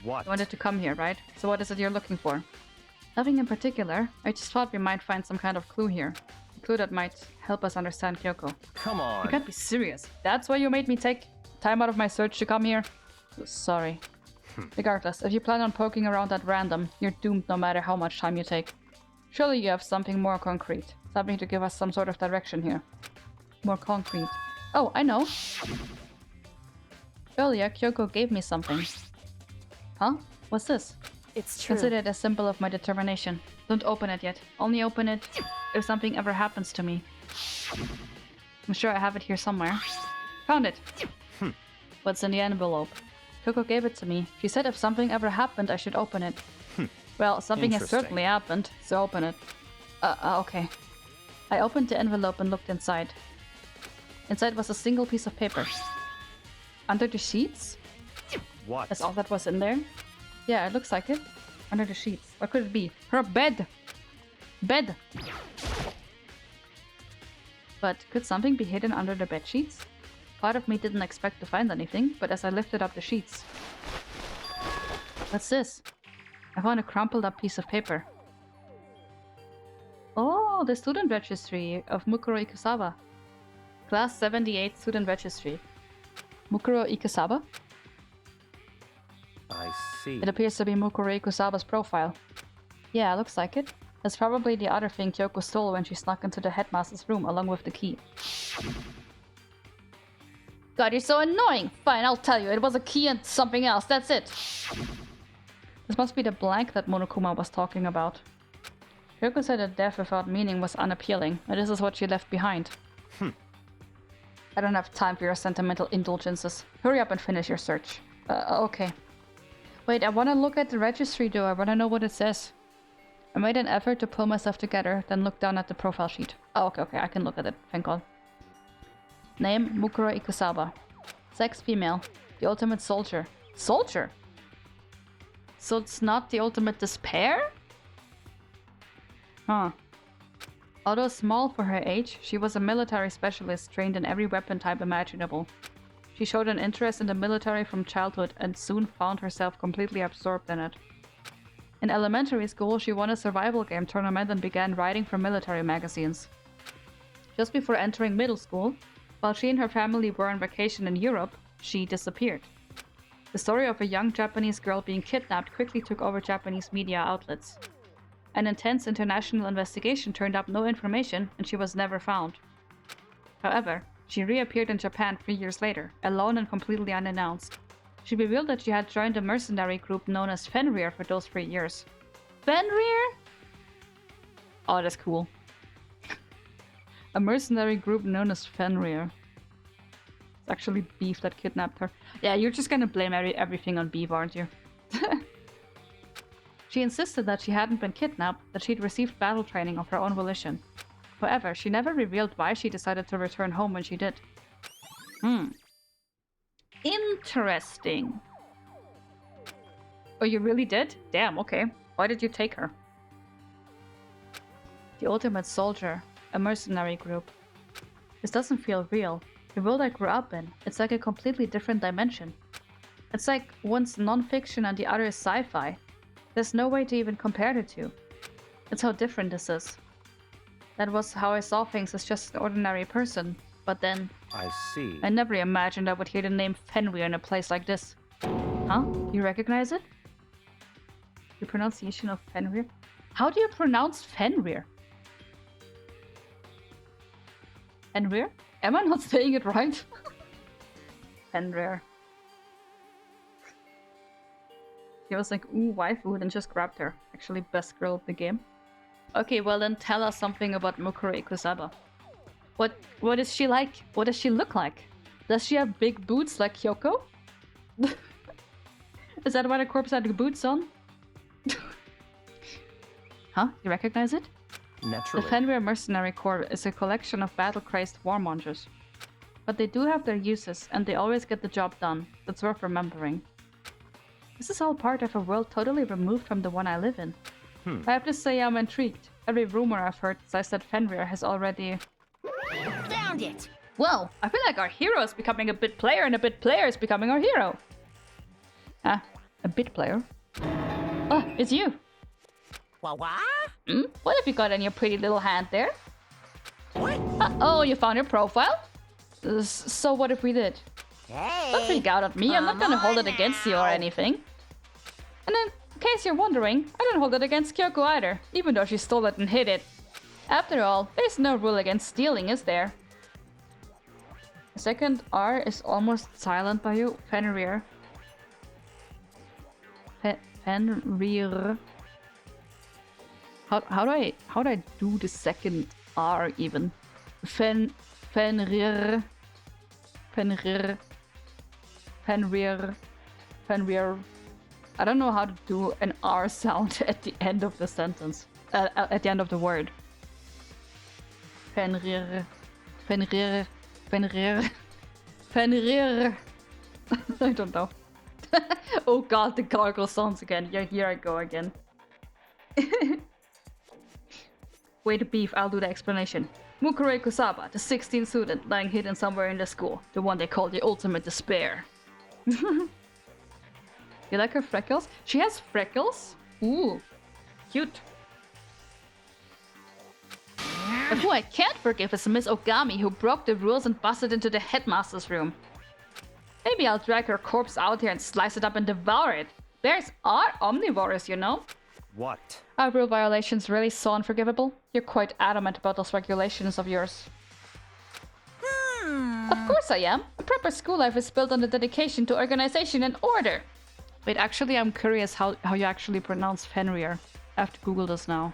Speaker 5: What?
Speaker 1: You wanted to come here, right? So what is it you're looking for? Nothing in particular. I just thought we might find some kind of clue here. A clue that might help us understand Kyoko.
Speaker 5: Come on.
Speaker 1: You can't be serious. That's why you made me take time out of my search to come here? Sorry. Regardless, if you plan on poking around at random, you're doomed no matter how much time you take. Surely you have something more concrete. Something to give us some sort of direction here. More concrete. Oh, I know. Earlier, Kyoko gave me something. Huh? What's this?
Speaker 6: It's true.
Speaker 1: Consider it a symbol of my determination. Don't open it yet. Only open it if something ever happens to me. I'm sure I have it here somewhere. Found it! What's in the envelope? Kyoko gave it to me. She said if something ever happened, I should open it. Well, something has certainly happened, so open it. Okay. I opened the envelope and looked inside. Inside was a single piece of paper. Under the sheets?
Speaker 5: What?
Speaker 1: That's all that was in there? Yeah, it looks like it. Under the sheets. What could it be? Her bed! Bed! But could something be hidden under the bed sheets? Part of me didn't expect to find anything, but as I lifted up the sheets... What's this? I found a crumpled up piece of paper. Oh, the student registry of Mukuro Ikusawa. Class 78 student registry. Mukuro Ikusawa?
Speaker 5: I see.
Speaker 1: It appears to be Mukuro Ikusawa's profile. Yeah, looks like it. That's probably the other thing Kyoko stole when she snuck into the headmaster's room along with the key. God, you're so annoying. Fine, I'll tell you. It was a key and something else. That's it. This must be the blank that Monokuma was talking about. Ryoko said that death without meaning was unappealing, and this is what she left behind. I don't have time for your sentimental indulgences. Hurry up and finish your search. Okay. Wait, I want to look at the registry though. I want to know what it says. I made an effort to pull myself together, then looked down at the profile sheet. Oh, okay, I can look at it. Thank God. Name, Mukuro Ikusaba. Sex, female. The ultimate soldier. Soldier? So it's not the ultimate despair? Huh. Although small for her age, she was a military specialist trained in every weapon type imaginable. She showed an interest in the military from childhood and soon found herself completely absorbed in it. In elementary school, she won a survival game tournament and began writing for military magazines. Just before entering middle school, while she and her family were on vacation in Europe, she disappeared. The story of a young Japanese girl being kidnapped quickly took over Japanese media outlets. An intense international investigation turned up no information, and she was never found. However, she reappeared in Japan 3 years later, alone and completely unannounced. She revealed that she had joined a mercenary group known as Fenrir for those 3 years. Fenrir? Oh, that's cool. A mercenary group known as Fenrir. It's actually Beef that kidnapped her. Yeah, you're just gonna blame everything on Beef, aren't you? She insisted that she hadn't been kidnapped, that she'd received battle training of her own volition. However, she never revealed why she decided to return home when she did. Interesting. Oh, you really did? Damn, okay. Why did you take her? The ultimate soldier. A mercenary group. This doesn't feel real. The world I grew up in, it's like a completely different dimension. It's like one's non-fiction and the other is sci-fi. There's no way to even compare the two. That's how different this is. That was how I saw things as just an ordinary person. But then...
Speaker 5: I see.
Speaker 1: I never imagined I would hear the name Fenrir in a place like this. Huh? You recognize it? The pronunciation of Fenrir? How do you pronounce Fenrir? Fenrir? Am I not saying it right? Fenrir. He was like, ooh, waifu, and just grabbed her. Actually, best girl of the game. Okay, well then tell us something about Mukuro Ikusaba. What is she like? What does she look like? Does she have big boots like Kyoko? Is that why the corpse had the boots on? Huh? You recognize it?
Speaker 5: Naturally.
Speaker 1: The Fenrir Mercenary Corps is a collection of battle-crazed warmongers. But they do have their uses, and they always get the job done. That's worth remembering. This is all part of a world totally removed from the one I live in. I have to say I'm intrigued. Every rumor I've heard says that Fenrir has already...
Speaker 4: Found it!
Speaker 1: Well, I feel like our hero is becoming a bit player and a bit player is becoming our hero. Ah, a bit player? Oh, it's you.
Speaker 4: What?
Speaker 1: What have you got in your pretty little hand there?
Speaker 4: What?
Speaker 1: Oh, you found your profile? So what if we did?
Speaker 4: Hey!
Speaker 1: Don't freak out at me, I'm not gonna hold it against you or anything. And in case you're wondering, I don't hold it against Kyoko either, even though she stole it and hid it. After all, there's no rule against stealing, is there? The second R is almost silent by you. Fenrir. Fenrir. How do I do the second R even? Fenrir. I don't know how to do an R sound at the end of the sentence. At the end of the word. Fenrir. I don't know. Oh god, the gargle sounds again. Yeah, here I go again. Wait, Beef, I'll do the explanation. Mukuro Ikusaba, the 16th student lying hidden somewhere in the school. The one they call the ultimate despair. You like her freckles? She has freckles? Ooh, cute. But who I can't forgive is Miss Ogami, who broke the rules and busted into the headmaster's room. Maybe I'll drag her corpse out here and slice it up and devour it. Bears are omnivores, you know?
Speaker 5: What?
Speaker 1: Are rule violations really so unforgivable? You're quite adamant about those regulations of yours. Of course I am. A proper school life is built on the dedication to organization and order. Wait, actually, I'm curious how you actually pronounce Fenrir. I have to Google this now.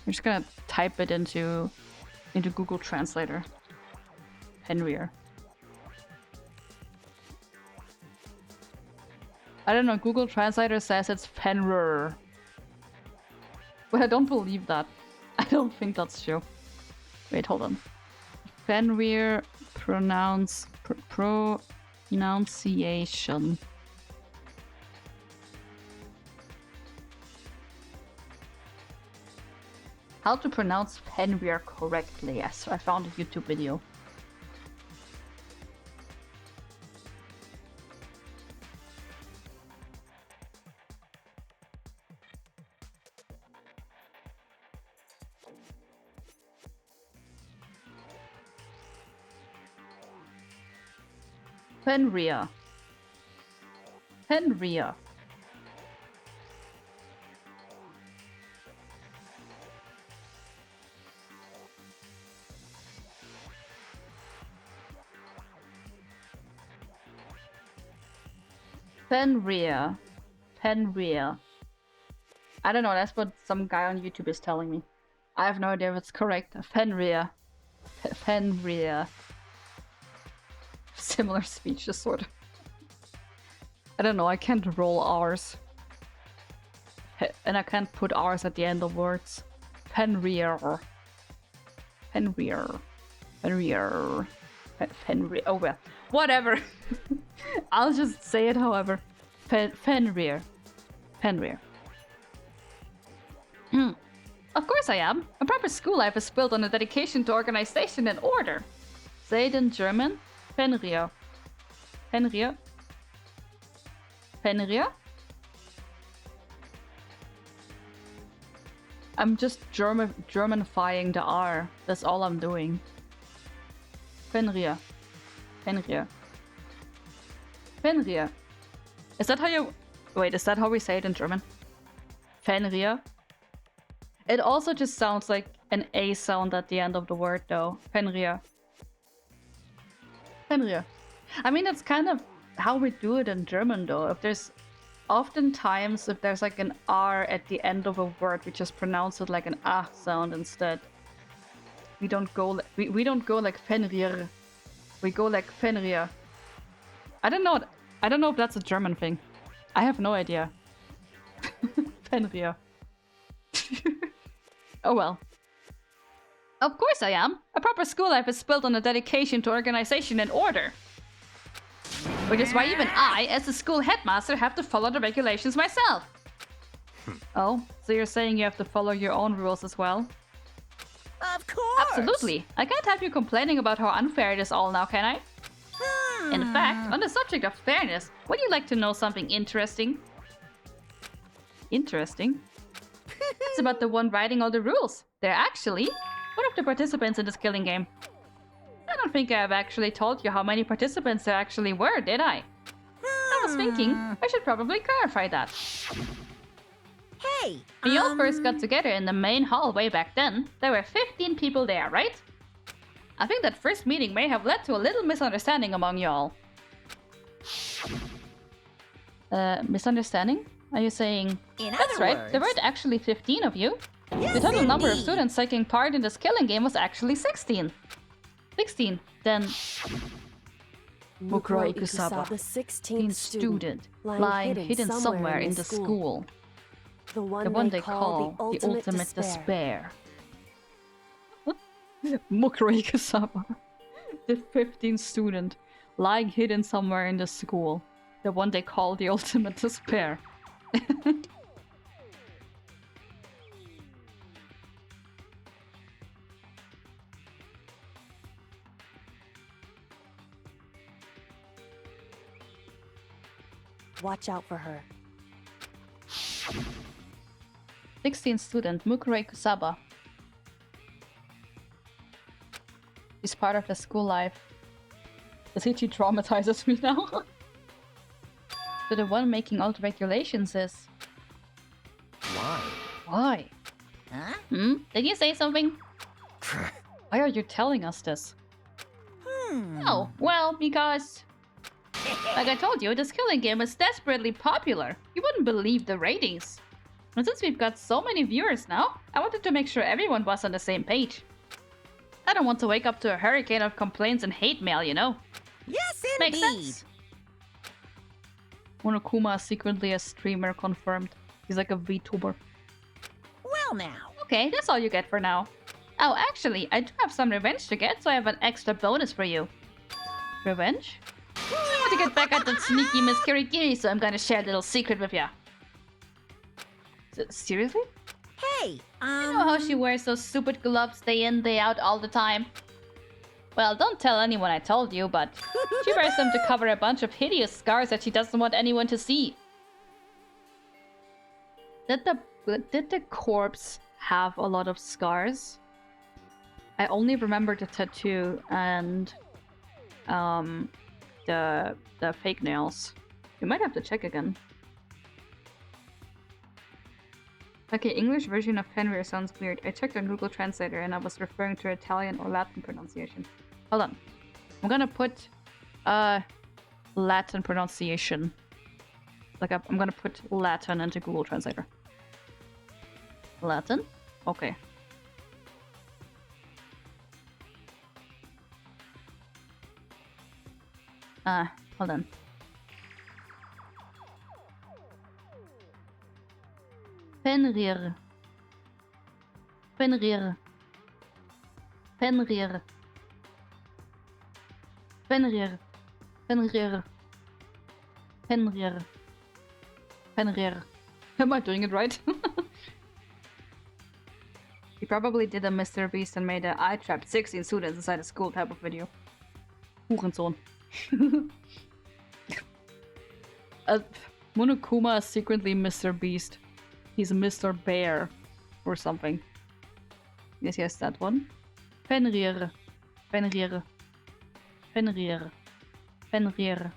Speaker 1: I'm just gonna type it into Google Translator. Fenrir. I don't know, Google Translator says it's Fenrir. But I don't believe that. I don't think that's true. Wait, hold on. Fenrir pronunciation. How to pronounce Fenrir correctly. Yes, I found a YouTube video. Fenrir. Fenrir. Fenrir. Fenrir. I don't know, that's what some guy on YouTube is telling me. I have no idea if it's correct. Fenrir. Fenrir. Similar speeches, sort of. I don't know, I can't roll R's. And I can't put R's at the end of words. Fenrir. Fenrir. Fenrir. Fenrir. Oh well. Whatever. I'll just say it however. Fenrir. Fenrir. Of course I am. A proper school life is built on a dedication to organization and order. Say it in German. Fenrir. Fenrir. Fenrir? I'm just Germanifying the R. That's all I'm doing. Fenrir. Fenrir. Fenrir. Is that how you... Wait, is that how we say it in German? Fenrir? It also just sounds like an A sound at the end of the word though. Fenrir. Fenrir. I mean, that's kind of how we do it in German though. If there's like an R at the end of a word, we just pronounce it like an A sound instead. We don't go we don't go like Fenrir. We go like Fenrir. I don't know if that's a German thing. I have no idea. Fenrir. Oh well. Of course I am. A proper school life is built on a dedication to organization and order. Which is why even I, as the school headmaster, have to follow the regulations myself. Oh, so you're saying you have to follow your own rules as well?
Speaker 4: Of course!
Speaker 1: Absolutely. I can't have you complaining about how unfair it is all now, can I? In fact, on the subject of fairness, would you like to know something interesting? Interesting? It's about the one writing all the rules. They're actually one of the participants in this killing game. I don't think I have actually told you how many participants there actually were, did I? I was thinking I should probably clarify that.
Speaker 4: Hey!
Speaker 1: When you all first got together in the main hall way back then, there were 15 people there, right? I think that first meeting may have led to a little misunderstanding among y'all. Misunderstanding? Are you saying... That's right, there weren't actually 15 of you.
Speaker 4: Yes,
Speaker 1: The total number of
Speaker 4: indeed.
Speaker 1: students taking part in this killing game was actually 16. 16. Then... Mukuro Ikusaba,
Speaker 6: the 16th
Speaker 1: student, lying hidden somewhere in the school.
Speaker 6: The
Speaker 1: The
Speaker 6: one they call the ultimate despair.
Speaker 1: Mukuro Ikusaba, the 15th student, lying hidden somewhere in the school. The one they call the ultimate despair.
Speaker 6: Watch out for her.
Speaker 1: 16th student, Mukuro Ikusaba. He's part of the school life. The city traumatizes me now. So the one making all the regulations is...
Speaker 5: Why?
Speaker 1: Why?
Speaker 4: Huh?
Speaker 1: Did you say something? Why are you telling us this? Oh, well, because... Like I told you, this killing game is desperately popular. You wouldn't believe the ratings. And since we've got so many viewers now, I wanted to make sure everyone was on the same page. I don't want to wake up to a hurricane of complaints and hate mail, you know?
Speaker 4: Yes,
Speaker 1: Makes
Speaker 4: indeed.
Speaker 1: sense. Monokuma is secretly a streamer confirmed. He's like a VTuber.
Speaker 4: Well now.
Speaker 1: Okay, that's all you get for now. Oh, actually, I do have some revenge to get, so I have an extra bonus for you. Revenge? I want to get back at that sneaky Miss Kirigiri, so I'm gonna share a little secret with ya. Seriously?
Speaker 4: Hey,
Speaker 1: You know how she wears those stupid gloves day in, day out all the time? Well, don't tell anyone I told you, but she wears them to cover a bunch of hideous scars that she doesn't want anyone to see. Did the corpse have a lot of scars? I only remember the tattoo and the fake nails. You might have to check again. Okay, English version of Fenrir sounds weird. I checked on Google Translator and I was referring to Italian or Latin pronunciation. Hold on. I'm gonna put Latin pronunciation. Like I'm gonna put Latin into Google Translator. Latin? Okay. Hold on. Fenrir. Fenrir. Fenrir. Fenrir. Fenrir. Fenrir. Fenrir. Am I doing it right? He probably did a Mr. Beast and made a I trapped 16 students inside a school type of video. Hurensohn. Monokuma is secretly Mr. Beast. He's Mr. Bear or something. Yes, that one. Fenrir. Fenrir. Fenrir. Fenrir.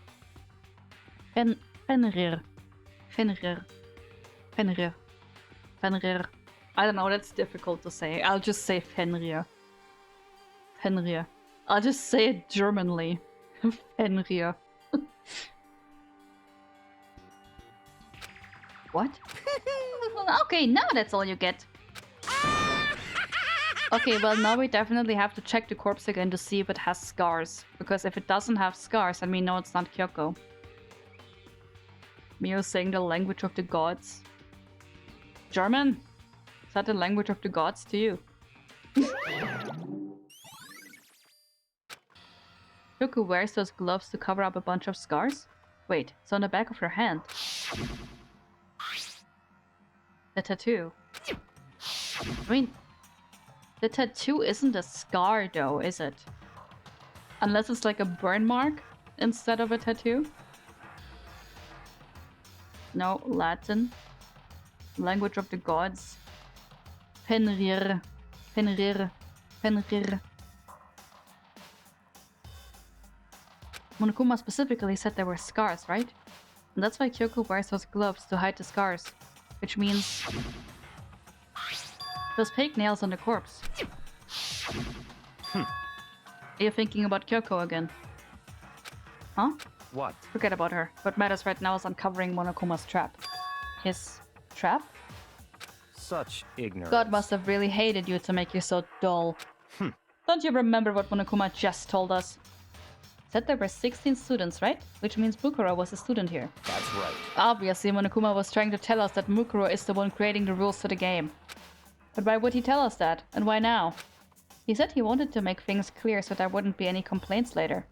Speaker 1: Fenrir. Fenrir. Fenrir. Fenrir. I don't know, that's difficult to say. I'll just say Fenrir. Fenrir. I'll just say it Germanly. Fenrir. What? Okay, now that's all you get. Okay, well now we definitely have to check the corpse again to see if it has scars. Because if it doesn't have scars, then we know it's not Kyoko. Mio saying the language of the gods. German? Is that the language of the gods to you? Kyoko wears those gloves to cover up a bunch of scars? Wait, it's on the back of her hand. The tattoo. I mean, the tattoo isn't a scar though, is it? Unless it's like a burn mark instead of a tattoo. No, Latin. Language of the gods. Fenrir. Fenrir. Fenrir. Monokuma specifically said there were scars, right? And that's why Kyoko wears those gloves to hide the scars. Which means... those fake nails on the corpse. Are you thinking about Kyoko again? Huh?
Speaker 5: What?
Speaker 1: Forget about her. What matters right now is uncovering Monokuma's trap. His trap?
Speaker 5: Such ignorance.
Speaker 1: God must have really hated you to make you so dull. Don't you remember what Monokuma just told us? Said there were 16 students, right? Which means Mukuro was a student here.
Speaker 5: That's right.
Speaker 1: Obviously, Monokuma was trying to tell us that Mukuro is the one creating the rules to the game. But why would he tell us that? And why now? He said he wanted to make things clear so there wouldn't be any complaints later.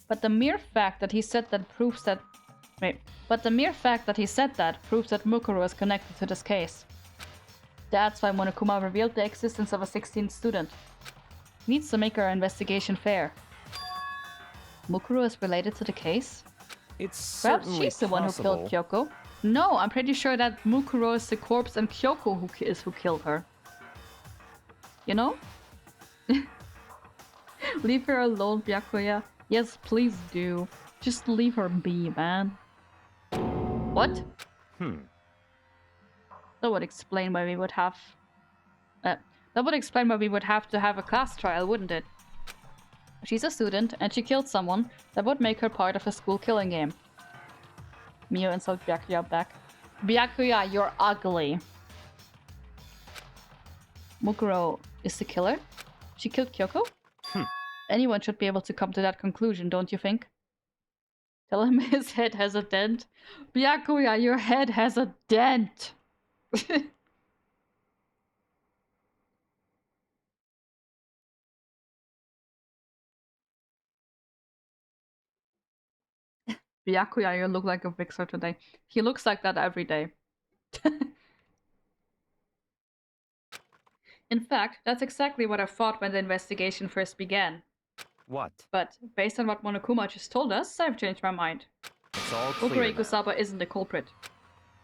Speaker 1: But the mere fact that he said that proves that... Wait. But the mere fact that he said that proves that Mukuro is connected to this case. That's why Monokuma revealed the existence of a 16th student. He needs to make our investigation fair. Mukuro is related to the case?
Speaker 5: It's
Speaker 1: Perhaps
Speaker 5: certainly
Speaker 1: she's the one who killed
Speaker 5: possible.
Speaker 1: Kyoko. No, I'm pretty sure that Mukuro is the corpse and Kyoko who killed her. You know? Leave her alone, Byakuya. Yes, please do. Just leave her be, man. What? That would explain why we would have... that would explain why we would have to have a class trial, wouldn't it? She's a student, and she killed someone that would make her part of a school killing game. Mio insults Byakuya back. Byakuya, you're ugly. Mukuro is the killer? She killed Kyoko? Anyone should be able to come to that conclusion, don't you think? Tell him his head has a dent. Byakuya, your head has a dent! Byakuya, you look like a Vixer today. He looks like that every day. In fact, that's exactly what I thought when the investigation first began.
Speaker 5: What?
Speaker 1: But based on what Monokuma just told us, I've changed my mind.
Speaker 5: It's all clear
Speaker 1: Mukuro
Speaker 5: now.
Speaker 1: Ikusaba isn't the culprit.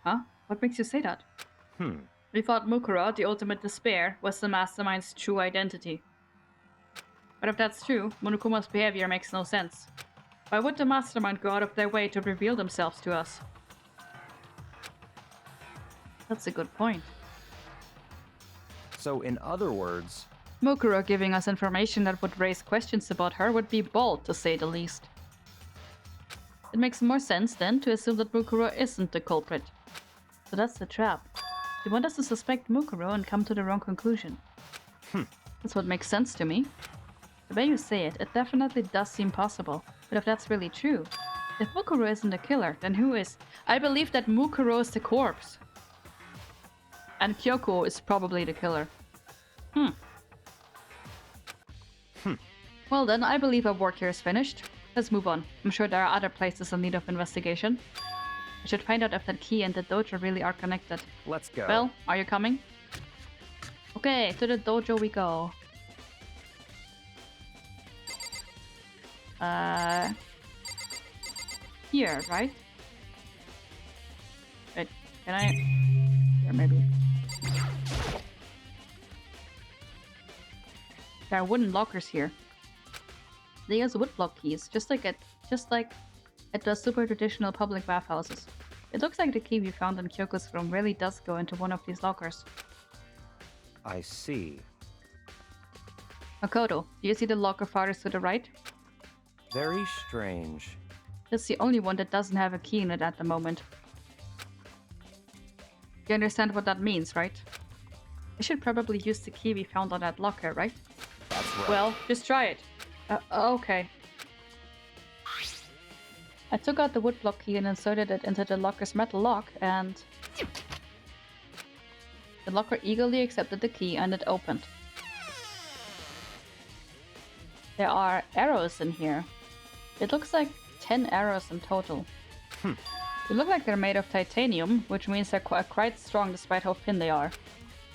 Speaker 1: Huh? What makes you say that? We thought Mukuro, the ultimate despair, was the mastermind's true identity. But if that's true, Monokuma's behavior makes no sense. Why would the mastermind go out of their way to reveal themselves to us? That's a good point.
Speaker 5: So, in other words...
Speaker 1: Mukuro giving us information that would raise questions about her would be bold, to say the least. It makes more sense, then, to assume that Mukuro isn't the culprit. So that's the trap. You want us to suspect Mukuro and come to the wrong conclusion. That's what makes sense to me. The way you say it, it definitely does seem possible. But if that's really true, if Mukuro isn't the killer, then who is? I believe that Mukuro is the corpse. And Kyoko is probably the killer. Well then, I believe our work here is finished. Let's move on. I'm sure there are other places in need of investigation. I should find out if that key and the dojo really are connected.
Speaker 5: Let's go.
Speaker 1: Well, are you coming? Okay, to the dojo we go. Here, right? Wait, can I? Here, maybe. There are wooden lockers here. They use wood block keys, just like at the super traditional public bathhouses. It looks like the key we found in Kyoko's room really does go into one of these lockers.
Speaker 5: I see.
Speaker 1: Makoto, do you see the locker farthest to the right?
Speaker 5: Very strange.
Speaker 1: It's the only one that doesn't have a key in it at the moment. You understand what that means, right? I should probably use the key we found on that locker, right?
Speaker 5: That's right.
Speaker 1: Well, just try it. Okay. I took out the woodblock key and inserted it into the locker's metal lock, and... the locker eagerly accepted the key and it opened. There are arrows in here. It looks like 10 arrows in total. They look like they're made of titanium, which means they're quite strong despite how thin they are.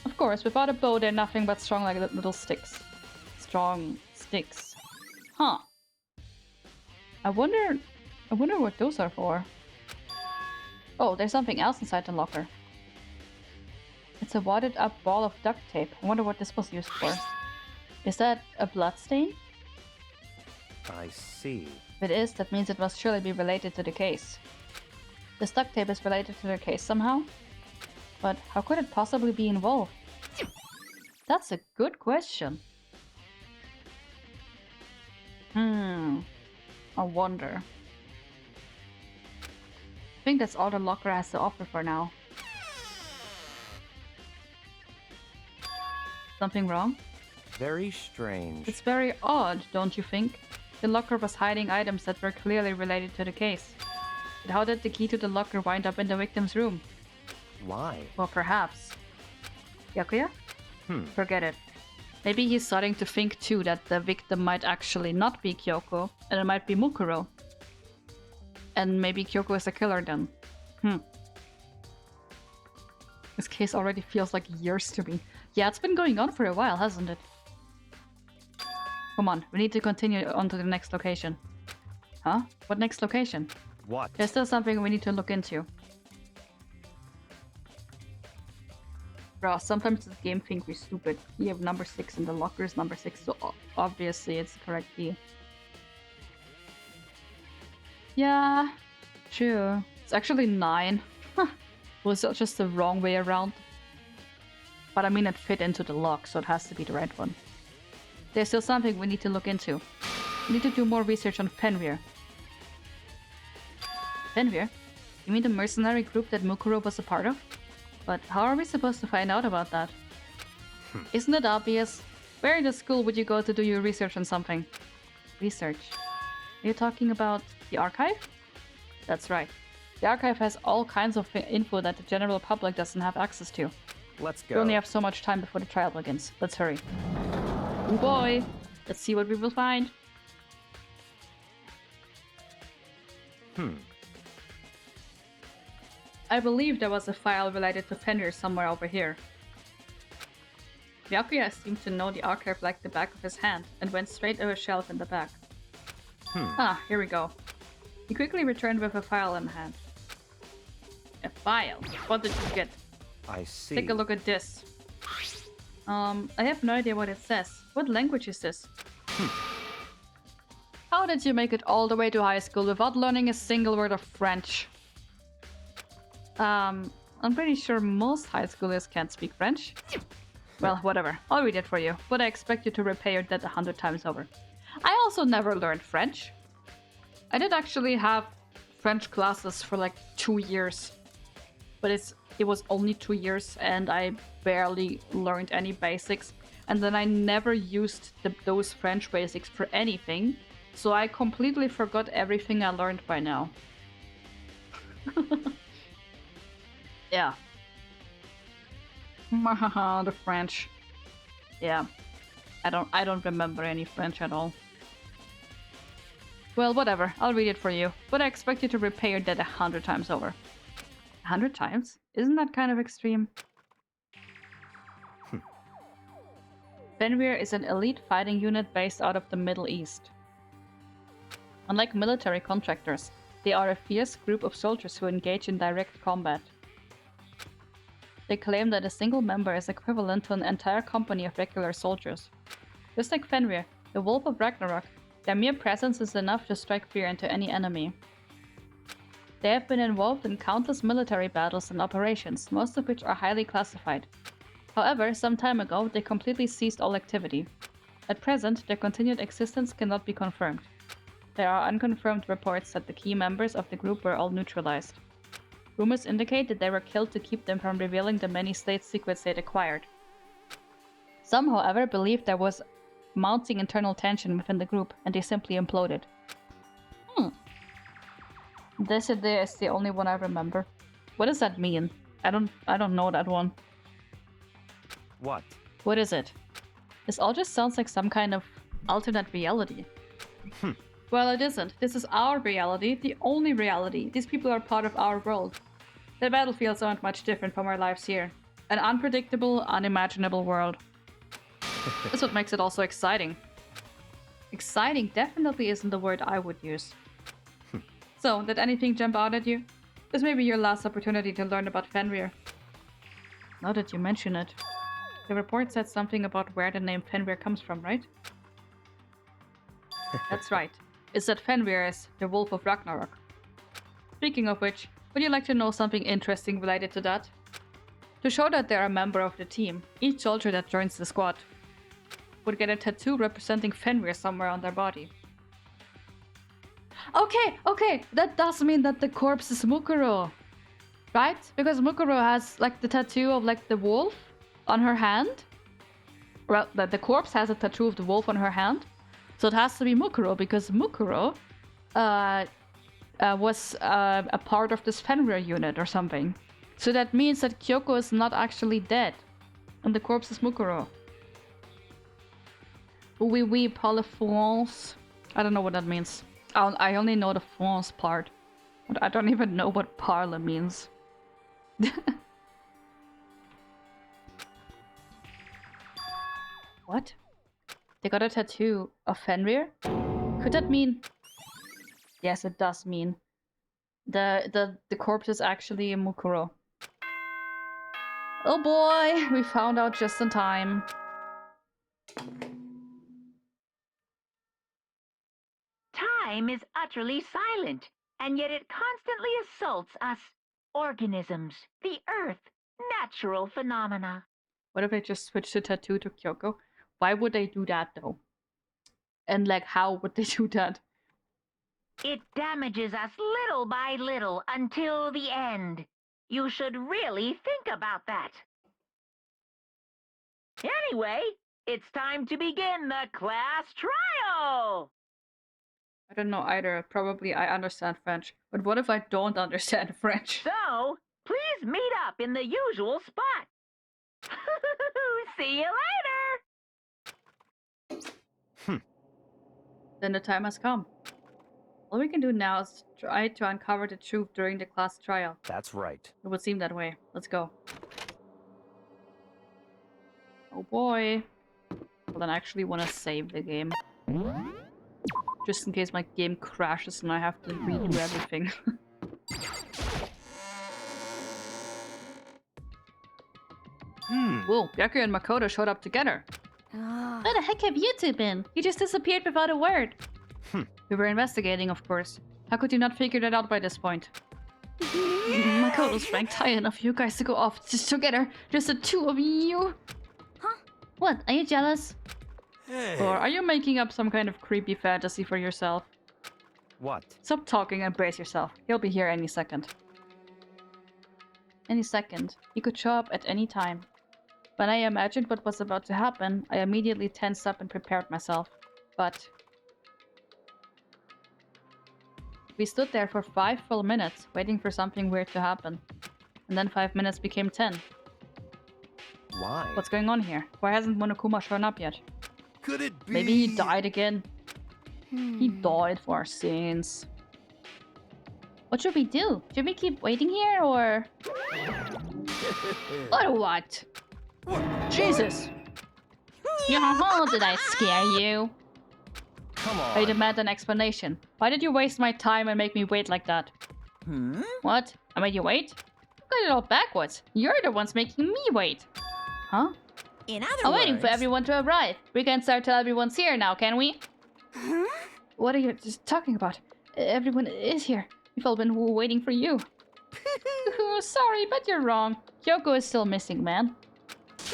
Speaker 1: Of course, without a bow, they're nothing but strong like little sticks. Strong sticks. Huh. I wonder what those are for. Oh, there's something else inside the locker. It's a wadded up ball of duct tape. I wonder what this was used for. Is that a blood stain?
Speaker 5: I see.
Speaker 1: If it is, that means it must surely be related to the case. This duct tape is related to the case somehow? But how could it possibly be involved? That's a good question. I wonder. I think that's all the locker has to offer for now. Something wrong?
Speaker 5: Very strange.
Speaker 1: It's very odd, don't you think? The locker was hiding items that were clearly related to the case. But how did the key to the locker wind up in the victim's room?
Speaker 5: Why?
Speaker 1: Well, perhaps. Byakuya? Forget it. Maybe he's starting to think too that the victim might actually not be Kyoko, and it might be Mukuro. And maybe Kyoko is a killer then. This case already feels like years to me. Yeah, it's been going on for a while, hasn't it? Come on, we need to continue on to the next location. Huh? What next location?
Speaker 5: What?
Speaker 1: There's still something we need to look into. Bro, sometimes this game thinks we're stupid. You have number 6 and the locker is number 6, so obviously it's the correct key. Yeah, true. It's actually 9. Was it just the wrong way around? But I mean, it fit into the lock, so it has to be the right one. There's still something we need to look into.
Speaker 2: We need to do more research on Fenrir. Fenrir? You mean the mercenary group that Mukuro was a part of? But how are we supposed to find out about that? Isn't it obvious? Where in the school would you go to do your research on something? Research? Are you talking about the archive? That's right. The archive has all kinds of info that the general public doesn't have access to.
Speaker 5: Let's
Speaker 2: We
Speaker 5: go.
Speaker 2: only have so much time before the trial begins. Let's hurry. Oh boy! Let's see what we will find. I believe there was a file related to Fenrir somewhere over here. Byakuya seemed to know the archive like the back of his hand and went straight to a shelf in the back. Ah, here we go. He quickly returned with a file in hand. A file? What did you get?
Speaker 5: I see.
Speaker 2: Take a look at this. I have no idea what it says. What language is this? How did you make it all the way to high school without learning a single word of French? I'm pretty sure most high schoolers can't speak French. Well, whatever. I'll read it for you, but I expect you to repay your debt 100 times over. I also never learned French. I did actually have French classes for like 2 years. But it was only 2 years and I barely learned any basics. And then I never used those French basics for anything. So I completely forgot everything I learned by now. Yeah. The French. Yeah. I don't remember any French at all. Well, whatever. I'll read it for you. But I expect you to repay your debt 100 times over. 100 times? Isn't that kind of extreme? Fenrir is an elite fighting unit based out of the Middle East. Unlike military contractors, they are a fierce group of soldiers who engage in direct combat. They claim that a single member is equivalent to an entire company of regular soldiers. Just like Fenrir, the Wolf of Ragnarok, their mere presence is enough to strike fear into any enemy. They have been involved in countless military battles and operations, most of which are highly classified. However, some time ago, they completely ceased all activity. At present, their continued existence cannot be confirmed. There are unconfirmed reports that the key members of the group were all neutralized. Rumors indicate that they were killed to keep them from revealing the many state secrets they'd acquired. Some, however, believed there was mounting internal tension within the group, and they simply imploded. This idea is the only one I remember. What does that mean? I don't know that one.
Speaker 5: What?
Speaker 2: What is it? This all just sounds like some kind of alternate reality. Well, it isn't. This is our reality, the only reality. These people are part of our world. The battlefields aren't much different from our lives here. An unpredictable, unimaginable world. That's what makes it also exciting. Exciting definitely isn't the word I would use. So, did anything jump out at you? This may be your last opportunity to learn about Fenrir. Now that you mention it. The report said something about where the name Fenrir comes from, right? That's right. It said Fenrir is the Wolf of Ragnarok. Speaking of which, would you like to know something interesting related to that? To show that they're a member of the team, each soldier that joins the squad would get a tattoo representing Fenrir somewhere on their body. Okay, that does mean that the corpse is Mukuro, right? Because Mukuro has like the tattoo of like the wolf on her hand. Well, the corpse has a tattoo of the wolf on her hand, so it has to be Mukuro because Mukuro was a part of this Fenrir unit or something. So that means that Kyoko is not actually dead, and the corpse is Mukuro. Oui, par la France. I don't know what that means. I only know the France part. But I don't even know what parle means. What? They got a tattoo of Fenrir? Could that mean... Yes, it does mean. The corpse is actually a Mukuro. Oh boy, we found out just in time.
Speaker 7: Time is utterly silent, and yet it constantly assaults us, organisms, the earth, natural phenomena.
Speaker 2: What if they just switched the tattoo to Kyoko? Why would they do that though?
Speaker 1: And like, how would they do that?
Speaker 7: It damages us little by little until the end. You should really think about that. Anyway, it's time to begin the class trial!
Speaker 1: I don't know either. Probably I understand French. But what if I don't understand French?
Speaker 7: So, please meet up in the usual spot. See you later!
Speaker 1: Then the time has come. All we can do now is try to uncover the truth during the class trial.
Speaker 5: That's right.
Speaker 1: It would seem that way. Let's go. Oh boy. Well, then I actually want to save the game. Just in case my game crashes and I have to redo everything. Whoa, Byakuya and Makoto showed up together. Where the heck have you two been? You just disappeared without a word. We were investigating, of course. How could you not figure that out by this point? Makoto's ranked high enough for you guys to go off just together. Just the two of you.
Speaker 2: Huh?
Speaker 1: What? Are you jealous?
Speaker 3: Hey.
Speaker 1: Or are you making up some kind of creepy fantasy for yourself?
Speaker 5: What?
Speaker 1: Stop talking and brace yourself. He'll be here any second. Any second. He could show up at any time. When I imagined what was about to happen, I immediately tensed up and prepared myself. But we stood there for 5 full minutes, waiting for something weird to happen. And then 5 minutes became 10.
Speaker 5: Why?
Speaker 1: What's going on here? Why hasn't Monokuma shown up yet?
Speaker 3: Could it be?
Speaker 1: Maybe he died again? He died for our sins. What should we do? Should we keep waiting here, or... Or what? Jesus! How did I scare you?
Speaker 5: Come on.
Speaker 1: I demand an explanation. Why did you waste my time and make me wait like that? What? I made you wait? You got it all backwards. You're the ones making me wait. Huh?
Speaker 4: In other
Speaker 1: I'm
Speaker 4: words...
Speaker 1: waiting for everyone to arrive. We can start till everyone's here now, can we? What are you just talking about? Everyone is here. We've all been waiting for you. Sorry, but you're wrong. Kyoko is still missing, man.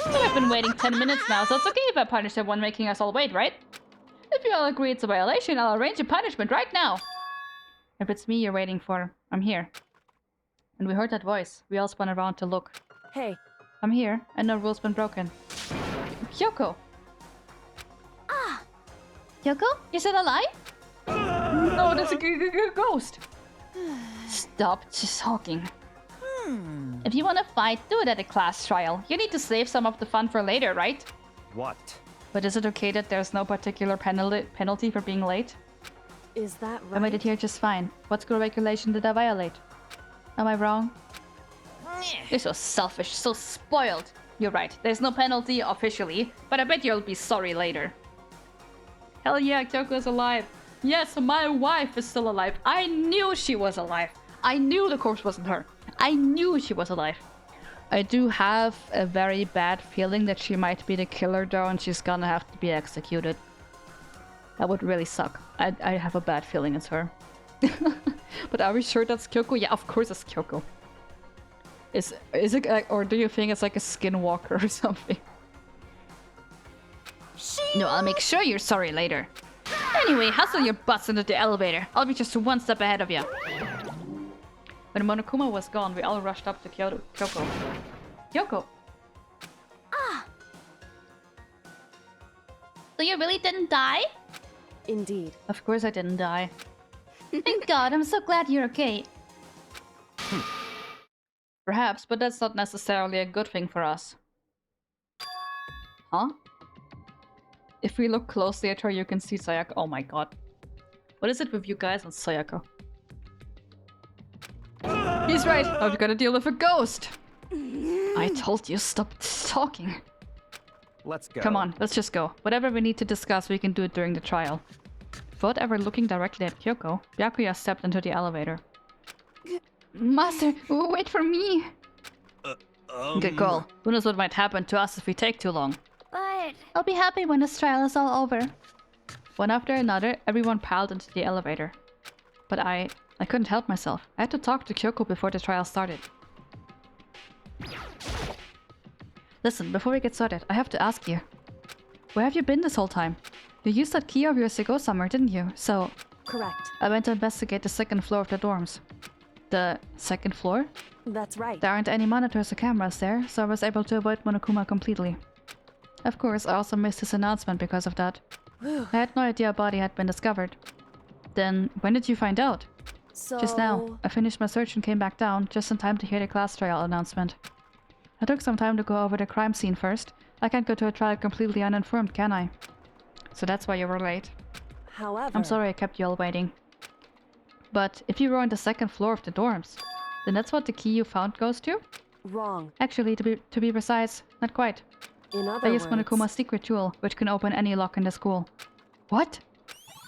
Speaker 1: I've been waiting 10 minutes now, so it's okay if I punish the one making us all wait, right? If you all agree it's a violation, I'll arrange a punishment right now. If it's me you're waiting for, I'm here. And we heard that voice. We all spun around to look.
Speaker 6: Hey,
Speaker 1: I'm here, and no rule's been broken. Kyoko!
Speaker 2: Ah!
Speaker 1: Kyoko? You're still alive? No, that's a ghost! Stop just talking. If you want to fight, do it at a class trial. You need to save some of the fun for later, right?
Speaker 5: What?
Speaker 1: But is it okay that there's no particular penalty for being late?
Speaker 6: is that
Speaker 1: I made
Speaker 6: right?
Speaker 1: it here just fine. What school regulation did I violate? Am I wrong? You're so selfish, so spoiled. You're right, there's no penalty officially, but I bet you'll be sorry later. Hell yeah, Kyoko's alive. Yes, my wife is still alive. I knew she was alive. I knew the corpse wasn't her. I knew she was alive. I do have a very bad feeling that she might be the killer though, and she's gonna have to be executed. That would really suck. I have a bad feeling it's her. But are we sure that's Kyoko? Yeah, of course it's Kyoko. Is it like, or do you think it's like a skinwalker or something? No, I'll make sure you're sorry later. Anyway, hustle your butts into the elevator. I'll be just one step ahead of you. When Monokuma was gone, we all rushed up to Kyoko. Kyoko!
Speaker 2: Ah! So you really didn't die?
Speaker 6: Indeed.
Speaker 1: Of course I didn't die.
Speaker 2: Thank God, I'm so glad you're okay.
Speaker 1: Perhaps, but that's not necessarily a good thing for us. Huh? If we look closely at her, you can see Sayaka. Oh my god. What is it with you guys and Sayaka? He's right! I've got to deal with a ghost! I told you, stop talking.
Speaker 5: Let's go.
Speaker 1: Come on, let's just go. Whatever we need to discuss, we can do it during the trial. Without ever looking directly at Kyoko, Byakuya stepped into the elevator. Master, wait for me! Good call. Who knows what might happen to us if we take too long.
Speaker 2: But...
Speaker 1: I'll be happy when this trial is all over. One after another, everyone piled into the elevator. But I couldn't help myself. I had to talk to Kyoko before the trial started. Listen, before we get started, I have to ask you. Where have you been this whole time?
Speaker 2: You used that key of yours to go somewhere, didn't you? So...
Speaker 6: Correct.
Speaker 2: I went to investigate the second floor of the dorms. The second floor?
Speaker 6: That's right.
Speaker 2: There aren't any monitors or cameras there, so I was able to avoid Monokuma completely. Of course, I also missed his announcement because of that. I had no idea a body had been discovered. Then, when did you find out?
Speaker 6: So...
Speaker 2: Just now. I finished my search and came back down, just in time to hear the class trial announcement. I took some time to go over the crime scene first. I can't go to a trial completely uninformed, can I? So that's why you were late.
Speaker 6: However...
Speaker 2: I'm sorry I kept you all waiting. But if you were on the second floor of the dorms, then that's what the key you found goes to?
Speaker 6: Wrong.
Speaker 2: Actually, to be precise, not quite.
Speaker 6: In other
Speaker 2: I used
Speaker 6: words...
Speaker 2: Monokuma's secret tool, which can open any lock in the school. What?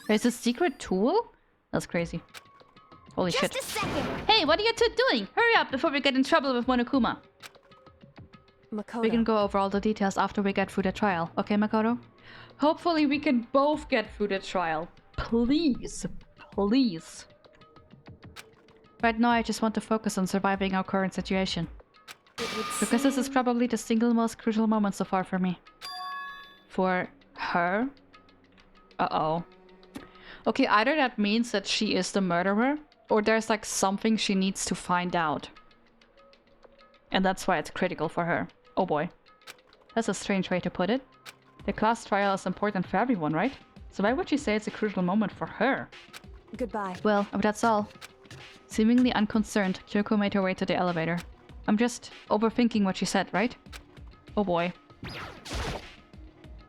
Speaker 2: There's a secret tool? That's crazy. Holy shit.
Speaker 8: Just a second.
Speaker 1: Hey, what are you two doing? Hurry up before we get in trouble with Monokuma.
Speaker 6: Makoto.
Speaker 2: We can go over all the details after we get through the trial, okay, Makoto? Hopefully we can both get through the trial. Please. Please. Right now I just want to focus on surviving our current situation. Because this is probably the single most crucial moment so far for me. For her? Uh-oh. Okay, either that means that she is the murderer, or there's like something she needs to find out. And that's why it's critical for her. Oh boy. That's a strange way to put it. The class trial is important for everyone, right? So why would you say it's a crucial moment for her?
Speaker 6: Goodbye.
Speaker 2: Well, that's all. Seemingly unconcerned, Kyoko made her way to the elevator. I'm just overthinking what she said, right? Oh boy.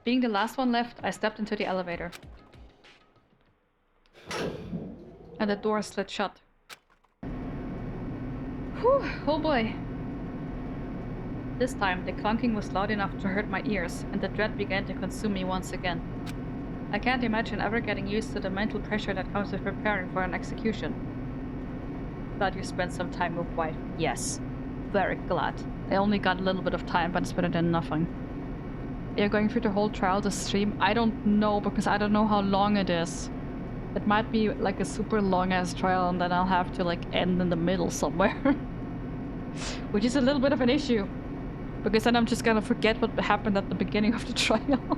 Speaker 2: Being the last one left, I stepped into the elevator. And the door slid shut. Whew, oh boy. This time, the clunking was loud enough to hurt my ears, and the dread began to consume me once again. I can't imagine ever getting used to the mental pressure that comes with preparing for an execution. Glad you spent some time with wife. Yes. Very glad. I only got a little bit of time, but it's better than nothing. Are you going through the whole trial to stream? I don't know, because I don't know how long it is. It might be like a super long ass trial and then I'll have to like end in the middle somewhere. Which is a little bit of an issue. Because then I'm just gonna forget what happened at the beginning of the trial.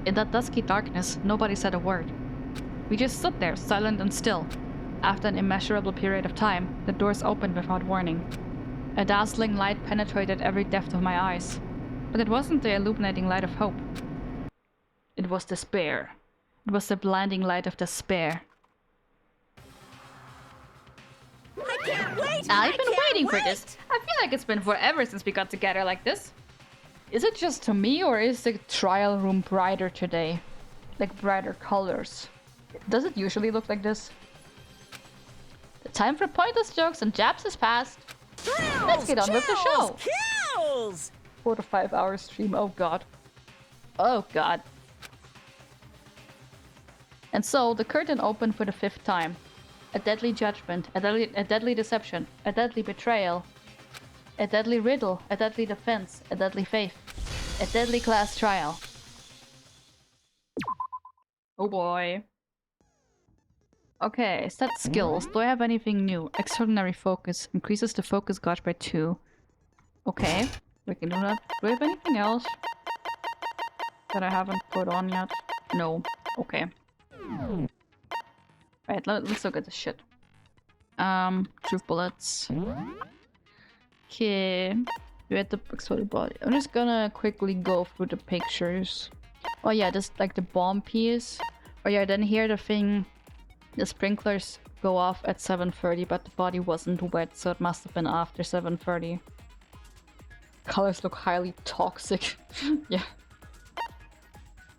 Speaker 2: In that dusky darkness, nobody said a word. We just stood there, silent and still. After an immeasurable period of time, the doors opened without warning. A dazzling light penetrated every depth of my eyes. But it wasn't the illuminating light of hope. It was despair. It was the blinding light of despair.
Speaker 8: I can't wait!
Speaker 1: I've been waiting for this. I feel like it's been forever since we got together like this.
Speaker 2: Is it just to me, or is the trial room brighter today? Like brighter colors? Does it usually look like this?
Speaker 1: The time for pointless jokes and jabs is past.
Speaker 8: Thrills,
Speaker 1: Let's get on with the show.
Speaker 8: Kills!
Speaker 2: 4 to 5 hour stream, oh god.
Speaker 1: Oh god.
Speaker 2: And so, the curtain opened for the 5th time. A deadly judgment, a deadly deception, a deadly betrayal, a deadly riddle, a deadly defense, a deadly faith, a deadly class trial. Oh boy. Okay, set skills. Do I have anything new? Extraordinary focus. Increases the focus gauge by 2. Okay, we can do that. Do I have anything else that I haven't put on yet? No. Okay. Right, let's look at this shit. Truth bullets. Okay. We had the exploded body. I'm just gonna quickly go through the pictures. Oh yeah, just like the bomb piece. Oh yeah, then here the thing, the sprinklers go off at 7:30, but the body wasn't wet, so it must have been after 7:30. Colors look highly toxic. Yeah.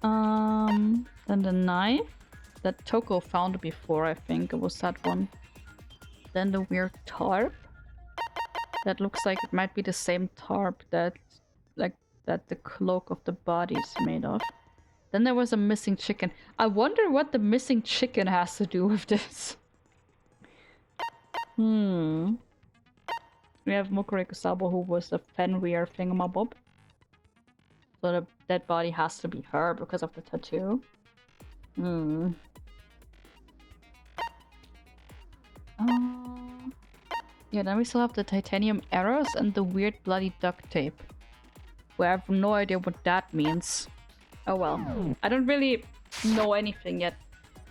Speaker 2: Then the knife that Toko found before, I think it was that one. Then the weird tarp. That looks like it might be the same tarp that, that the cloak of the body is made of. Then there was a missing chicken. I wonder what the missing chicken has to do with this. We have Mokure Kusabo, who was the Fenrir thingamabob. So the dead body has to be her because of the tattoo. Yeah, then we still have the titanium arrows and the weird bloody duct tape.
Speaker 1: We have no idea what that means. Oh well. I don't really know anything yet.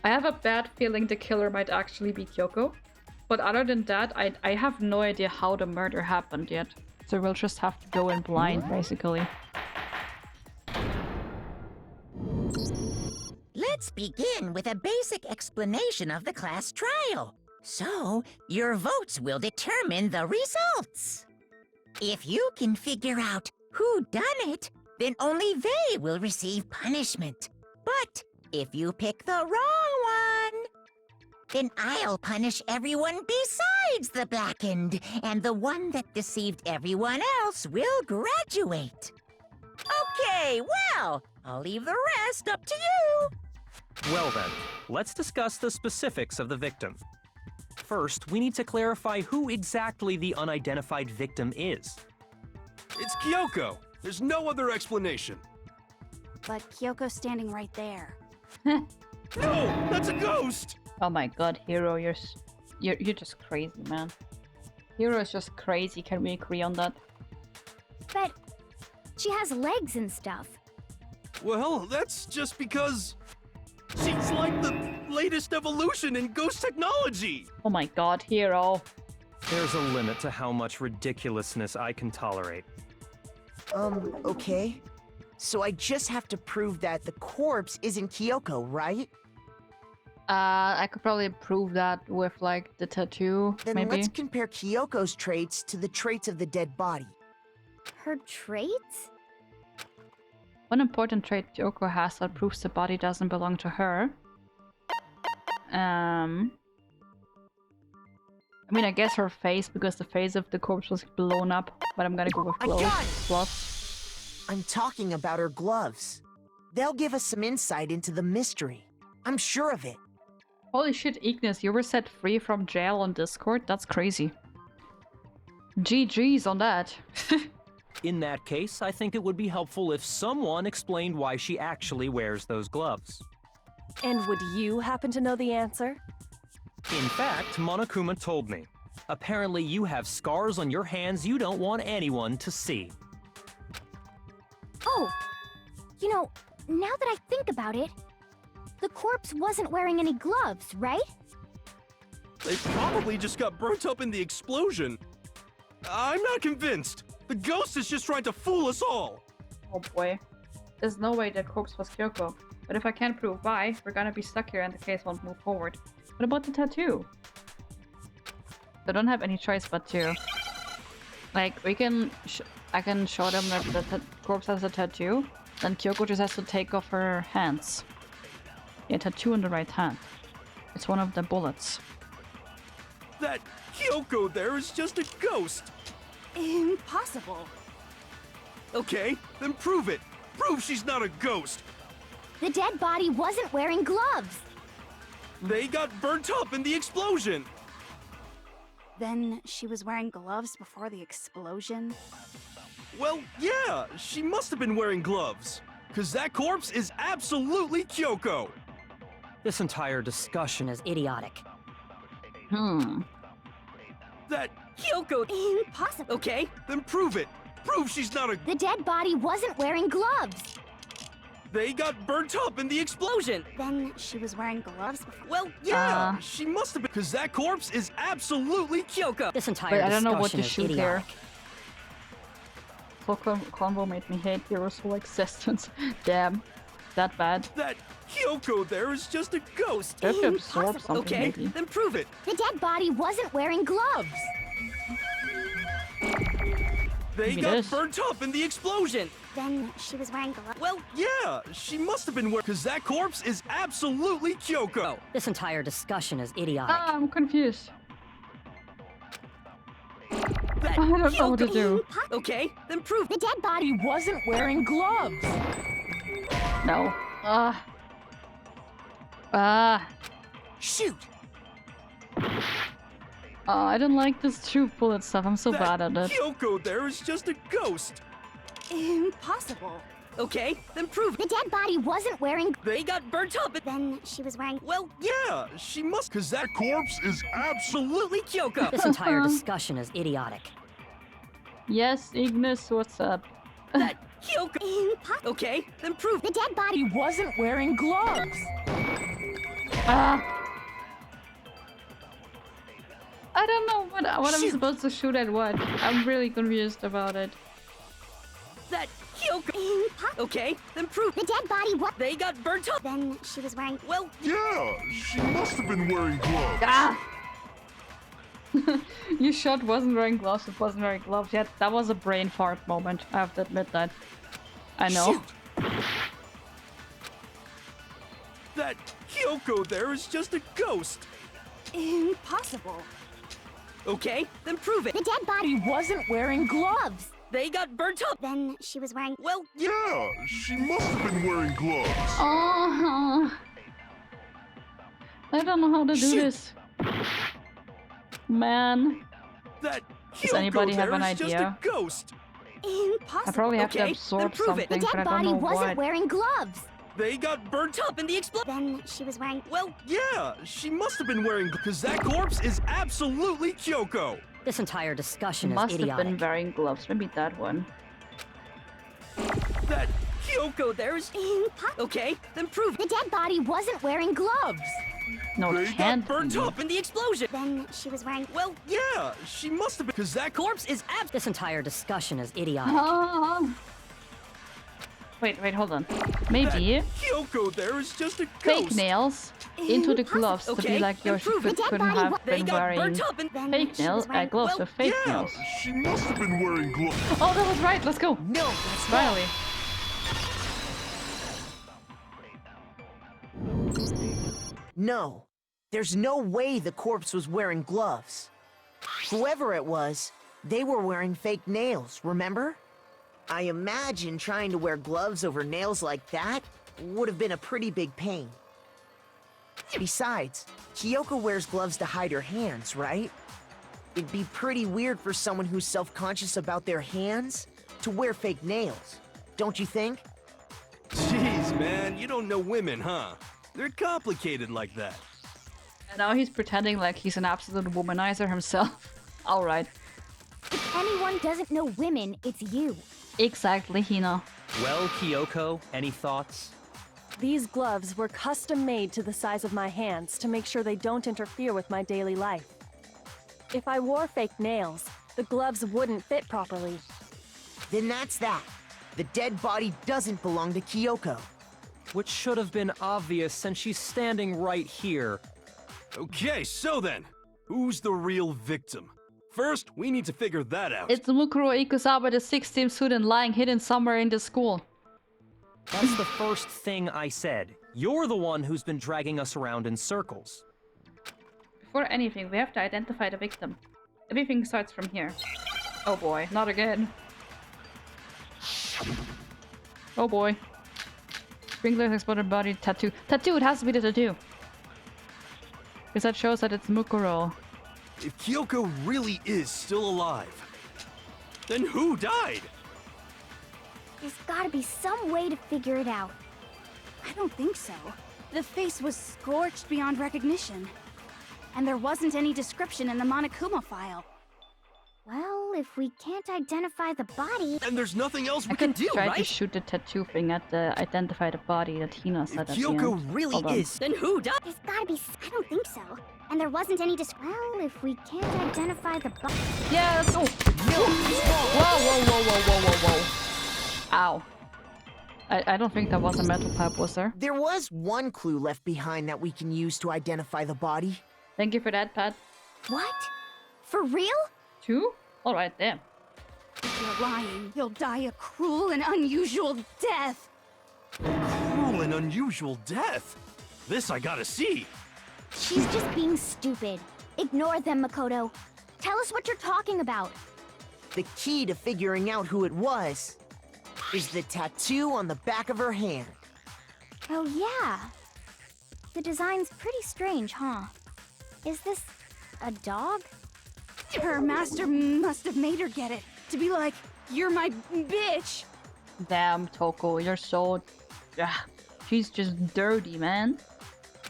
Speaker 1: I have a bad feeling the killer might actually be Kyoko. But other than that, I have no idea how the murder happened yet. So we'll just have to go in blind, basically.
Speaker 9: Let's begin with a basic explanation of the class trial. So, your votes will determine the results. If you can figure out who done it, then only they will receive punishment. But if you pick the wrong one, then I'll punish everyone besides the blackened, and the one that deceived everyone else will graduate. Okay, well, I'll leave the rest up to you.
Speaker 5: Well then, let's discuss the specifics of the victim. First, we need to clarify who exactly the unidentified victim is.
Speaker 3: It's Kyoko. There's no other explanation.
Speaker 2: But Kyoko's standing right there.
Speaker 3: No, that's a ghost!
Speaker 1: Oh my god, Hero, you're just crazy, man. Hero is just crazy, can we agree on that?
Speaker 2: But she has legs and stuff.
Speaker 3: Well, that's just because she's like the latest evolution in ghost technology.
Speaker 1: Oh my god, Hero.
Speaker 5: There's a limit to how much ridiculousness I can tolerate.
Speaker 4: Okay. So I just have to prove that the corpse isn't Kyoko, right?
Speaker 1: I could probably prove that with, like, the tattoo,
Speaker 4: Then
Speaker 1: maybe?
Speaker 4: let's compare Kyoko's traits to the traits of the dead body.
Speaker 2: Her traits?
Speaker 1: One important trait Kyoko has that proves the body doesn't belong to her. I mean, I guess her face, because the face of the corpse was blown up, but I'm gonna go with
Speaker 4: I got it!
Speaker 1: gloves.
Speaker 4: I'm talking about her gloves. They'll give us some insight into the mystery. I'm sure of it.
Speaker 1: Holy shit, Ignis, you were set free from jail on Discord? That's crazy. GG's on that.
Speaker 5: In that case, I think it would be helpful if someone explained why she actually wears those gloves.
Speaker 6: And would you happen to know the answer?
Speaker 5: In fact, Monokuma told me. Apparently you have scars on your hands you don't want anyone to see.
Speaker 2: Oh, you know, now that I think about it, the corpse wasn't wearing any gloves, right?
Speaker 3: They probably just got burnt up in the explosion. I'm not convinced. The ghost is just trying to fool us all.
Speaker 1: Oh boy. There's no way the corpse was Kyoko. But if I can't prove why, we're gonna be stuck here and the case won't move forward. What about the tattoo? I don't have any choice but to... Like, I can show them that the corpse has a tattoo, then Kyoko just has to take off her hands. Yeah, tattoo on the right hand. It's one of the bullets.
Speaker 3: That Kyoko there is just a ghost.
Speaker 2: Impossible.
Speaker 3: Okay, then prove it. Prove she's not a ghost.
Speaker 2: The dead body wasn't wearing gloves.
Speaker 3: They got burnt up in the explosion.
Speaker 2: Then she was wearing gloves before the explosion?
Speaker 3: Well, yeah, she must have been wearing gloves. Cause that corpse is absolutely Kyoko.
Speaker 5: This entire discussion is idiotic.
Speaker 3: That
Speaker 8: Kyoko!
Speaker 2: Impossible.
Speaker 8: Okay.
Speaker 3: Then prove it. Prove she's not a...
Speaker 2: The dead body wasn't wearing gloves.
Speaker 3: They got burnt up in the explosion.
Speaker 2: Then she was wearing gloves before...
Speaker 3: Well, yeah, she must have been... Cause that corpse is absolutely
Speaker 8: Kyoko!
Speaker 5: This entire
Speaker 1: Wait, I don't
Speaker 5: discussion
Speaker 1: know what to
Speaker 5: is
Speaker 1: shoot
Speaker 5: idiotic.
Speaker 1: here. Full combo made me hate Hero's whole existence. Damn. That bad.
Speaker 3: That Kyoko there is just a ghost.
Speaker 1: I have to absorb
Speaker 2: Impossible.
Speaker 1: something,
Speaker 3: Okay,
Speaker 1: maybe.
Speaker 3: then prove it.
Speaker 2: The dead body wasn't wearing gloves.
Speaker 3: They
Speaker 1: Maybe
Speaker 3: got
Speaker 1: this.
Speaker 3: burnt up in the explosion.
Speaker 2: Then she was wearing gloves.
Speaker 3: Well, yeah, she must have been wearing... Cause that corpse is absolutely Kyoko.
Speaker 5: This entire discussion is idiotic.
Speaker 1: I'm confused.
Speaker 3: That
Speaker 1: I don't know what to do.
Speaker 8: Okay, then prove
Speaker 2: The dead body
Speaker 4: Wasn't wearing gloves.
Speaker 1: No.
Speaker 4: Shoot.
Speaker 1: I don't like this true bullet stuff. I'm so bad at it.
Speaker 3: Kyoko there is just a ghost.
Speaker 2: Impossible.
Speaker 8: Okay, then prove
Speaker 2: The dead body wasn't wearing...
Speaker 8: They got burnt up.
Speaker 2: Then she was wearing...
Speaker 3: Well, yeah, she must... Cause that corpse is absolutely...
Speaker 8: Kyoko!
Speaker 5: This entire discussion is idiotic.
Speaker 1: Yes, Ignis, what's up?
Speaker 8: That Kyoko. Okay, then prove
Speaker 10: The dead body.
Speaker 4: He wasn't wearing gloves.
Speaker 1: Ah. I don't know what I'm supposed to shoot at what. I'm really confused about it.
Speaker 8: that Kyoko. Okay, then prove
Speaker 10: The dead body. What?
Speaker 8: they got burnt up.
Speaker 10: Then she was wearing.
Speaker 8: Well,
Speaker 11: Yeah, she must have been wearing gloves.
Speaker 1: Ah! You shot wasn't wearing gloves, it wasn't wearing gloves. Yeah, that was a brain fart moment. I have to admit that. I know.
Speaker 3: Shoot. That Kyoko there is just a ghost.
Speaker 10: Impossible.
Speaker 8: okay, then prove it.
Speaker 10: The dead body.
Speaker 4: He wasn't wearing gloves.
Speaker 8: They got burnt up.
Speaker 10: Then she was wearing.
Speaker 8: Well,
Speaker 11: Yeah, she must have been wearing gloves.
Speaker 1: Oh, I don't know how to do this. Man,
Speaker 3: That
Speaker 1: Does
Speaker 3: Kyoko
Speaker 1: anybody have
Speaker 3: there
Speaker 1: an
Speaker 3: is just
Speaker 1: idea?
Speaker 3: a ghost.
Speaker 10: Impossible.
Speaker 1: I probably have
Speaker 8: Okay,
Speaker 1: to
Speaker 8: then
Speaker 1: absorb
Speaker 8: prove it.
Speaker 1: something,
Speaker 10: The
Speaker 1: but I
Speaker 10: dead
Speaker 1: don't
Speaker 10: body
Speaker 1: know
Speaker 10: wasn't
Speaker 1: what.
Speaker 10: wearing gloves.
Speaker 3: They got burnt
Speaker 8: burnt up in the explosion.
Speaker 10: Then she was wearing.
Speaker 8: Well,
Speaker 3: Yeah, she must have been wearing because that corpse is absolutely Kyoko.
Speaker 12: This entire discussion
Speaker 1: Must
Speaker 12: is
Speaker 1: have
Speaker 12: idiotic.
Speaker 1: been wearing gloves. Maybe that one.
Speaker 3: That
Speaker 8: Kyoko there is.
Speaker 10: Impossible.
Speaker 8: Okay, then prove
Speaker 10: The dead body wasn't wearing gloves.
Speaker 1: No,
Speaker 3: they
Speaker 1: it
Speaker 3: got
Speaker 1: can't
Speaker 3: burnt
Speaker 1: be.
Speaker 3: up.
Speaker 8: in the explosion.
Speaker 10: Then she was wearing.
Speaker 8: Well,
Speaker 3: Yeah, she must have been because that
Speaker 8: corpse is abs.
Speaker 12: This entire discussion is idiotic.
Speaker 1: Ah. Wait, hold on. Maybe
Speaker 3: Kyoko there is just a
Speaker 1: fake
Speaker 3: ghost.
Speaker 1: nails into the gloves to be
Speaker 8: Okay,
Speaker 1: like your
Speaker 8: then prove it.
Speaker 1: couldn't have
Speaker 8: They
Speaker 1: been
Speaker 8: got
Speaker 1: wearing
Speaker 8: burnt up in.
Speaker 10: Then
Speaker 1: fake
Speaker 10: she
Speaker 1: nails,
Speaker 10: was wearing.
Speaker 1: gloves
Speaker 8: well,
Speaker 1: with fake
Speaker 3: Yeah,
Speaker 1: nails.
Speaker 11: She must have been wearing gloves.
Speaker 1: Oh, that was right. Let's go.
Speaker 4: No, that's
Speaker 1: Finally.
Speaker 4: No, there's no way the corpse was wearing gloves. Whoever it was, they were wearing fake nails, remember? I imagine trying to wear gloves over nails like that would have been a pretty big pain. Besides, Kyoko wears gloves to hide her hands, right? It'd be pretty weird for someone who's self-conscious about their hands to wear fake nails, don't you think?
Speaker 3: Jeez, man, you don't know women, huh? They're complicated like that.
Speaker 1: And now he's pretending like he's an absolute womanizer himself. Alright.
Speaker 10: If anyone doesn't know women, it's you.
Speaker 1: Exactly, Hina.
Speaker 5: Well, Kyoko, any thoughts?
Speaker 6: These gloves were custom made to the size of my hands to make sure they don't interfere with my daily life. If I wore fake nails, the gloves wouldn't fit properly.
Speaker 4: Then that's that. The dead body doesn't belong to Kyoko.
Speaker 5: Which should have been obvious since she's standing right here.
Speaker 3: Okay, so then, who's the real victim? First, we need to figure that out.
Speaker 1: It's Mukuro Ikusawa, the 16th student lying hidden somewhere in the school.
Speaker 5: That's the first thing I said. You're the one who's been dragging us around in circles.
Speaker 1: Before anything, we have to identify the victim. Everything starts from here. Oh boy, not again. Oh boy. Sprinkler's exploded body tattoo. Tattoo, it has to be the tattoo. Because that shows that it's Mukuro.
Speaker 3: If Kyoko really is still alive, then who died?
Speaker 10: There's gotta be some way to figure it out.
Speaker 2: I don't think so. The face was scorched beyond recognition. And there wasn't any description in the Monokuma file.
Speaker 10: Well, if we can't identify the body.
Speaker 3: And there's nothing else
Speaker 1: I
Speaker 3: we can
Speaker 1: could
Speaker 3: do,
Speaker 1: try
Speaker 3: right?
Speaker 1: to shoot the tattoo thing at the identify the body that Hina said at the
Speaker 3: Kyoko
Speaker 1: end.
Speaker 3: really
Speaker 1: Hold on.
Speaker 3: is.
Speaker 8: Then who died?
Speaker 10: There's gotta be. I don't think so. And there wasn't any Well, if we can't identify the body.
Speaker 1: Yeah, let's go! Whoa! Ow. I don't think that was a metal pipe, was there?
Speaker 4: There was one clue left behind that we can use to identify the body.
Speaker 1: Thank you for that, Pat.
Speaker 10: What? For real?
Speaker 1: 2? Alright, there.
Speaker 2: If you're lying, you'll die a cruel and unusual death.
Speaker 3: Cruel and unusual death. This I gotta see.
Speaker 10: She's just being stupid. Ignore them, Makoto. Tell us what you're talking about.
Speaker 4: The key to figuring out who it was is the tattoo on the back of her hand.
Speaker 10: Oh, yeah. The design's pretty strange, huh? Is this a dog?
Speaker 2: Her master must have made her get it. To be like, you're my bitch.
Speaker 1: Damn, Toko, you're so... she's just dirty, man.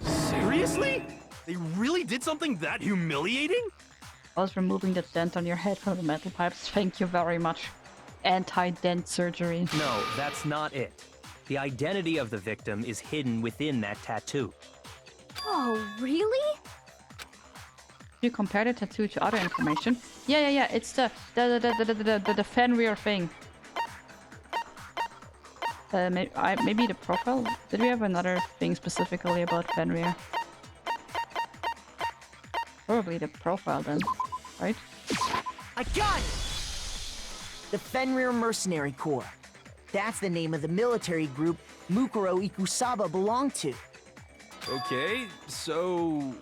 Speaker 3: Seriously? They really did something that humiliating?
Speaker 1: I was removing the dent on your head from the metal pipes. Thank you very much. anti-dent surgery.
Speaker 5: No, that's not it. The identity of the victim is hidden within that tattoo.
Speaker 10: Oh, really?
Speaker 1: You compare the tattoo to other information. Yeah. It's the Fenrir thing. Maybe the profile. Did we have another thing specifically about Fenrir? Probably the profile then, right?
Speaker 4: I got it! The Fenrir Mercenary Corps. That's the name of the military group Mukuro Ikusaba belonged to.
Speaker 3: Okay, so...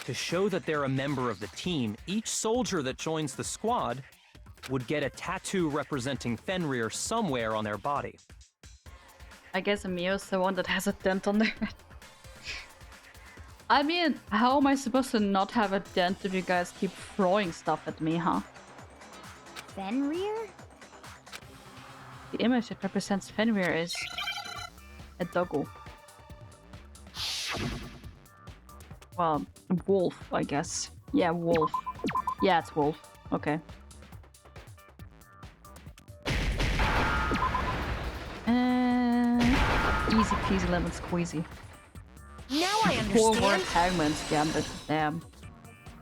Speaker 5: To show that they're a member of the team, each soldier that joins the squad would get a tattoo representing Fenrir somewhere on their body.
Speaker 1: I guess Amio's the one that has a dent on their head. I mean, how am I supposed to not have a dent if you guys keep throwing stuff at me, huh?
Speaker 10: Fenrir?
Speaker 1: The image that represents Fenrir is a doggo. Well, wolf, I guess. Yeah, wolf. Yeah, it's wolf. Okay. Easy peasy lemon squeezy.
Speaker 4: Now I
Speaker 1: Poor
Speaker 4: understand.
Speaker 1: Hagman's Gambit. Damn.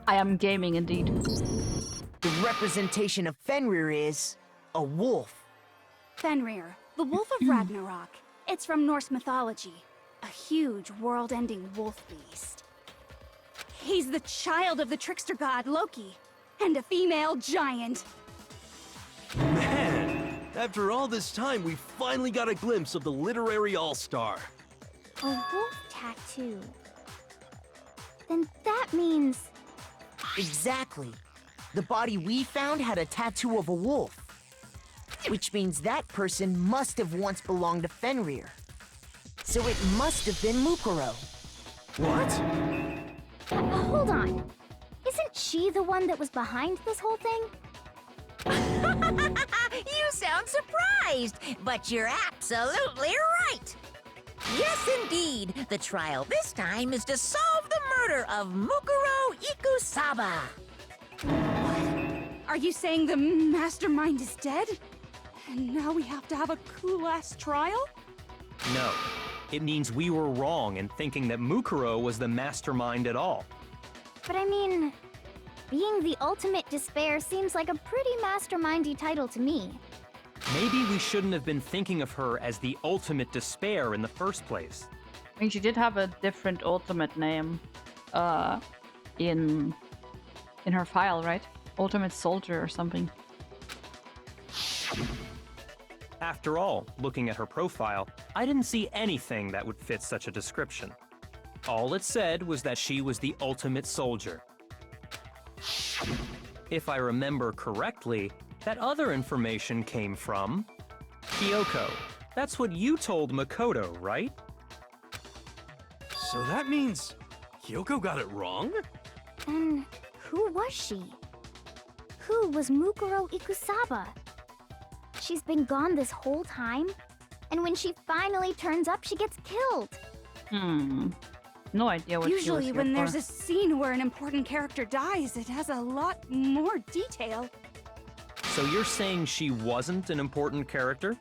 Speaker 1: I am gaming indeed.
Speaker 4: The representation of Fenrir is a wolf.
Speaker 13: Fenrir, the wolf of Ragnarok. It's from Norse mythology. A huge, world-ending wolf beast. He's the child of the trickster god Loki, and a female giant.
Speaker 3: Man, after all this time, we finally got a glimpse of the literary all-star.
Speaker 10: A wolf tattoo. Then that means...
Speaker 4: Exactly. The body we found had a tattoo of a wolf. Which means that person must have once belonged to Fenrir. So it must have been Mukuro.
Speaker 3: What?
Speaker 10: Hold on. Isn't she the one that was behind this whole thing?
Speaker 9: You sound surprised, but you're absolutely right. Yes, indeed. The trial this time is to solve the murder of Mukuro Ikusaba.
Speaker 13: Are you saying the mastermind is dead? And now we have to have a cool-ass trial?
Speaker 5: No. It means we were wrong in thinking that Mukuro was the mastermind at all.
Speaker 10: But I mean, being the ultimate despair seems like a pretty mastermindy title to me.
Speaker 5: Maybe we shouldn't have been thinking of her as the ultimate despair in the first place.
Speaker 1: I mean, she did have a different ultimate name in her file, right? Ultimate Soldier or something.
Speaker 5: After all, looking at her profile, I didn't see anything that would fit such a description. All it said was that she was the ultimate soldier. If I remember correctly, that other information came from Kyoko. That's what you told Makoto, right?
Speaker 3: So that means Kyoko got it wrong?
Speaker 10: Then who was she? Who was Mukuro Ikusaba? She's been gone this whole time, and when she finally turns up, she gets killed.
Speaker 1: No idea what she was
Speaker 13: Usually
Speaker 1: here
Speaker 13: when
Speaker 1: for.
Speaker 13: there's a scene where an important character dies, it has a lot more detail.
Speaker 5: So you're saying she wasn't an important character?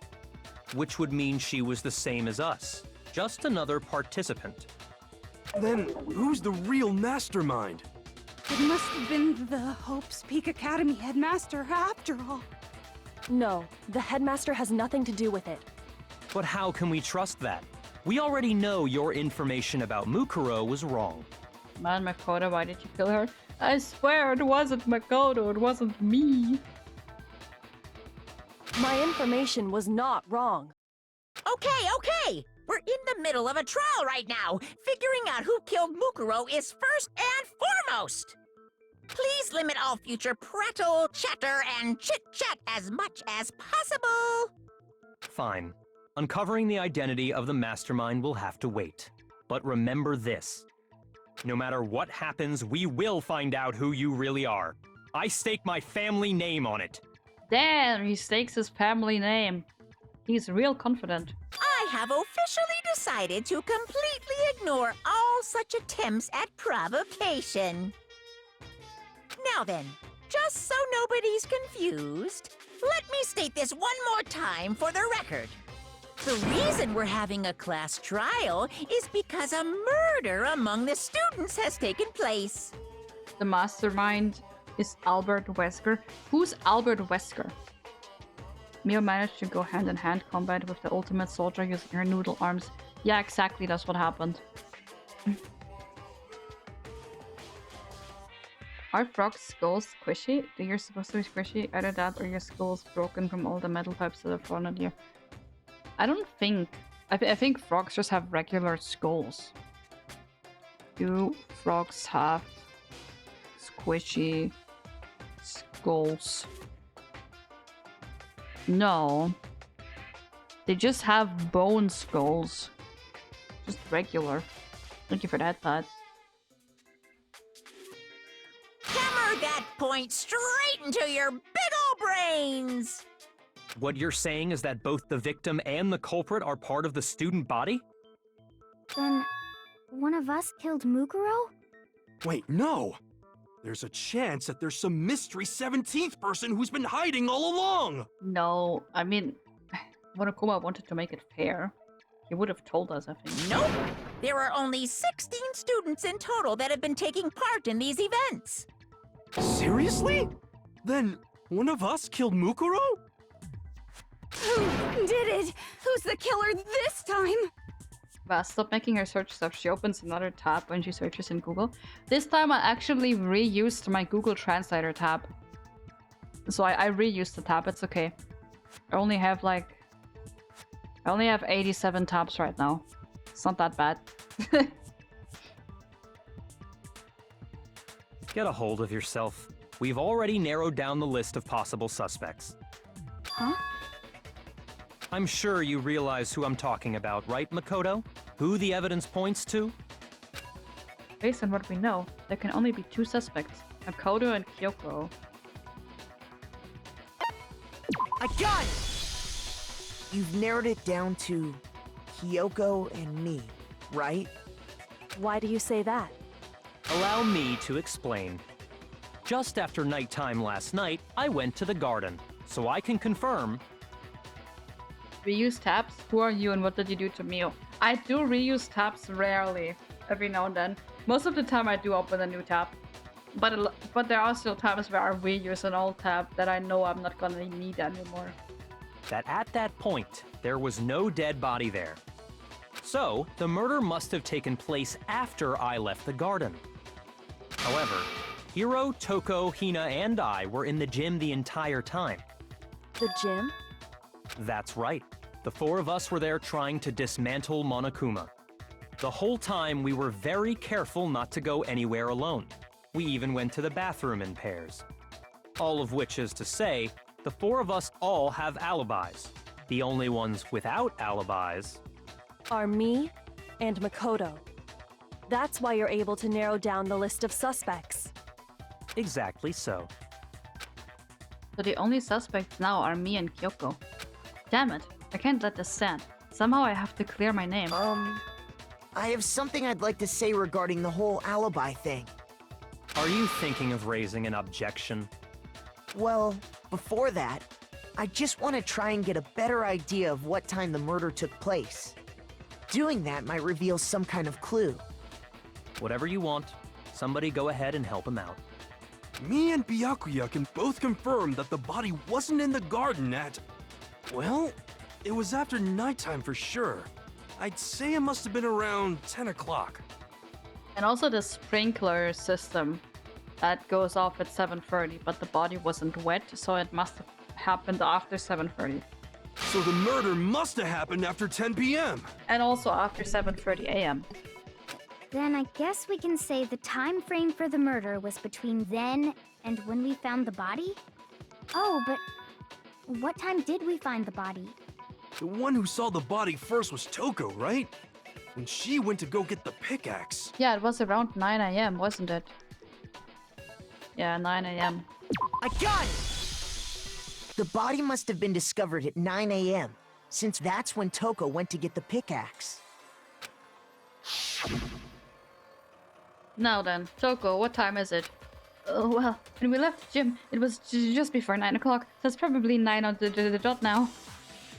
Speaker 5: Which would mean she was the same as us, just another participant.
Speaker 3: Then who's the real mastermind?
Speaker 13: It must have been the Hope's Peak Academy headmaster after all.
Speaker 6: No, the headmaster has nothing to do with it.
Speaker 5: But how can we trust that? We already know your information about Mukuro was wrong.
Speaker 1: Man, Makoto, why did you kill her? I swear it wasn't Makoto, it wasn't me.
Speaker 6: My information was not wrong.
Speaker 9: Okay. We're in the middle of a trial right now. Figuring out who killed Mukuro is first and foremost. Please limit all future prattle, chatter, and chit-chat as much as possible.
Speaker 5: Fine. Uncovering the identity of the mastermind will have to wait. But remember this. No matter what happens, we will find out who you really are. I stake my family name on it.
Speaker 1: Damn, he stakes his family name. He's real confident.
Speaker 9: I have officially decided to completely ignore all such attempts at provocation. Now then, just so nobody's confused, Let me state this one more time for the record. The reason we're having a class trial is because a murder among the students has taken place.
Speaker 2: The mastermind is Albert Wesker. Who's Albert Wesker? Mio managed to go hand-in-hand combat with the ultimate soldier using her noodle arms. Yeah, exactly, that's what happened. Are frogs' skulls squishy? You're supposed to be squishy. Either that or your skull's broken from all the metal pipes that have fallen on you. I don't think... I think frogs just have regular skulls. Do frogs have squishy skulls? No. They just have bone skulls. Just regular. Thank you for that, Pat.
Speaker 9: Hammer that point straight into your big ol' brains!
Speaker 5: What you're saying is that both the victim and the culprit are part of the student body?
Speaker 10: Then, one of us killed Mukuro?
Speaker 3: Wait, no! There's a chance that there's some mystery 17th person who's been hiding all along!
Speaker 2: No, I mean, Monokuma wanted to make it fair. He would have told us, I think.
Speaker 9: Nope! There are only 16 students in total that have been taking part in these events.
Speaker 3: Seriously? Then one of us killed Mukuro?
Speaker 13: Who did it? Who's the killer this time?
Speaker 2: Vas, stop making her search stuff. She opens another tab when she searches in Google. This time I actually reused my Google Translator tab. So I reused the tab, it's okay. I only have 87 tabs right now. It's not that bad.
Speaker 5: Get a hold of yourself. We've already narrowed down the list of possible suspects.
Speaker 10: Huh?
Speaker 5: I'm sure you realize who I'm talking about, right, Makoto? Who the evidence points to?
Speaker 2: Based on what we know, there can only be two suspects, Makoto and Kyoko.
Speaker 4: I got it! You've narrowed it down to Kyoko and me, right?
Speaker 6: Why do you say that?
Speaker 5: Allow me to explain. Just after nighttime last night, I went to the garden, so I can confirm.
Speaker 2: Reuse tabs? Who are you and what did you do to Mio? I do reuse tabs rarely, every now and then. Most of the time I do open a new tab. But there are still times where I reuse an old tab that I know I'm not gonna need anymore.
Speaker 5: That at that point, there was no dead body there. So, the murder must have taken place after I left the garden. However, Hiro, Toko, Hina, and I were in the gym the entire time.
Speaker 6: The gym?
Speaker 5: That's right. The four of us were there trying to dismantle Monokuma. The whole time we were very careful not to go anywhere alone. We even went to the bathroom in pairs. All of which is to say, the four of us all have alibis. The only ones without alibis
Speaker 6: Are me and Makoto. That's why you're able to narrow down the list of suspects.
Speaker 5: Exactly so.
Speaker 2: So the only suspects now are me and Kyoko. Damn it, I can't let this stand. Somehow I have to clear my name.
Speaker 4: I have something I'd like to say regarding the whole alibi thing.
Speaker 5: Are you thinking of raising an objection?
Speaker 4: Well, before that, I just want to try and get a better idea of what time the murder took place. Doing that might reveal some kind of clue.
Speaker 5: Whatever you want. Somebody go ahead and help him out.
Speaker 3: Me and Byakuya can both confirm that the body wasn't in the garden at... Well, it was after nighttime for sure. I'd say it must have been around 10 o'clock.
Speaker 2: And also the sprinkler system that goes off at 7:30, but the body wasn't wet, so it must have happened after 7:30.
Speaker 3: So the murder must have happened after 10 p.m.
Speaker 2: And also after 7:30 a.m.
Speaker 10: Then I guess we can say the time frame for the murder was between then and when we found the body? Oh, but what time did we find the body?
Speaker 3: The one who saw the body first was Toko, right? When she went to go get the pickaxe.
Speaker 2: Yeah, it was around 9 a.m., wasn't it? Yeah, 9 a.m.
Speaker 4: I got it! The body must have been discovered at 9 a.m., since that's when Toko went to get the pickaxe.
Speaker 2: Now then, Toko, what time is it?
Speaker 1: Well, when we left the gym, it was just before 9 o'clock, so it's probably 9 on the dot now.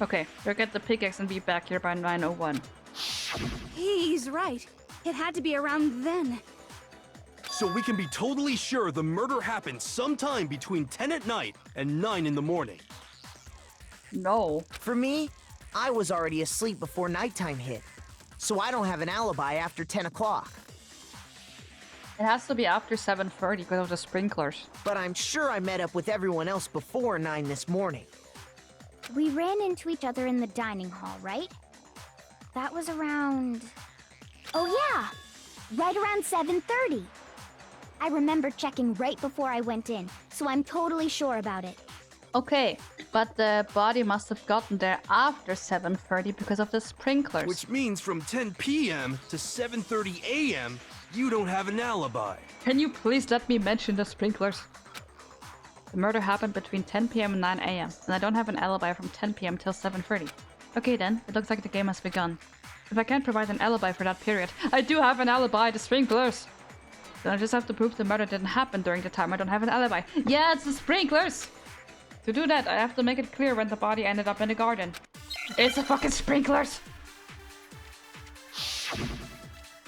Speaker 1: Okay, we'll get the pickaxe and be back here by 9:01.
Speaker 13: He's right. It had to be around then.
Speaker 3: So we can be totally sure the murder happened sometime between 10 at night and 9 in the morning.
Speaker 1: No.
Speaker 4: For me, I was already asleep before nighttime hit, so I don't have an alibi after 10 o'clock.
Speaker 1: It has to be after 7:30 because of the sprinklers.
Speaker 4: But I'm sure I met up with everyone else before 9 this morning.
Speaker 10: We ran into each other in the dining hall, right? That was around... Oh yeah! Right around 7:30. I remember checking right before I went in, so I'm totally sure about it.
Speaker 1: Okay, but the body must have gotten there after 7:30 because of the sprinklers.
Speaker 3: Which means from 10 p.m. to 7:30 a.m., you don't have an alibi.
Speaker 1: Can you please let me mention the sprinklers? The murder happened between 10 p.m. and 9 a.m., and I don't have an alibi from 10 p.m. till 7:30. Okay then, it looks like the game has begun. If I can't provide an alibi for that period, I do have an alibi, the sprinklers! Then I just have to prove the murder didn't happen during the time I don't have an alibi. Yeah, it's the sprinklers! To do that, I have to make it clear when the body ended up in the garden. It's the fucking sprinklers!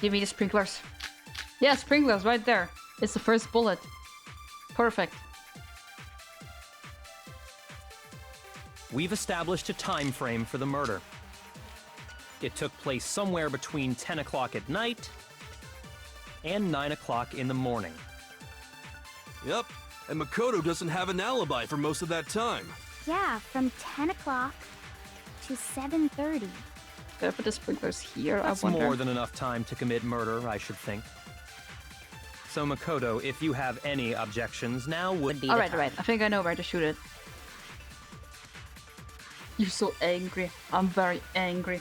Speaker 1: Give me the sprinklers. Yeah, sprinklers, right there. It's the first bullet. Perfect.
Speaker 5: We've established a time frame for the murder. It took place somewhere between 10 o'clock at night and 9 o'clock in the morning.
Speaker 3: Yep, and Makoto doesn't have an alibi for most of that time.
Speaker 10: Yeah, from 10 o'clock to 7:30.
Speaker 1: Did I put the sprinklers here?
Speaker 5: That's
Speaker 1: I wonder.
Speaker 5: more than enough time to commit murder, I should think. So Makoto, if you have any objections, now would be
Speaker 1: Alright, I think I know where to shoot it. You're so angry. I'm very angry.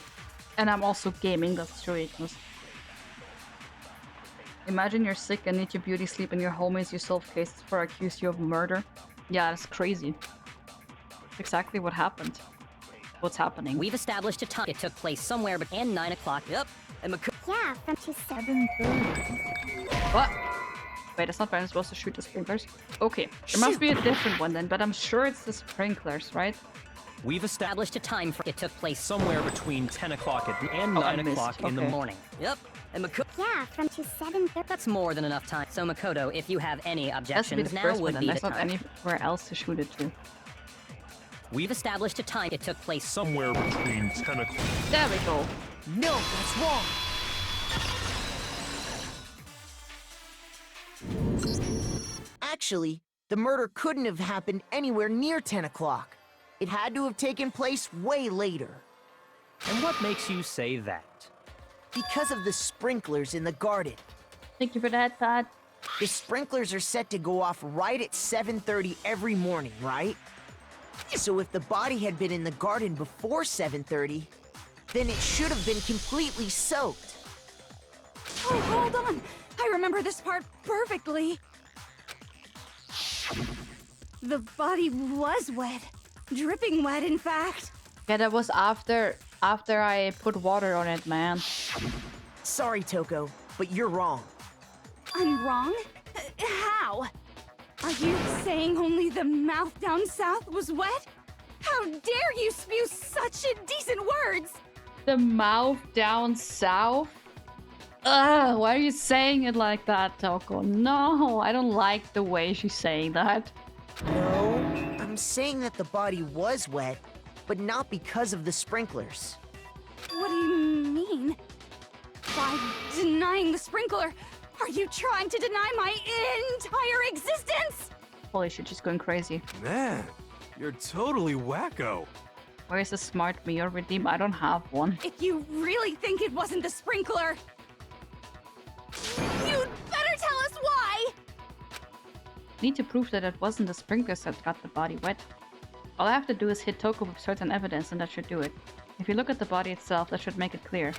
Speaker 1: And I'm also gaming, that's true, Ignis. Imagine you're sick and need your beauty sleep and your homies you solve cases for accuse you of murder. Yeah, that's crazy. That's exactly what happened. What's happening?
Speaker 12: We've established a time. It took place somewhere between 9 o'clock. Yep. And
Speaker 10: Yeah, from to 7:30.
Speaker 1: What? Wait, that's not where I'm supposed to shoot the sprinklers? Okay, there must be a different one then, but I'm sure it's the sprinklers, right?
Speaker 12: We've established a time for it took place somewhere between 10 o'clock and 9 o'clock in the morning. Yep. And
Speaker 10: Yeah, from to 7:30.
Speaker 12: That's more than enough time. So Makoto, if you have any
Speaker 1: That's to be
Speaker 12: objections,
Speaker 1: the
Speaker 12: now
Speaker 1: first one,
Speaker 12: would
Speaker 1: and
Speaker 12: be the
Speaker 1: there's not
Speaker 12: time.
Speaker 1: anywhere else to shoot it to.
Speaker 12: We've established a time. It took place
Speaker 11: Somewhere between 10 o'clock.
Speaker 1: There we go.
Speaker 4: No, that's wrong. Actually, the murder couldn't have happened anywhere near 10 o'clock. It had to have taken place way later.
Speaker 5: And what makes you say that?
Speaker 4: Because of the sprinklers in the garden.
Speaker 1: Thank you for that, Pat.
Speaker 4: The sprinklers are set to go off right at 7:30 every morning, right? So if the body had been in the garden before 7:30, then it should have been completely soaked.
Speaker 13: Oh, hold on. I remember this part perfectly. The body was wet. Dripping wet, in fact.
Speaker 1: Yeah, that was after I put water on it, man.
Speaker 4: Sorry, Toko, but you're wrong.
Speaker 13: I'm wrong? How? Are you saying only the mouth down south was wet? How dare you spew such indecent words?
Speaker 1: The mouth down south? Ugh, why are you saying it like that, Toko? No, I don't like the way she's saying that.
Speaker 4: No, I'm saying that the body was wet, but not because of the sprinklers.
Speaker 13: What do you mean? By denying the sprinkler, are you trying to deny my entire existence?
Speaker 1: Holy shit, she's going crazy.
Speaker 3: Man, you're totally wacko.
Speaker 1: Where's the smart me or redeem? I don't have one.
Speaker 13: If you really think it wasn't the sprinkler, you'd better tell us why!
Speaker 1: Need to prove that it wasn't the sprinklers that got the body wet. All I have to do is hit Toko with certain evidence and that should do it. If you look at the body itself, that should make it clear.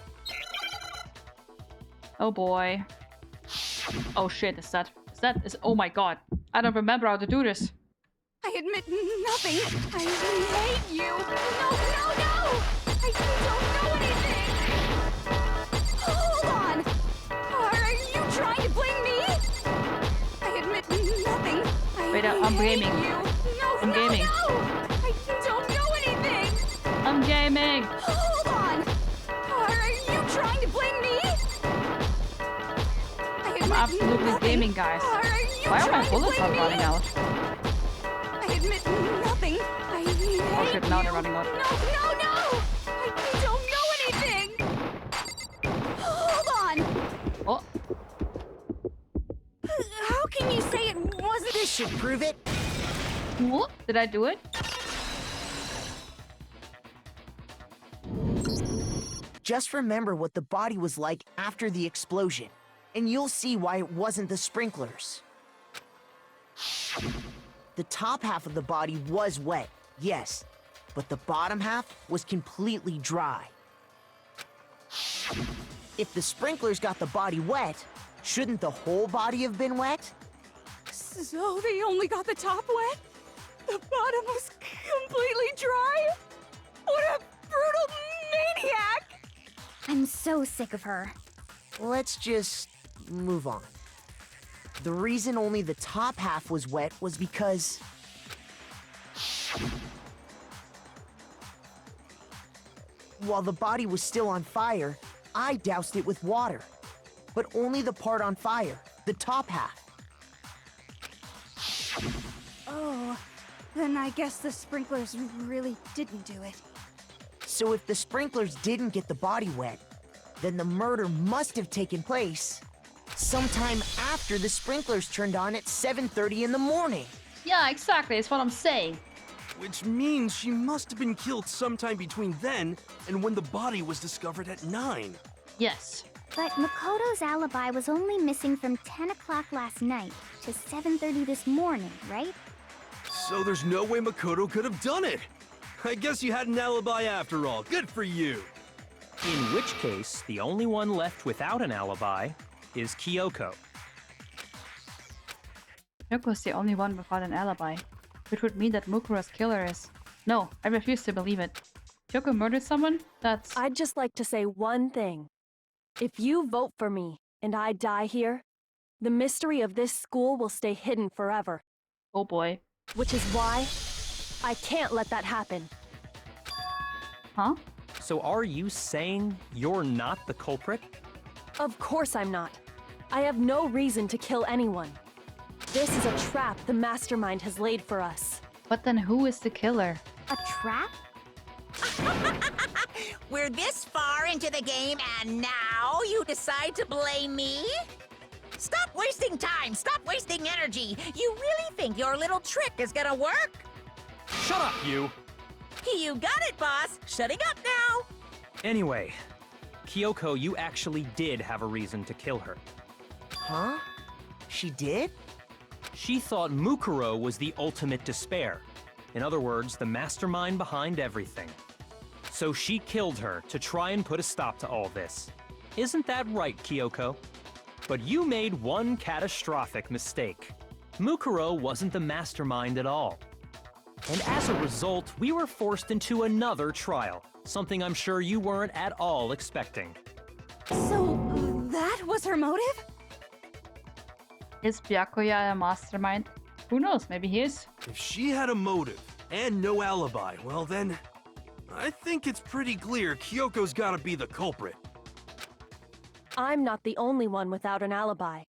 Speaker 1: Oh boy. Oh shit, oh my god. I don't remember how to do this.
Speaker 13: I admit nothing. I hate you. No, no, no! I don't know anything! Hold on! Are you trying to blame me? I admit nothing.
Speaker 1: Wait, I'm gaming. I'm gaming.
Speaker 13: I don't know anything.
Speaker 1: I'm gaming.
Speaker 13: Hold on. Are you trying to blame me?
Speaker 1: I'm absolutely gaming, guys. Why are my bullets not running out?
Speaker 13: I admit nothing.
Speaker 1: Oh shit, now they're running out.
Speaker 13: No! I don't know anything. Hold on.
Speaker 1: Oh.
Speaker 13: How can you say it wasn't?
Speaker 4: This should prove it.
Speaker 1: What? Did I do it?
Speaker 4: Just remember what the body was like after the explosion, and you'll see why it wasn't the sprinklers. The top half of the body was wet, yes, but the bottom half was completely dry. If the sprinklers got the body wet, shouldn't the whole body have been wet?
Speaker 13: So they only got the top wet? The bottom was completely dry? What a brutal maniac!
Speaker 10: I'm so sick of her.
Speaker 4: Let's just move on. The reason only the top half was wet was because... while the body was still on fire, I doused it with water. But only the part on fire, the top half.
Speaker 13: Oh, then I guess the sprinklers really didn't do it.
Speaker 4: So if the sprinklers didn't get the body wet, then the murder must have taken place sometime after the sprinklers turned on at 7:30 in the morning.
Speaker 1: Yeah, exactly. That's what I'm saying.
Speaker 3: Which means she must have been killed sometime between then and when the body was discovered at 9.
Speaker 1: Yes.
Speaker 10: But Makoto's alibi was only missing from 10 o'clock last night to 7:30 this morning, right?
Speaker 3: So there's no way Makoto could have done it. I guess you had an alibi after all. Good for you.
Speaker 5: In which case, the only one left without an alibi is Kyoko.
Speaker 1: Kyoko's the only one without an alibi, which would mean that Mukuro's killer is... No, I refuse to believe it. Kyoko murdered someone? That's...
Speaker 6: I'd just like to say one thing. If you vote for me, and I die here, the mystery of this school will stay hidden forever.
Speaker 1: Oh boy.
Speaker 6: Which is why I can't let that happen.
Speaker 1: Huh?
Speaker 5: So are you saying you're not the culprit?
Speaker 6: Of course I'm not. I have no reason to kill anyone. This is a trap the mastermind has laid for us.
Speaker 1: But then who is the killer?
Speaker 10: A trap?
Speaker 9: We're this far into the game and now you decide to blame me? Stop wasting time! Stop wasting energy! You really think your little trick is gonna work?
Speaker 5: Shut up, you!
Speaker 9: You got it, boss! Shutting up now!
Speaker 5: Anyway, Kyoko, you actually did have a reason to kill her.
Speaker 4: Huh? She did?
Speaker 5: She thought Mukuro was the ultimate despair. In other words, the mastermind behind everything. So she killed her to try and put a stop to all this. Isn't that right, Kyoko? But you made one catastrophic mistake. Mukuro wasn't the mastermind at all. And as a result, we were forced into another trial, something I'm sure you weren't at all expecting.
Speaker 13: So, that was her motive?
Speaker 1: Is Byakuya a mastermind? Who knows, maybe he is.
Speaker 3: If she had a motive and no alibi, well then, I think it's pretty clear Kyoko's gotta be the culprit.
Speaker 6: I'm not the only one without an alibi.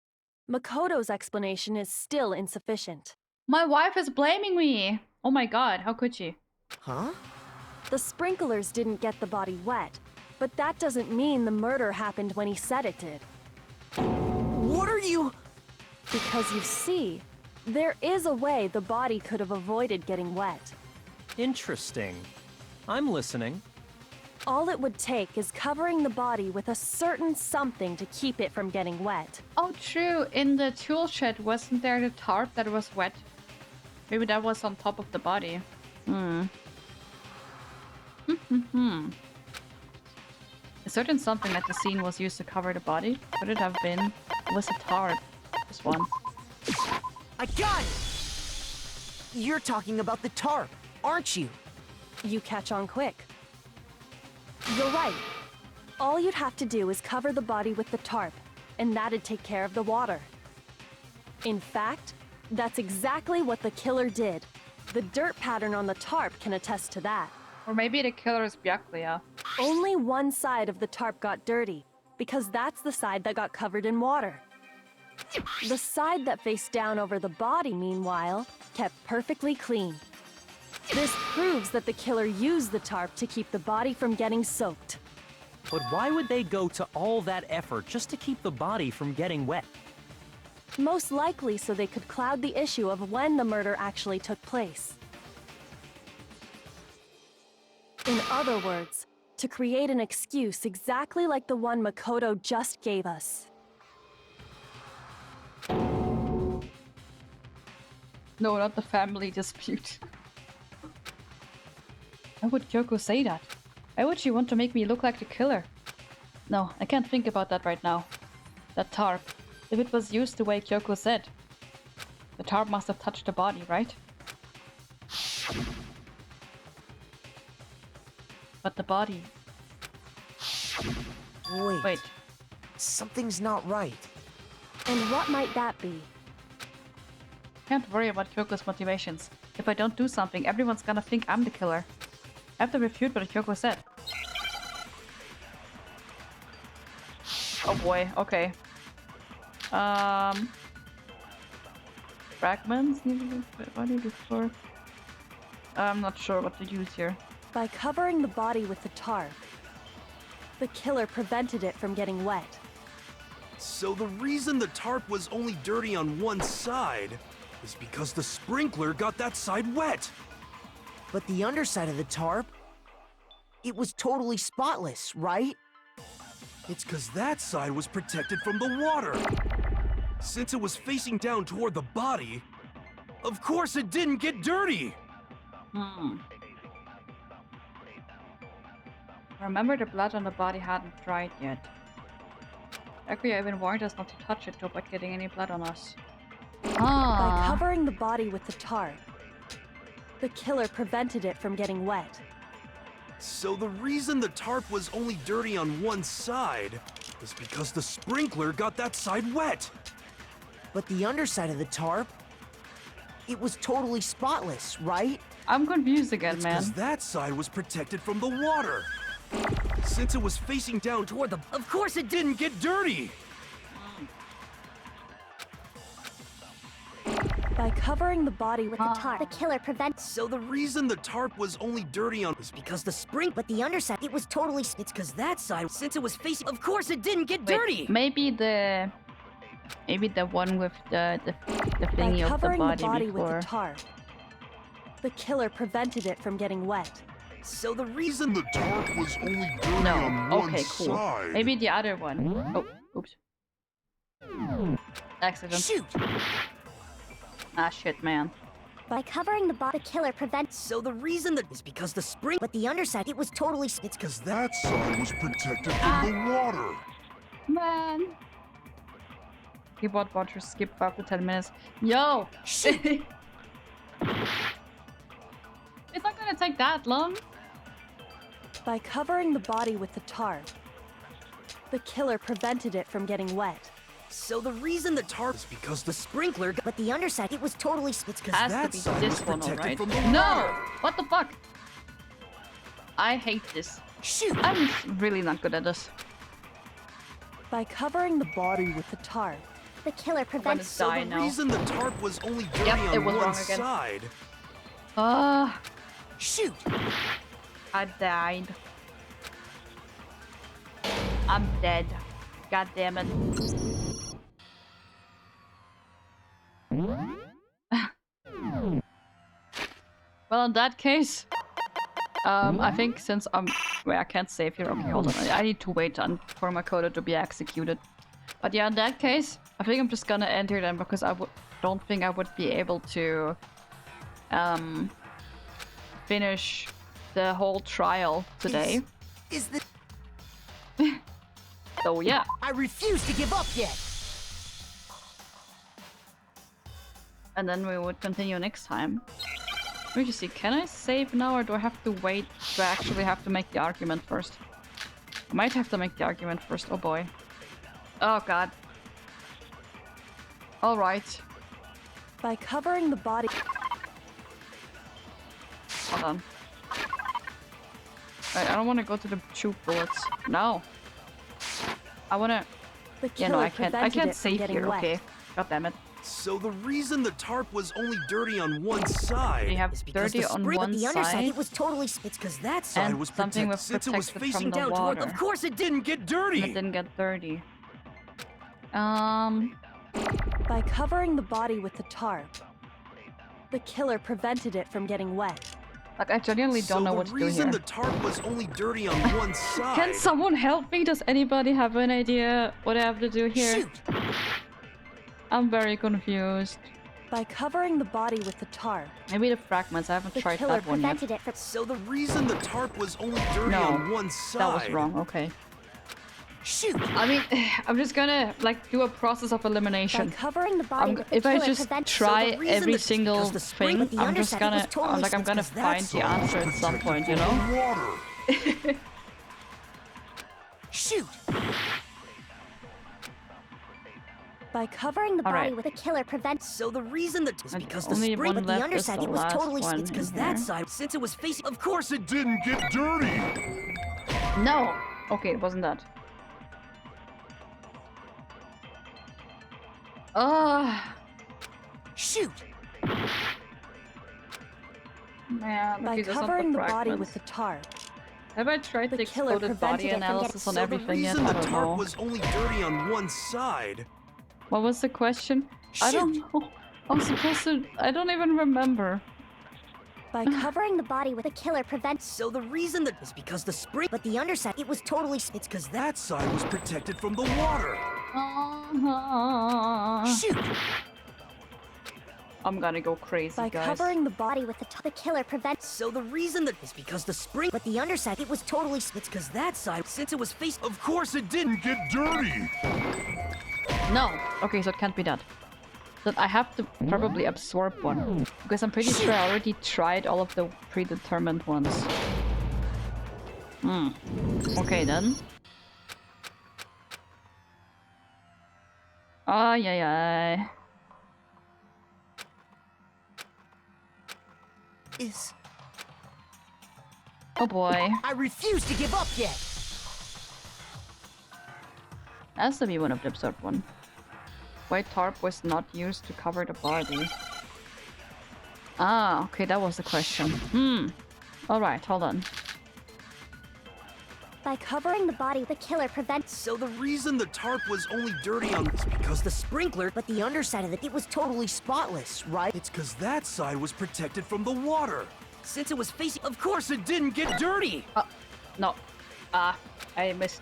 Speaker 6: Makoto's explanation is still insufficient.
Speaker 1: My wife is blaming me! Oh my god, how could she?
Speaker 4: Huh?
Speaker 6: The sprinklers didn't get the body wet, but that doesn't mean the murder happened when he said it did.
Speaker 4: What are you...
Speaker 6: Because you see, there is a way the body could have avoided getting wet.
Speaker 5: Interesting. I'm listening.
Speaker 6: All it would take is covering the body with a certain something to keep it from getting wet.
Speaker 1: Oh true, in the tool shed wasn't there the tarp that was wet? Maybe that was on top of the body. A certain something that the scene was used to cover the body. Could it have been? It was a tarp. This one.
Speaker 4: I got it! You're talking about the tarp, aren't you?
Speaker 6: You catch on quick. You're right. All you'd have to do is cover the body with the tarp, and that'd take care of the water. In fact, That's exactly what the killer did. The dirt pattern on the tarp can attest to that.
Speaker 2: Or maybe the killer is Byakuya.
Speaker 6: Only one side of the tarp got dirty, because that's the side that got covered in water. The side that faced down over the body, meanwhile, kept perfectly clean. This proves that the killer used the tarp to keep the body from getting soaked.
Speaker 5: But why would they go to all that effort just to keep the body from getting wet?
Speaker 6: Most likely so they could cloud the issue of when the murder actually took place. In other words, to create an excuse exactly like the one Makoto just gave us.
Speaker 2: No, not the family dispute. Why would Kyoko say that? Why would she want to make me look like the killer? No, I can't think about that right now. That tarp. If it was used the way Kyoko said, the tarp must have touched the body, right? But the body...
Speaker 4: Wait. Something's not right.
Speaker 6: And what might that be?
Speaker 2: Can't worry about Kyoko's motivations. If I don't do something, everyone's gonna think I'm the killer. I have to refute what Kyoko said. Oh boy, okay. Fragments needed to be body before. I'm not sure what to use here.
Speaker 6: By covering the body with the tarp, the killer prevented it from getting wet.
Speaker 3: So the reason the tarp was only dirty on one side is because the sprinkler got that side wet.
Speaker 4: But the underside of the tarp, it was totally spotless, right?
Speaker 3: It's because that side was protected from the water. Since it was facing down toward the body, of course it didn't get dirty.
Speaker 2: Remember, the blood on the body hadn't dried yet. Byakuya even warned us not to touch it to avoid getting any blood on us.
Speaker 6: By covering the body with the tarp, the killer prevented it from getting wet.
Speaker 3: So the reason the tarp was only dirty on one side is because the sprinkler got that side wet.
Speaker 4: But the underside of the tarp, it was totally spotless, right?
Speaker 2: I'm confused again,
Speaker 3: It's
Speaker 2: man.
Speaker 3: because that side was protected from the water. Since it was facing down toward the... Of course it didn't get dirty!
Speaker 6: By covering the body with the tarp,
Speaker 10: The killer prevents.
Speaker 3: So the reason the tarp was only dirty on... is because the spring...
Speaker 10: But the underside, it was totally.
Speaker 3: It's because that side, since it was facing... Of course it didn't get
Speaker 2: Wait,
Speaker 3: dirty!
Speaker 2: maybe the one with the thingy
Speaker 6: By
Speaker 2: of the
Speaker 6: covering
Speaker 2: body,
Speaker 6: with
Speaker 2: before.
Speaker 6: the tarp, the killer prevented it from getting wet.
Speaker 3: So the reason
Speaker 11: The tarp was only dirty on
Speaker 2: No.
Speaker 11: one
Speaker 2: Okay, cool.
Speaker 11: side.
Speaker 2: Maybe the other one. Oh, oops. Accident.
Speaker 4: Shoot!
Speaker 2: Ah, shit, man.
Speaker 10: By covering the body, the killer prevents.
Speaker 3: So the reason that is because the spring...
Speaker 10: But the underside, it was totally.
Speaker 3: It's because
Speaker 11: That side was protected from the water.
Speaker 2: Man. Keyboard watcher skip 5 to 10 minutes. Yo!
Speaker 4: Shoot!
Speaker 2: It's not gonna take that long.
Speaker 6: By covering the body with the tarp, the killer prevented it from getting wet.
Speaker 3: So the reason the tarp is because the sprinkler...
Speaker 10: But the underside, it was totally.
Speaker 3: It's because
Speaker 2: Has
Speaker 3: that
Speaker 2: to be
Speaker 3: side was
Speaker 2: this one,
Speaker 3: protected
Speaker 2: alright?
Speaker 3: from the
Speaker 2: No!
Speaker 3: water.
Speaker 2: What the fuck? I hate this.
Speaker 4: Shoot!
Speaker 2: I'm really not good at this.
Speaker 6: By covering the body with the tarp,
Speaker 10: The killer
Speaker 2: I'm gonna
Speaker 10: prevents.
Speaker 3: So
Speaker 2: die
Speaker 3: the
Speaker 2: now.
Speaker 3: reason the tarp was only dirty
Speaker 2: Yep, it
Speaker 3: on
Speaker 2: was
Speaker 3: one
Speaker 2: wrong again.
Speaker 3: side...
Speaker 4: Shoot!
Speaker 2: I died. I'm dead. God damn it. Well, in that case, I think since well, I can't save here. Okay, hold on. I need to wait for Makoto to be executed. But yeah, in that case, I think I'm just gonna end here then, because I don't think I would be able to finish the whole trial today.
Speaker 4: Is this...
Speaker 2: So yeah.
Speaker 4: I refuse to give up yet!
Speaker 2: And then we would continue next time. Let me just see, can I save now, or do I have to wait? Do I actually have to make the argument first? I might have to make the argument first. Oh boy. Oh god. Alright.
Speaker 6: By covering the body...
Speaker 2: Hold on. Right, I don't want to go to the shoot bullets. No. I want to... Yeah, no, I can't save here,
Speaker 6: wet.
Speaker 2: okay. God damn it.
Speaker 3: So the reason the tarp was only dirty on one side...
Speaker 2: You have dirty on one
Speaker 4: the underside,
Speaker 2: side.
Speaker 4: it was totally... It's because that
Speaker 3: side
Speaker 2: and
Speaker 3: was
Speaker 2: something
Speaker 3: protected
Speaker 2: was
Speaker 3: since it was
Speaker 2: protected
Speaker 3: facing
Speaker 2: from the
Speaker 3: down
Speaker 2: water.
Speaker 3: toward... Of course it didn't get dirty!
Speaker 2: It didn't get dirty.
Speaker 6: By covering the body with the tarp, the killer prevented it from getting wet.
Speaker 2: Like, I genuinely don't know what to do here.
Speaker 3: So the reason the tarp was only dirty on one side...
Speaker 2: Can someone help me? Does anybody have an idea what I have to do here?
Speaker 4: Shoot!
Speaker 2: I'm very confused.
Speaker 6: By covering the body with the tarp,
Speaker 2: Maybe the fragments. I haven't
Speaker 10: The
Speaker 2: tried
Speaker 10: killer
Speaker 2: that one yet.
Speaker 10: prevented it from...
Speaker 3: So the reason the tarp was only dirty on one side...
Speaker 2: that was wrong. Okay.
Speaker 4: Shoot!
Speaker 2: I mean, I'm just gonna like do a process of
Speaker 6: by
Speaker 2: elimination.
Speaker 10: Covering the body with the
Speaker 2: If I
Speaker 10: killer
Speaker 2: just
Speaker 10: prevents...
Speaker 2: try
Speaker 4: So the reason
Speaker 2: every
Speaker 4: that-
Speaker 2: single
Speaker 4: because the spring with
Speaker 2: thing,
Speaker 4: the
Speaker 2: I'm just
Speaker 4: underside, it was
Speaker 2: gonna
Speaker 4: totally
Speaker 2: like I'm gonna
Speaker 4: because that
Speaker 2: find the
Speaker 11: side was
Speaker 2: answer at some
Speaker 11: protected
Speaker 2: point, you
Speaker 11: from
Speaker 2: know?
Speaker 11: the water.
Speaker 4: Shoot!
Speaker 6: by covering the
Speaker 2: All
Speaker 6: body
Speaker 2: right.
Speaker 6: with
Speaker 10: The killer prevents...
Speaker 4: So the reason that is
Speaker 2: And
Speaker 4: because the
Speaker 2: only
Speaker 4: spring
Speaker 2: one
Speaker 4: with the
Speaker 2: left is
Speaker 4: underside,
Speaker 2: the
Speaker 4: it was
Speaker 2: last
Speaker 4: totally...
Speaker 2: one
Speaker 4: It's because
Speaker 2: in
Speaker 4: that
Speaker 2: here.
Speaker 4: side, since it was facing...
Speaker 11: Of course it didn't get dirty.
Speaker 2: No. Okay, it wasn't that.
Speaker 4: Shoot!
Speaker 2: Man,
Speaker 6: by
Speaker 2: okay, those are
Speaker 6: covering the body
Speaker 2: fragments.
Speaker 6: with the tarp.
Speaker 2: Have I tried
Speaker 6: the
Speaker 2: the
Speaker 6: killer
Speaker 2: exploded body
Speaker 6: prevented it from
Speaker 2: analysis on
Speaker 3: So the
Speaker 2: everything yet?
Speaker 3: reason
Speaker 2: I
Speaker 3: the
Speaker 2: don't
Speaker 3: tarp
Speaker 2: know.
Speaker 3: was only dirty on one side...
Speaker 2: What was the question? I don't know. I'm supposed to... I don't even remember.
Speaker 6: By covering
Speaker 10: The body with the killer prevents...
Speaker 4: So the reason that is because the spring, but the underside, it was totally... It's because that...
Speaker 3: That side was protected from the water.
Speaker 4: Shoot!
Speaker 2: I'm gonna go crazy,
Speaker 6: by
Speaker 2: guys.
Speaker 6: covering the
Speaker 10: Body with the killer prevents...
Speaker 4: So the reason that is because the spring, but the underside, it was totally... It's because that side, since it was facing...
Speaker 3: Of course it didn't get dirty.
Speaker 2: No. Okay, so it can't be that. But I have to probably absorb one. Because I'm pretty sure I already tried all of the predetermined ones. Okay then. Ay ay ay.
Speaker 4: Is...
Speaker 2: Oh boy.
Speaker 4: I refuse to give up yet!
Speaker 2: Has to be one of the absurd one. White tarp was not used to cover the body. Ah, okay, that was the question. Alright, hold on.
Speaker 10: By covering the body, the killer prevents...
Speaker 3: So the reason the tarp was only dirty on... It's
Speaker 4: Because the sprinkler, but the underside of it was totally spotless, right?
Speaker 3: It's because that side was protected from the water.
Speaker 4: Since it was facing...
Speaker 3: Of course it didn't get dirty.
Speaker 2: No. I missed.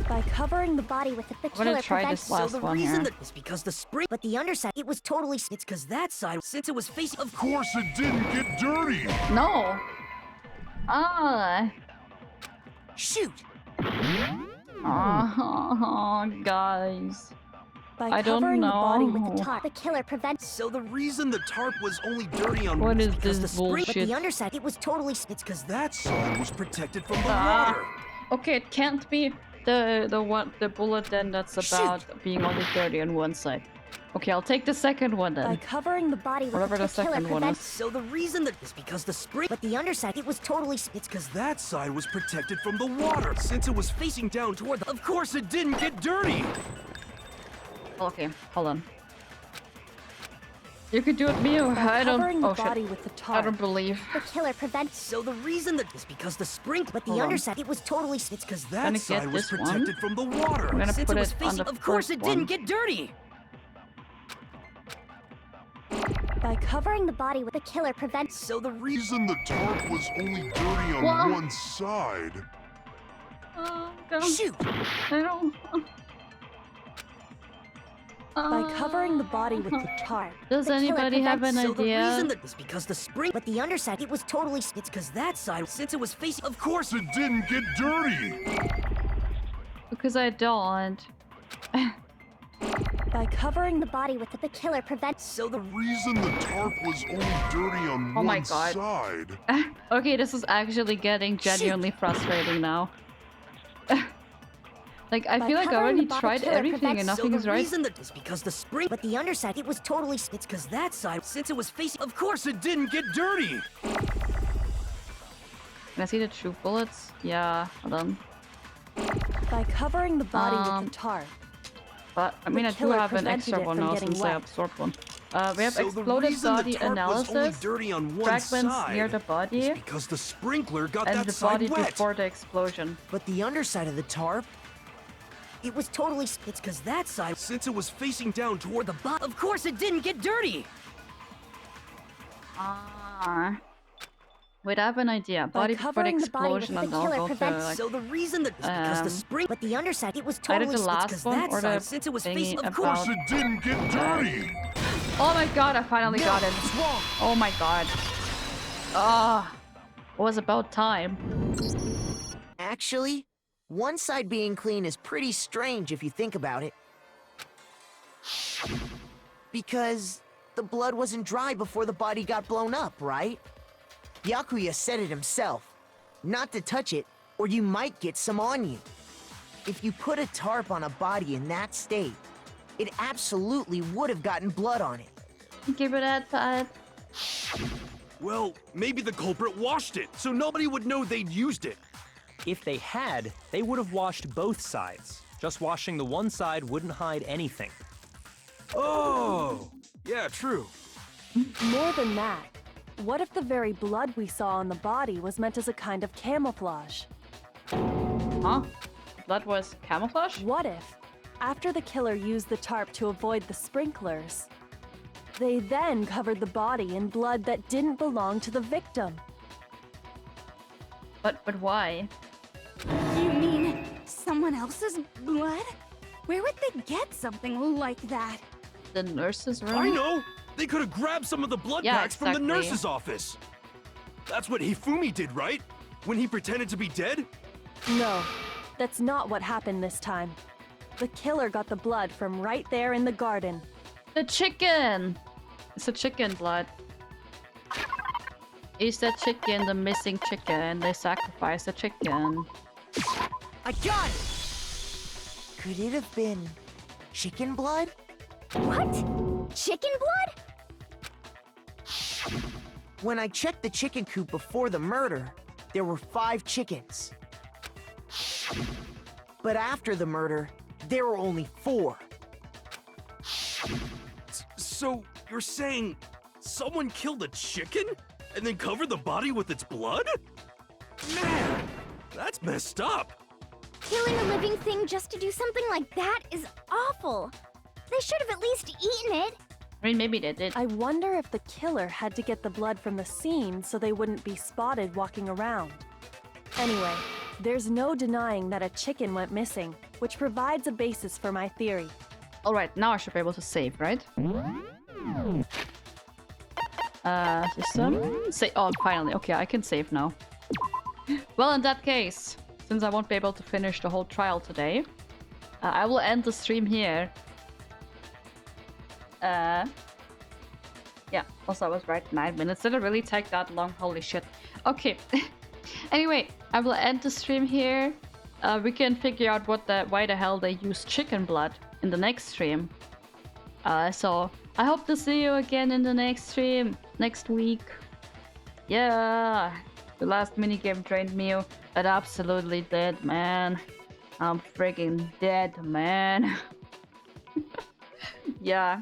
Speaker 6: by covering the
Speaker 10: Body with the
Speaker 2: I'm gonna
Speaker 10: killer
Speaker 2: try
Speaker 10: prevents...
Speaker 2: this
Speaker 4: So
Speaker 2: last
Speaker 4: the
Speaker 2: one
Speaker 4: reason
Speaker 2: here.
Speaker 4: that is because the spring, but the underside, it was totally... It's because that side, since it was facing...
Speaker 11: Of course it didn't get dirty.
Speaker 2: No.
Speaker 4: Shoot!
Speaker 2: Guys.
Speaker 6: by
Speaker 2: I don't
Speaker 6: covering the body
Speaker 2: know.
Speaker 6: with the tarp.
Speaker 10: The killer prevents...
Speaker 3: So the reason the tarp was only dirty on...
Speaker 2: What is
Speaker 4: Because the
Speaker 2: this
Speaker 4: spring, but
Speaker 2: bullshit?
Speaker 4: the underside, it was totally... It's because that...
Speaker 3: That side was protected from the
Speaker 2: Ah.
Speaker 3: water.
Speaker 2: Okay, it can't be the bullet then that's about being only dirty on one side. Okay, I'll take the second one
Speaker 6: by
Speaker 2: then.
Speaker 6: covering the
Speaker 10: Body with
Speaker 2: Whatever the
Speaker 10: the killer
Speaker 2: second one
Speaker 10: prevents...
Speaker 2: is.
Speaker 4: So the reason that is because the spring, but the underside, it was totally... It's because
Speaker 3: That side was protected from the water. Since it was facing down toward the... Of course it didn't get dirty.
Speaker 2: Okay, hold on. You could do it, Mio.
Speaker 6: by
Speaker 2: I don't.
Speaker 6: covering the
Speaker 2: Oh
Speaker 6: body
Speaker 2: shit.
Speaker 6: with the
Speaker 2: I
Speaker 6: tarp.
Speaker 2: don't believe.
Speaker 10: The killer prevents...
Speaker 4: So the reason that is because the spring, but the
Speaker 2: Hold on.
Speaker 4: underside, it was totally... It's because
Speaker 3: That
Speaker 2: Gonna
Speaker 3: side
Speaker 2: get
Speaker 3: was
Speaker 2: this one.
Speaker 3: protected from the water.
Speaker 2: I'm gonna
Speaker 4: Since
Speaker 2: put
Speaker 4: it was
Speaker 2: it on
Speaker 4: facing...
Speaker 2: the
Speaker 4: Of course
Speaker 2: first
Speaker 4: it didn't
Speaker 2: one.
Speaker 4: get dirty!
Speaker 6: by
Speaker 10: Covering the body with the killer prevents...
Speaker 4: So the
Speaker 11: Reason the tarp was only dirty on
Speaker 2: What?
Speaker 11: one side.
Speaker 4: Shoot!
Speaker 2: I don't.
Speaker 6: by covering the body with the tarp.
Speaker 2: Does
Speaker 10: The killer
Speaker 2: anybody have an
Speaker 4: So the reason
Speaker 2: idea?
Speaker 4: that is because the spring, but the underside, it was totally... It's because that side, since it was facing...
Speaker 11: Of course it didn't get dirty.
Speaker 2: Because I don't.
Speaker 6: by covering
Speaker 10: The body with the killer prevents...
Speaker 4: So the
Speaker 11: Reason the tarp was only dirty on
Speaker 2: Oh my
Speaker 11: one
Speaker 2: God.
Speaker 11: side.
Speaker 2: Okay, this is actually getting genuinely frustrating now.
Speaker 1: Like, I feel like I already tried everything and nothing is right.
Speaker 8: That is because the spring.
Speaker 4: But the underside, it was totally...
Speaker 8: It's because that side, since it was facing.
Speaker 3: Of course it didn't get dirty!
Speaker 1: Can I see the true bullets? Yeah, hold on.
Speaker 6: By covering the body with the tarp.
Speaker 1: But, I mean, I do have an extra one now since I absorbed one. We have
Speaker 3: So
Speaker 1: exploded body
Speaker 3: the tarp was only
Speaker 1: analysis,
Speaker 3: dirty on one
Speaker 1: fragments
Speaker 3: side
Speaker 1: near the body,
Speaker 3: is because the sprinkler got
Speaker 1: and
Speaker 3: that
Speaker 1: the
Speaker 3: side
Speaker 1: body
Speaker 3: wet.
Speaker 1: before the explosion.
Speaker 4: But the underside of the tarp... It was totally...
Speaker 8: It's because that side.
Speaker 3: Since it was facing down toward the bottom.
Speaker 8: Of course it didn't get dirty!
Speaker 1: Ah. Wait, I have an idea. Body before the
Speaker 6: covering the body
Speaker 1: explosion,
Speaker 6: with
Speaker 1: and
Speaker 6: the
Speaker 1: I'll
Speaker 6: killer
Speaker 1: go to,
Speaker 6: prevents-
Speaker 1: like...
Speaker 8: So the reason that is because the spring.
Speaker 4: But the underside, it was
Speaker 1: either
Speaker 4: totally...
Speaker 1: the last
Speaker 8: because
Speaker 1: one
Speaker 8: that
Speaker 1: or
Speaker 8: side,
Speaker 1: the
Speaker 8: since it was
Speaker 1: thingy
Speaker 8: facing. Of
Speaker 11: Of
Speaker 8: course
Speaker 11: course it didn't get dirty!
Speaker 1: Oh my god, I finally got it. Oh my god. Ah, it was about time.
Speaker 4: Actually, one side being clean is pretty strange if you think about it. Because the blood wasn't dry before the body got blown up, right? Byakuya said it himself. Not to touch it, or you might get some on you. If you put a tarp on a body in that state, it absolutely would have gotten blood on it.
Speaker 1: Give it that side.
Speaker 3: Well, maybe the culprit washed it, so nobody would know they'd used it.
Speaker 5: If they had, they would have washed both sides. Just washing the one side wouldn't hide anything.
Speaker 3: Oh, yeah, true.
Speaker 6: More than that, what if the very blood we saw on the body was meant as a kind of camouflage?
Speaker 1: Huh? Blood was camouflage?
Speaker 6: What if, after the killer used the tarp to avoid the sprinklers, they then covered the body in blood that didn't belong to the victim?
Speaker 1: But why?
Speaker 13: You mean someone else's blood? Where would they get something like that?
Speaker 1: The nurse's room?
Speaker 3: I know! They could have grabbed some of the blood packs from the
Speaker 1: exactly.
Speaker 3: nurse's office. That's what Hifumi did, right? When he pretended to be dead?
Speaker 6: No, that's not what happened this time. The killer got the blood from right there in the garden.
Speaker 1: The chicken! It's a chicken blood. Is that chicken the missing chicken? They sacrificed the chicken.
Speaker 4: I got it! Could it have been chicken blood?
Speaker 10: What? Chicken blood?
Speaker 4: When I checked the chicken coop before the murder, there were 5 chickens. But after the murder, there were only 4.
Speaker 3: So, you're saying someone killed a chicken and then covered the body with its blood? Man, that's messed up.
Speaker 10: Killing a living thing just to do something like that is awful. They should have at least eaten it.
Speaker 1: I mean, maybe they did.
Speaker 6: I wonder if the killer had to get the blood from the scene so they wouldn't be spotted walking around. Anyway, there's no denying that a chicken went missing, which provides a basis for my theory.
Speaker 1: Alright, now I should be able to save, right? System? Oh, finally. Okay, I can save now. Well, in that case, since I won't be able to finish the whole trial today, I will end the stream here. Yeah, also I was right, 9 minutes. Did it really take that long? Holy shit. Okay. Anyway, I will end the stream here. We can figure out why the hell they used chicken blood in the next stream. So I hope to see you again in the next stream next week. Yeah, the last minigame drained me. It absolutely did, man. I'm freaking dead, man. Yeah.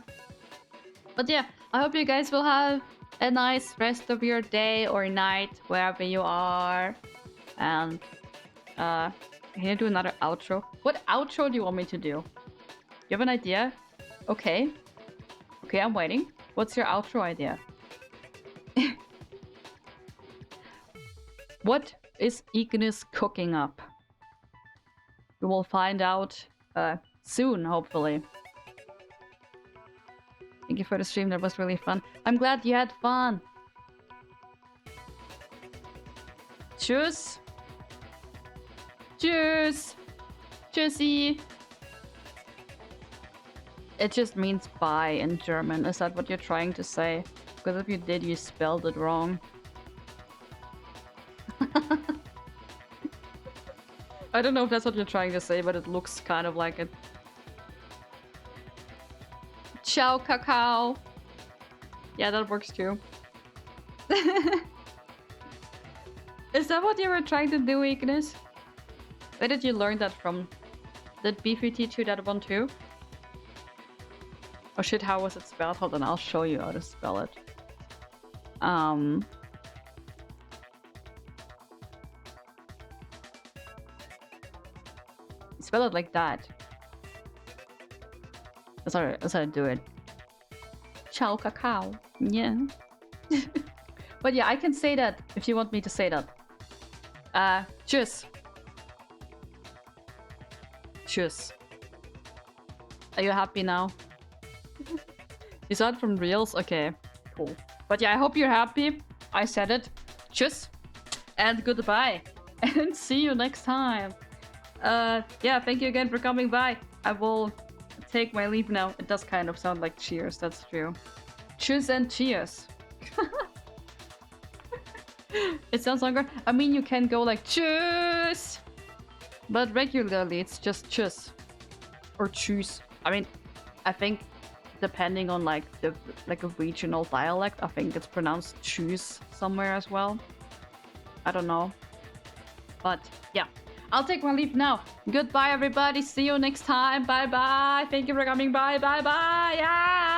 Speaker 1: But yeah, I hope you guys will have a nice rest of your day or night, wherever you are. And, can you do another outro? What outro do you want me to do? You have an idea? Okay. Okay, I'm waiting. What's your outro idea? What is Ignis cooking up? We will find out soon, hopefully. Thank you for the stream, that was really fun. I'm glad you had fun. Tschüss. Tschüss. Tschüssi. It just means bye in German. Is that what you're trying to say? Because if you did, you spelled it wrong. I don't know if that's what you're trying to say, but it looks kind of like it. Ciao, cacao. Yeah, that works too. Is that what you were trying to do, Ignis? Where did you learn that from? Did Beefy teach you that one too? Oh shit, how was it spelled? Hold on, I'll show you how to spell it. Spell it like that. That's how I do it. Ciao, cacao. Yeah. But yeah, I can say that if you want me to say that. Tschüss. Tschüss. Are you happy now? You saw it from Reels? Okay, cool. But yeah, I hope you're happy. I said it. Tschüss. And goodbye. And see you next time. Yeah, thank you again for coming by. I will take my leave now. It does kind of sound like cheers, that's true. Tschüss and cheers. It sounds longer. I mean, you can go like tschüss, but regularly it's just tschüss or tschüss. I mean, I think depending on like a regional dialect, I think it's pronounced tschüss somewhere as well. I don't know, but yeah, I'll take my leave now. Goodbye, everybody. See you next time. Bye bye. Thank you for coming by. Bye bye. Yeah.